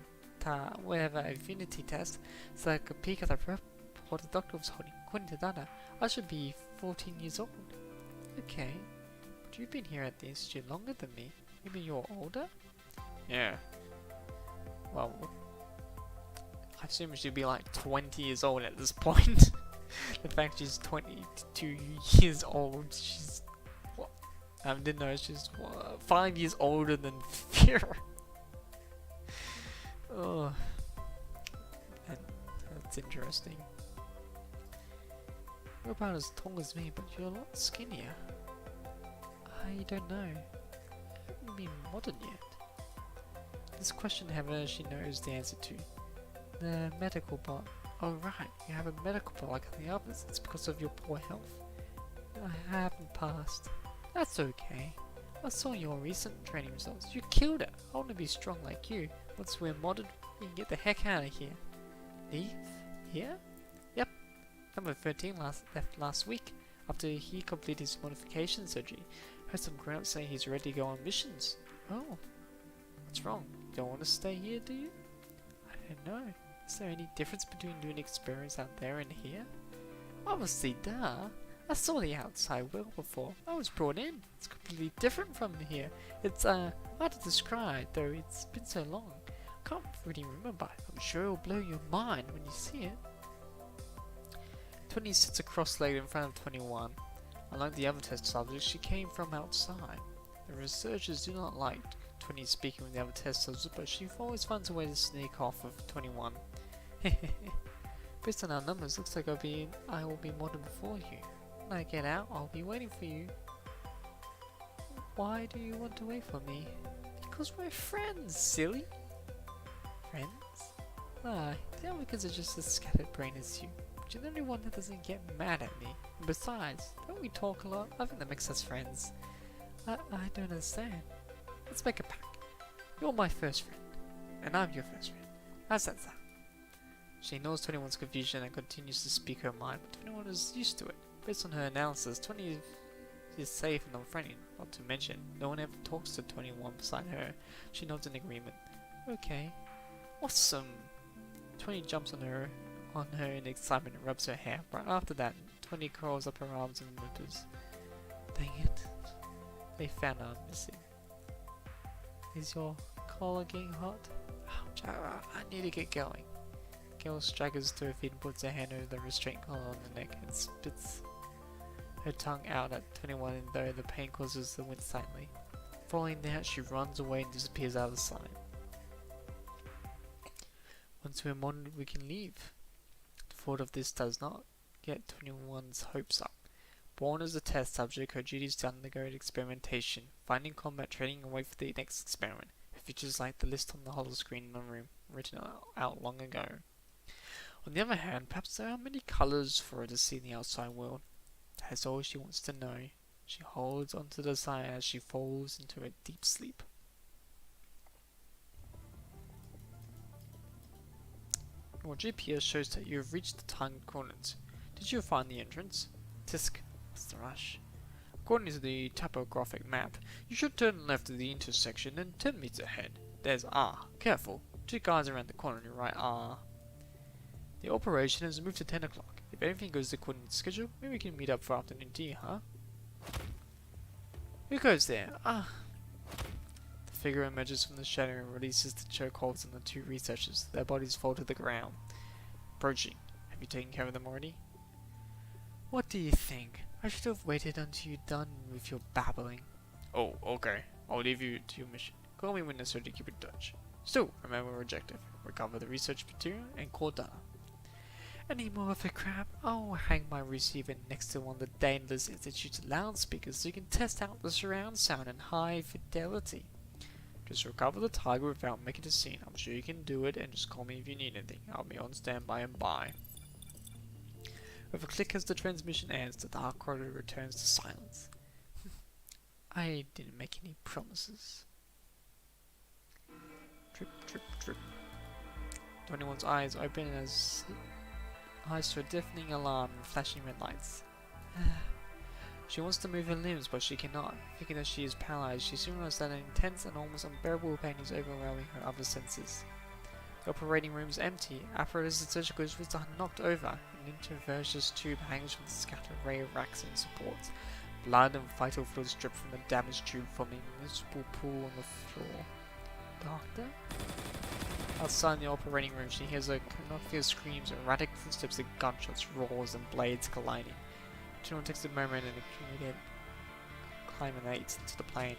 whatever affinity test, so I could peek at the report the doctor was holding. According to Dada, I should be 14 years old. Okay. But you've been here at the institute longer than me. Maybe you're older? Yeah. Well, I assume she'd be like 20 years old at this point. The fact she's 22 years old, she's... what? I didn't know, she's 5 years older than Fear. Oh, that's interesting. You're about as tall as me, but you're a lot skinnier. I don't know. I haven't been modern yet. This question, however, she knows the answer to. The medical bot. Oh right, you have a medical bot like the others. It's because of your poor health. I haven't passed. That's okay. I saw your recent training results. You killed it. I want to be strong like you. Once we're modded, we can get the heck out of here. Leave? Here? Yep. Number 13 left last week, after he completed his modification surgery. Heard some ground say he's ready to go on missions. Oh. What's wrong? You don't want to stay here, do you? don't know. Is there any difference between doing experiments out there and here? Obviously, duh. I saw the outside world before. I was brought in. It's completely different from here. It's hard to describe, though it's been so long. I can't really remember. I'm sure it'll blow your mind when you see it. 20 sits cross-legged in front of 21. Unlike the other test subjects, she came from outside. The researchers do not like 20 speaking with the other test subjects, but she always finds a way to sneak off of 21. Based on our numbers, looks like I will be more than before you. When I get out, I'll be waiting for you. Why do you want to wait for me? Because we're friends, silly. Friends? Nah, the other kids are just as scatterbrained as you. But you're the only one that doesn't get mad at me. And besides, don't we talk a lot? I think that makes us friends. I don't understand. Let's make a pact. You're my first friend, and I'm your first friend. How's that sound? She ignores 21's confusion and continues to speak her mind, but 21 is used to it. Based on her analysis, 20 is safe and unfriendly, not to mention, no one ever talks to 21 beside her. She nods in agreement. Okay. Awesome! 20 jumps on her in excitement and rubs her hair, but after that, 20 curls up her arms and whimpers. Dang it. They found I'm missing. Is your collar getting hot? Ouch, I need to get going. Gail staggers to her feet and puts her hand over the restraint collar on the neck and spits her tongue out at 21, though the pain causes the wince slightly. Following that, she runs away and disappears out of sight. Once we're monitored, we can leave. The thought of this does not get 21's hopes up. Born as a test subject, her duty is to undergo experimentation, finding combat training and wait for the next experiment. Her features like the list on the holoscreen in the room, written out long ago. On the other hand, perhaps there are many colours for her to see in the outside world. That is all she wants to know. She holds on to the desire as she falls into a deep sleep. Your GPS shows that you have reached the target coordinates. Did you find the entrance? Tisk. What's the rush? According to the topographic map, you should turn left at the intersection and 10 meters ahead. There's R. Careful. 2 guys around the corner on your right. R. The operation has moved to 10 o'clock. If everything goes according to schedule, maybe we can meet up for afternoon tea, huh? Who goes there? Ah. The figure emerges from the shadow and releases the chokeholds on the 2 researchers. Their bodies fall to the ground. Approaching. Have you taken care of them already? What do you think? I should have waited until you're done with your babbling. Oh, okay. I'll leave you to your mission. Call me when necessary to keep in touch. Still, remember our objective. Recover the research material and core data. Any more of the crap? I'll hang my receiver next to one of the Daedalus Institute's loudspeakers so you can test out the surround sound in high fidelity. Just recover the target without making a scene. I'm sure you can do it, and just call me if you need anything. I'll be on standby and bye. With a click as the transmission ends, the dark corridor returns to silence. I didn't make any promises. Drip, drip, drip. 21's eyes open as eyes to a deafening alarm and flashing red lights. She wants to move her limbs, but she cannot. Thinking that she is paralyzed, she soon realizes that an intense and almost unbearable pain is overwhelming her other senses. The operating room is empty. Apparatus and surgical instruments are knocked over. An intravenous tube hangs from the scattered array of racks and supports. Blood and vital fluids drip from the damaged tube, forming a miserable pool on the floor. Doctor? Outside the operating room, she hears a cacophony of screams, erratic footsteps and gunshots, roars and blades colliding. General takes a moment and acclimates to the plane.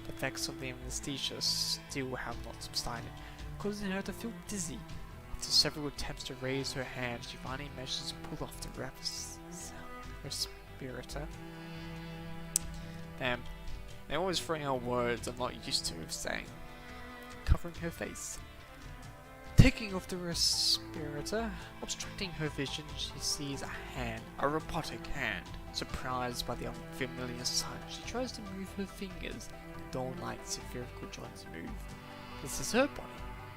The effects of the anesthesia still have not subsided, causing her to feel dizzy. After several attempts to raise her hand, she finally manages to pull off the respirator. Damn, they're always throwing out words I'm not used to saying. Covering her face. Taking off the respirator, obstructing her vision, she sees a hand, a robotic hand. Surprised by the unfamiliar sight, she tries to move her fingers. The dawn-like spherical joints move. This is her body.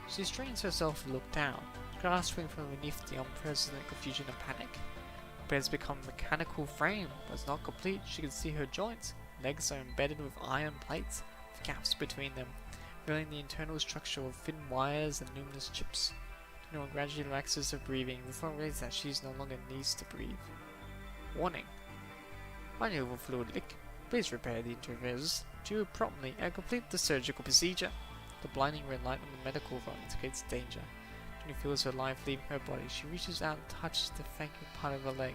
She strains herself to look down, grasping from beneath the unprecedented confusion and panic. Her bed has become a mechanical frame, but it's not complete. She can see her joints. Legs are embedded with iron plates, with gaps between them, revealing the internal structure of thin wires and luminous chips. 21 gradually relaxes her breathing before realizing that she no longer needs to breathe. Warning. Minor fluid leak. Please repair the interface to promptly and complete the surgical procedure. The blinding red light on the medical phone indicates danger. She feels her life leaving her body. She reaches out and touches the faint part of her leg,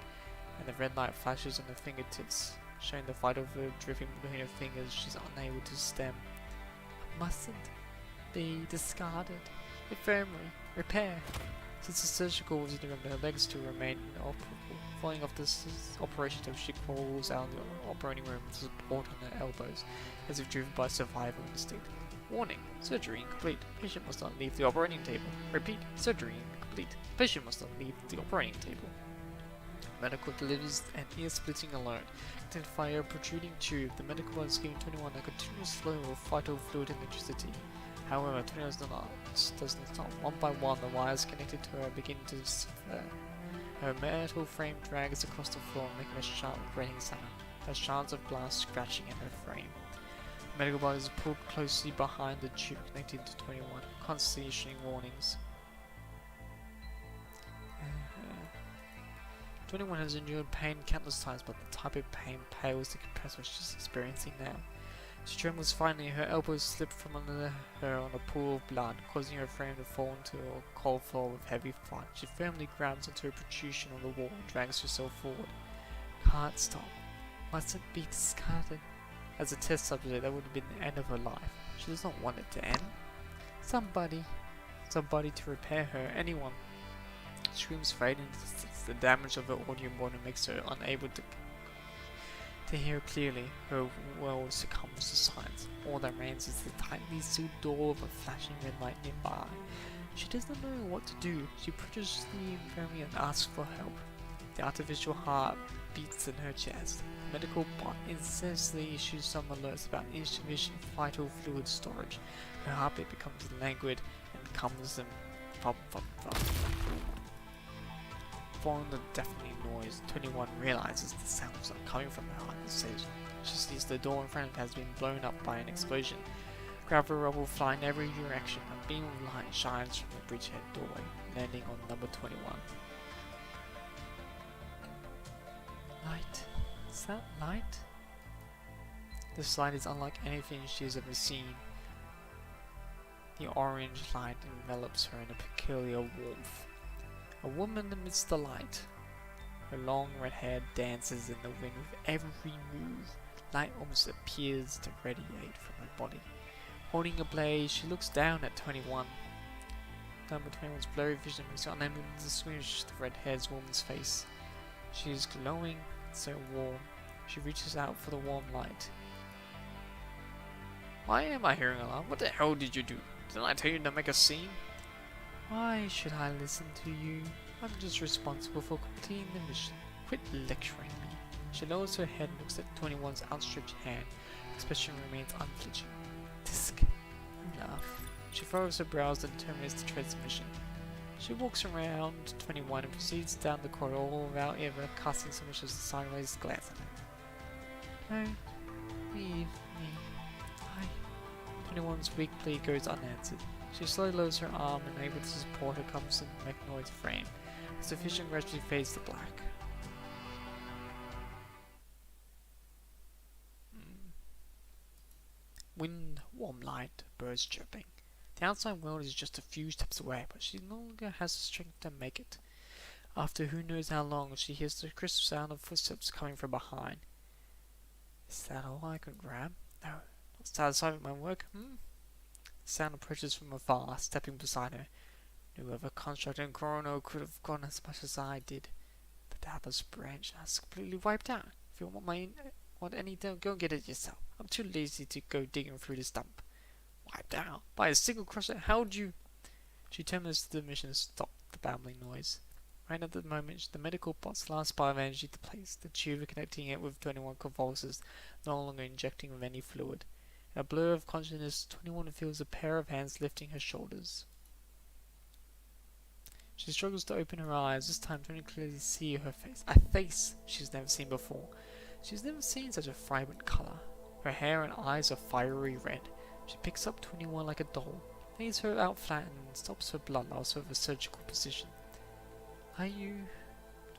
and the red light flashes on her fingertips, showing the vital fluid dripping between her fingers. She's unable to stem. I mustn't be discarded. Infirmary. Repair. Since the surgical was interrupted, her legs still remain inoperable. Following off this operation, she crawls out of the operating room with support on her elbows, as if driven by survival instinct. Warning. Surgery incomplete. Patient must not leave the operating table. Repeat. Surgery incomplete. Patient must not leave the operating table. Medical delivers an ear-splitting alert. Identify a protruding tube. The medical is giving 21 a continuous flow of vital fluid and electricity. However, 21 does not stop. One by one, the wires connected to her begin to sever. Her metal frame drags across the floor, making a sharp grating sound. Her shards of glass scratching at her frame. The medical body is pulled closely behind the tube connected to 21, constantly issuing warnings. 21 has endured pain countless times, but the type of pain pales to contrast what she's experiencing now. She trembles finally, her elbows slip from under her on a pool of blood, causing her frame to fall into a cold floor with heavy fight. She firmly grabs onto a protrusion on the wall and drags herself forward. Can't stop. Mustn't be discarded. As a test subject, that would have been the end of her life. She does not want it to end. Somebody to repair her, anyone. Screams fade into distance. The damage of her audio modem makes her unable to hear clearly. Her world succumbs to silence. All that remains is the tightly sealed door of a flashing red light nearby. She does not know what to do. She approaches the infirmary and asks for help. The artificial heart beats in her chest. The medical bot incessantly issues some alerts about insufficient vital fluid storage. Her heartbeat becomes languid and comes in thump thump thump. Following the deafening noise, 21 realizes the sounds are coming from her heart and says she sees the door in front of her has been blown up by an explosion. Gravel rubble fly in every direction. A beam of light shines from the bridgehead doorway, landing on number 21. Light? Is that light? This light is unlike anything she has ever seen. The orange light envelops her in a peculiar warmth. A woman amidst the light. Her long red hair dances in the wind with every move. Light almost appears to radiate from her body. Holding a blade, she looks down at 21. Number 21's blurry vision makes her unable to distinguish the red-haired woman's face. She is glowing, so warm. She reaches out for the warm light. Why am I hearing a alarm? What the hell did you do? Didn't I tell you to make a scene? Why should I listen to you? I'm just responsible for completing the mission. Quit lecturing me. She lowers her head and looks at 21's outstretched hand. Expression remains unflinching. Disc. Enough. She furrows her brows and terminates the transmission. She walks around 21 and proceeds down the corridor without ever casting so much as a sideways glance at her. Don't leave me. 21's weak plea goes unanswered. She slowly lowers her arm and able to support her cumbersome mechanoid frame. As the vision gradually fades to black. Wind, warm light, birds chirping. The outside world is just a few steps away, but she no longer has the strength to make it. After who knows how long, she hears the crisp sound of footsteps coming from behind. Is that all I could grab? No, not satisfied with my work, The sound approaches from afar, stepping beside her. No other construct in Chrono could have gone as much as I did. The Doubtless branch has completely wiped out. If you want any dough, go get it yourself. I'm too lazy to go digging through this dump. Wiped out? By a single crusher? How'd you... She terminates the mission and stopped the babbling noise. Right at the moment, the medical bot's last bar of energy to place. The tube connecting it with 21 convulses, no longer injecting with any fluid. In a blur of consciousness, 21 feels a pair of hands lifting her shoulders. She struggles to open her eyes. This time, 21 clearly sees her face. A face she's never seen before. She's never seen such a vibrant color. Her hair and eyes are fiery red. She picks up 21 like a doll. lays her out flat and stops her blood loss with a surgical precision. Are you?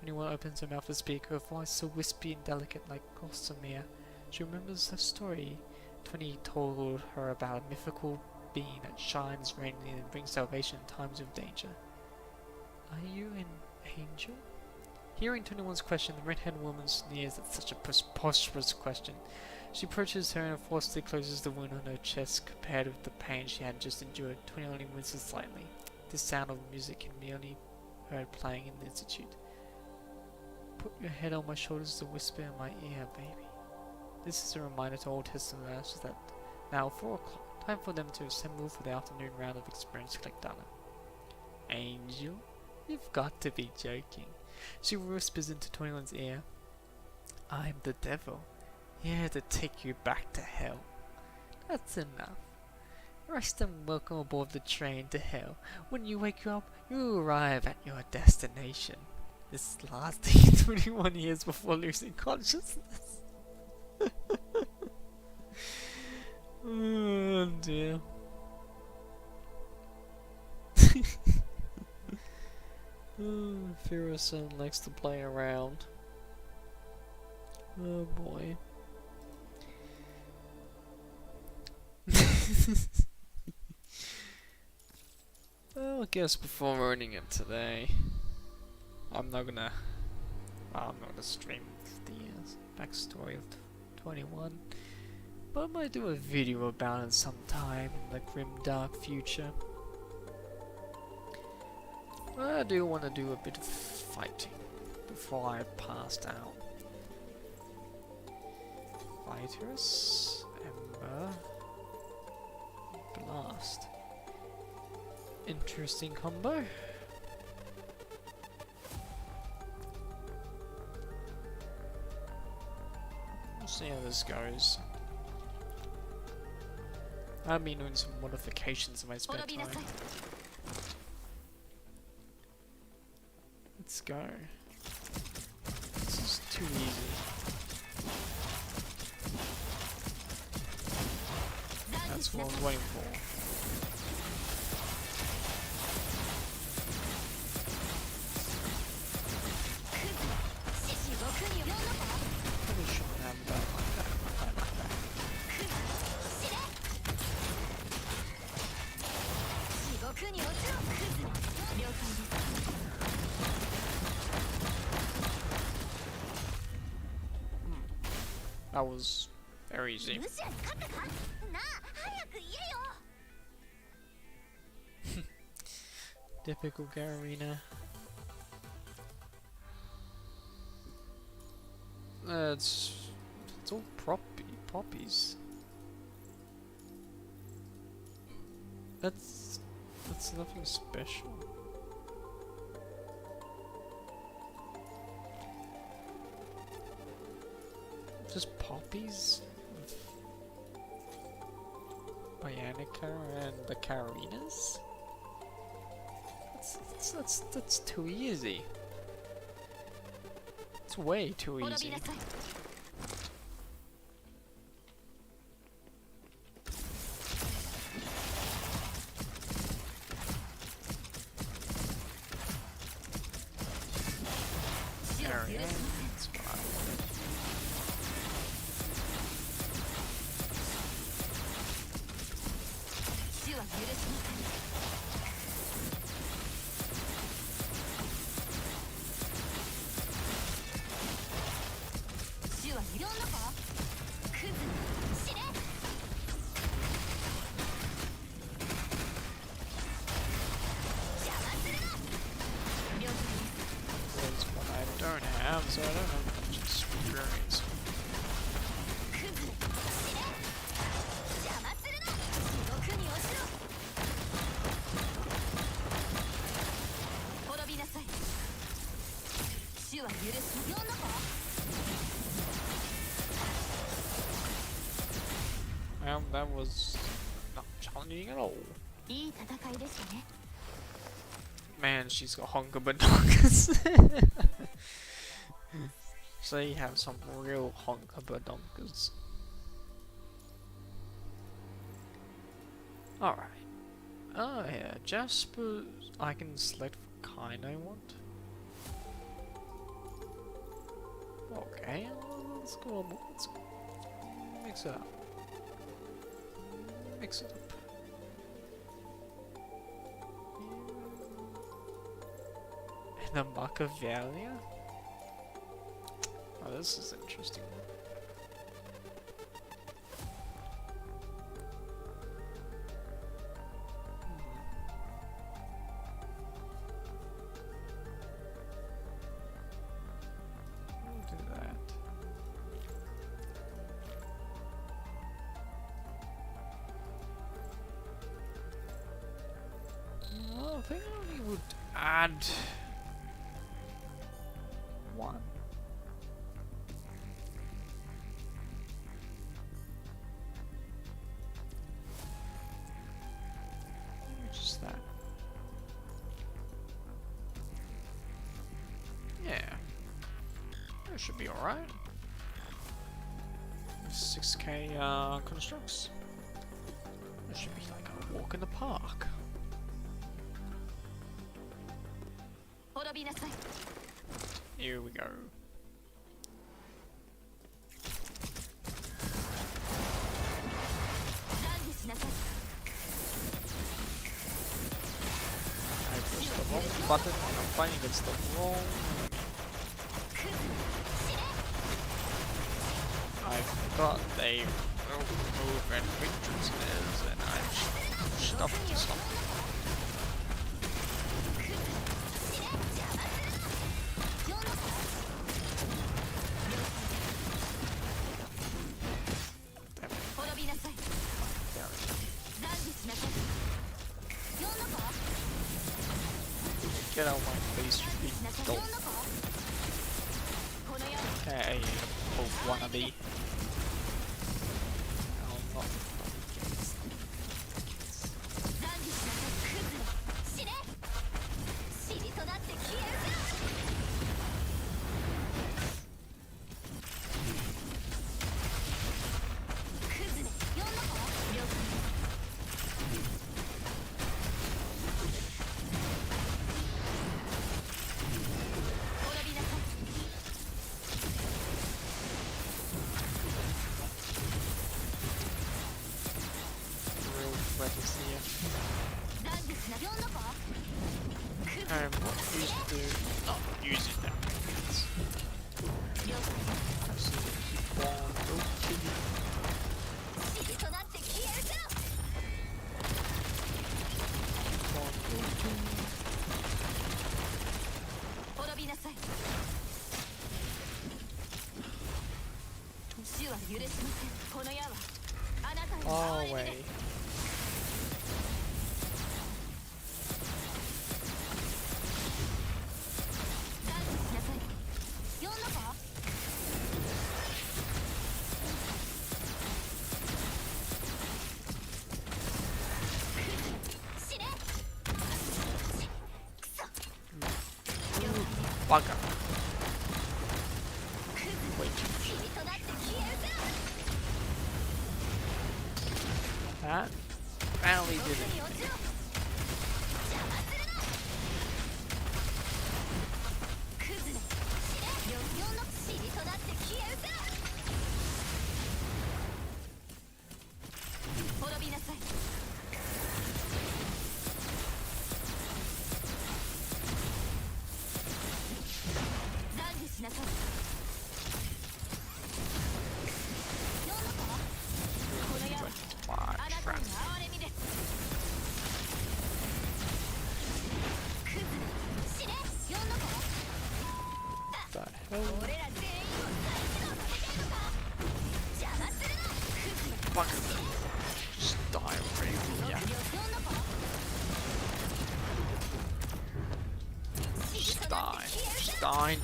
21 opens her mouth to speak, her voice so wispy and delicate like gossamer. She remembers her story 20 told her about a mythical being that shines radiantly and brings salvation in times of danger. Are you an angel? Hearing 21's question, the red-haired woman sneers at such a preposterous question. She approaches her and forcibly closes the wound on her chest. Compared with the pain she had just endured, 21 only winces slightly. The sound of music can be only heard playing in the institute. Put your head on my shoulders to whisper in my ear, baby. This is a reminder to Old Testament masters that now 4 o'clock, time for them to assemble for the afternoon round of experience to collect data. Angel? You've got to be joking. She whispers into 21's ear. I'm the devil, here to take you back to hell. That's enough. Rest and welcome aboard the train to hell. When you wake up, you arrive at your destination. This lasting 21 years before losing consciousness. Oh dear. Fearson likes to play around. Oh boy. Well, I guess before running it today, I'm not gonna stream the backstory of 21, but I might do a video about it sometime in the grim dark future. I do want to do a bit of fighting before I passed out. Fighters, Ember, Blast. Interesting combo. We'll see how this goes. I've been doing some modifications in my spare time. Let's go. This is too easy. That's what I was waiting for. Probably shouldn't have done like that. That was very easy. Typical Gararina. It's all poppies. That's nothing special. Just poppies with Bionica and the Cararinas? That's too easy. It's way too easy. So I don't have much experience. That was not challenging at all. Man, she's got honker badonkas. So you have some real honker badonkas. Alright. Oh yeah, Jasper, I can select what kind I want. Okay, let's go. Let's mix it up. Mix it up. And a Machiavellia? Oh, this is interesting. We'll do that. Well, I think I only would add one. Which is that? Yeah. That should be alright. 6k constructs. That should be like a walk in the park. Here we go. I pushed the wrong button and I'm fighting against the wrong enemy. I forgot they move and matrices and I stuffed something. Get out of my face, you big doll. Okay, oh, wannabe. Oh, not. I'm not using that. Absolutely keep on looking. Oh, way. Bugger. Wait. That finally did it. Fuck it. Just die already. Yeah. Just die. Just die.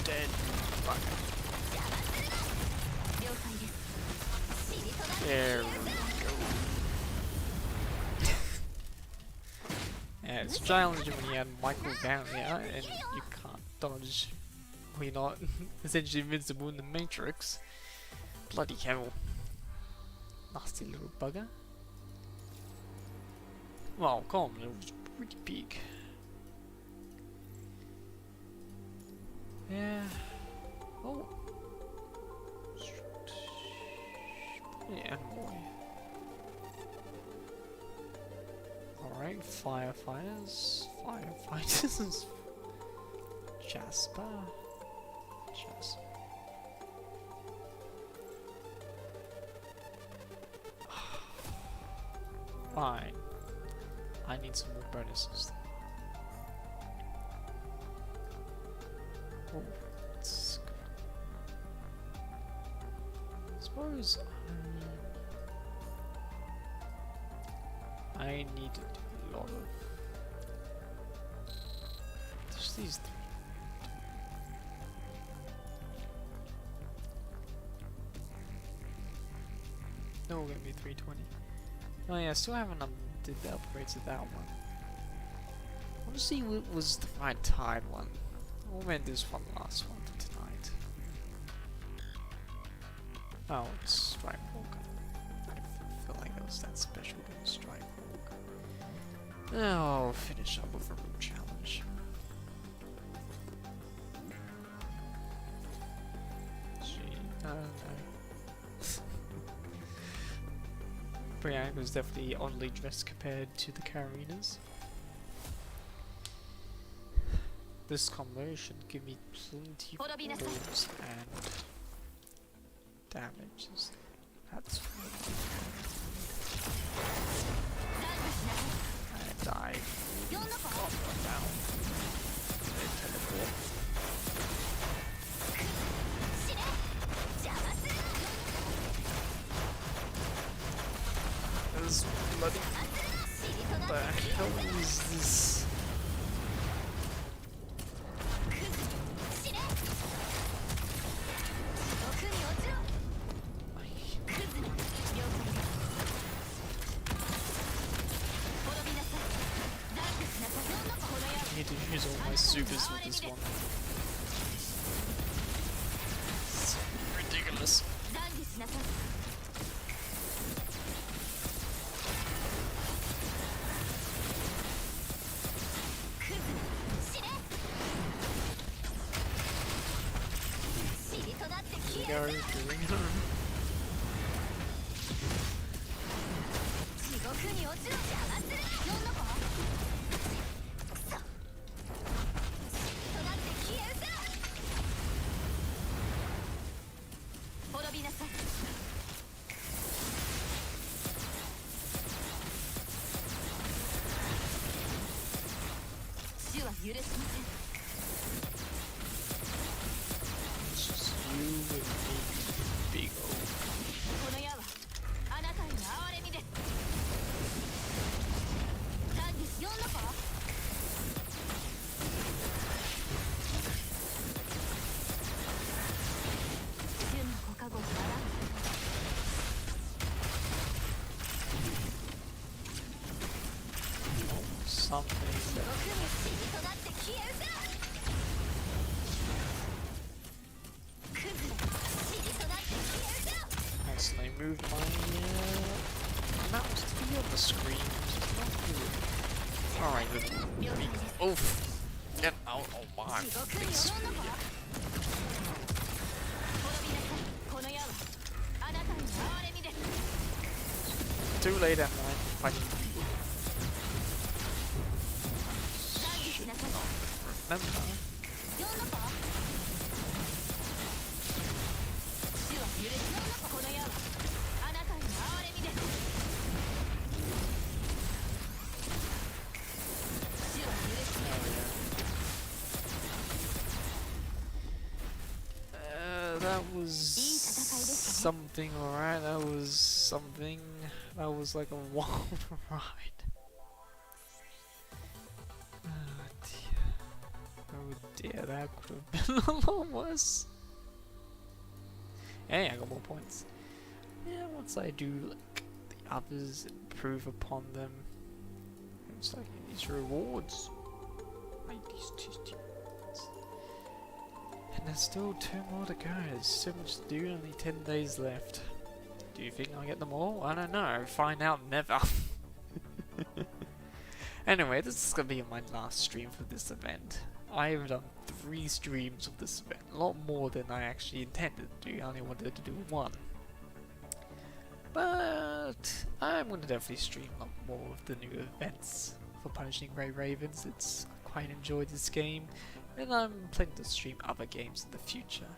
Dead. Fuck it. There we go. Yeah, it's challenging when you have MIKU down here and you can't dodge. We're not essentially invincible in the Matrix. Bloody hell. Nasty little bugger. Well, come on, it was pretty big. Yeah. Oh. Yeah, boy. Alright, firefighters. Firefighters. Jasper. Fine. I need some more bonuses. Oh, let's go. I suppose I need a lot of just these three. No, we're gonna be 320. Oh yeah, I still haven't did the upgrades of that one. I want to see what was the right tide one. We'll make this one last one for tonight. Oh, it's Strike Walk. I feel like it was that special game, Strike Walk. Now I'll finish up with a room challenge. Gee, I don't know. Brianne was definitely oddly dressed compared to the Karinas. This combo should give me plenty of wounds and damages. That's and I drop down. They teleport. This bloody... What the hell is this? I need to use all my supers with this one. It's ridiculous. Doing it. It's just you and me, big old. Something that actually moved my mouse to be on the screen, which is not good. Alright, then. Oof! Get out of my face, will ya? Too late at night, fighting you. Should not remember. That was something, alright, that was something. That was like a wild ride. Oh dear, that could have been a lot worse. Hey, I got more points. Yeah, once I do like the others, improve upon them, it's like these rewards. Like these two rewards. And there's still 2 more to go. There's so much to do, only 10 days left. Do you think I'll get them all? I don't know. Find out never. Anyway, this is gonna be my last stream for this event. I've done 3 streams of this event, a lot more than I actually intended to do. I only wanted to do 1. But I'm gonna definitely stream a lot more of the new events for Punishing Grey Ravens. I quite enjoyed this game, and I'm planning to stream other games in the future.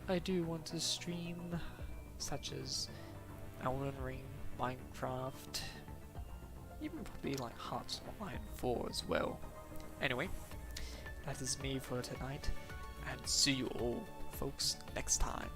I do want to stream such as Elden Ring, Minecraft, even probably like Hearts of Iron 4 as well. Anyway, that is me for tonight, and see you all folks next time.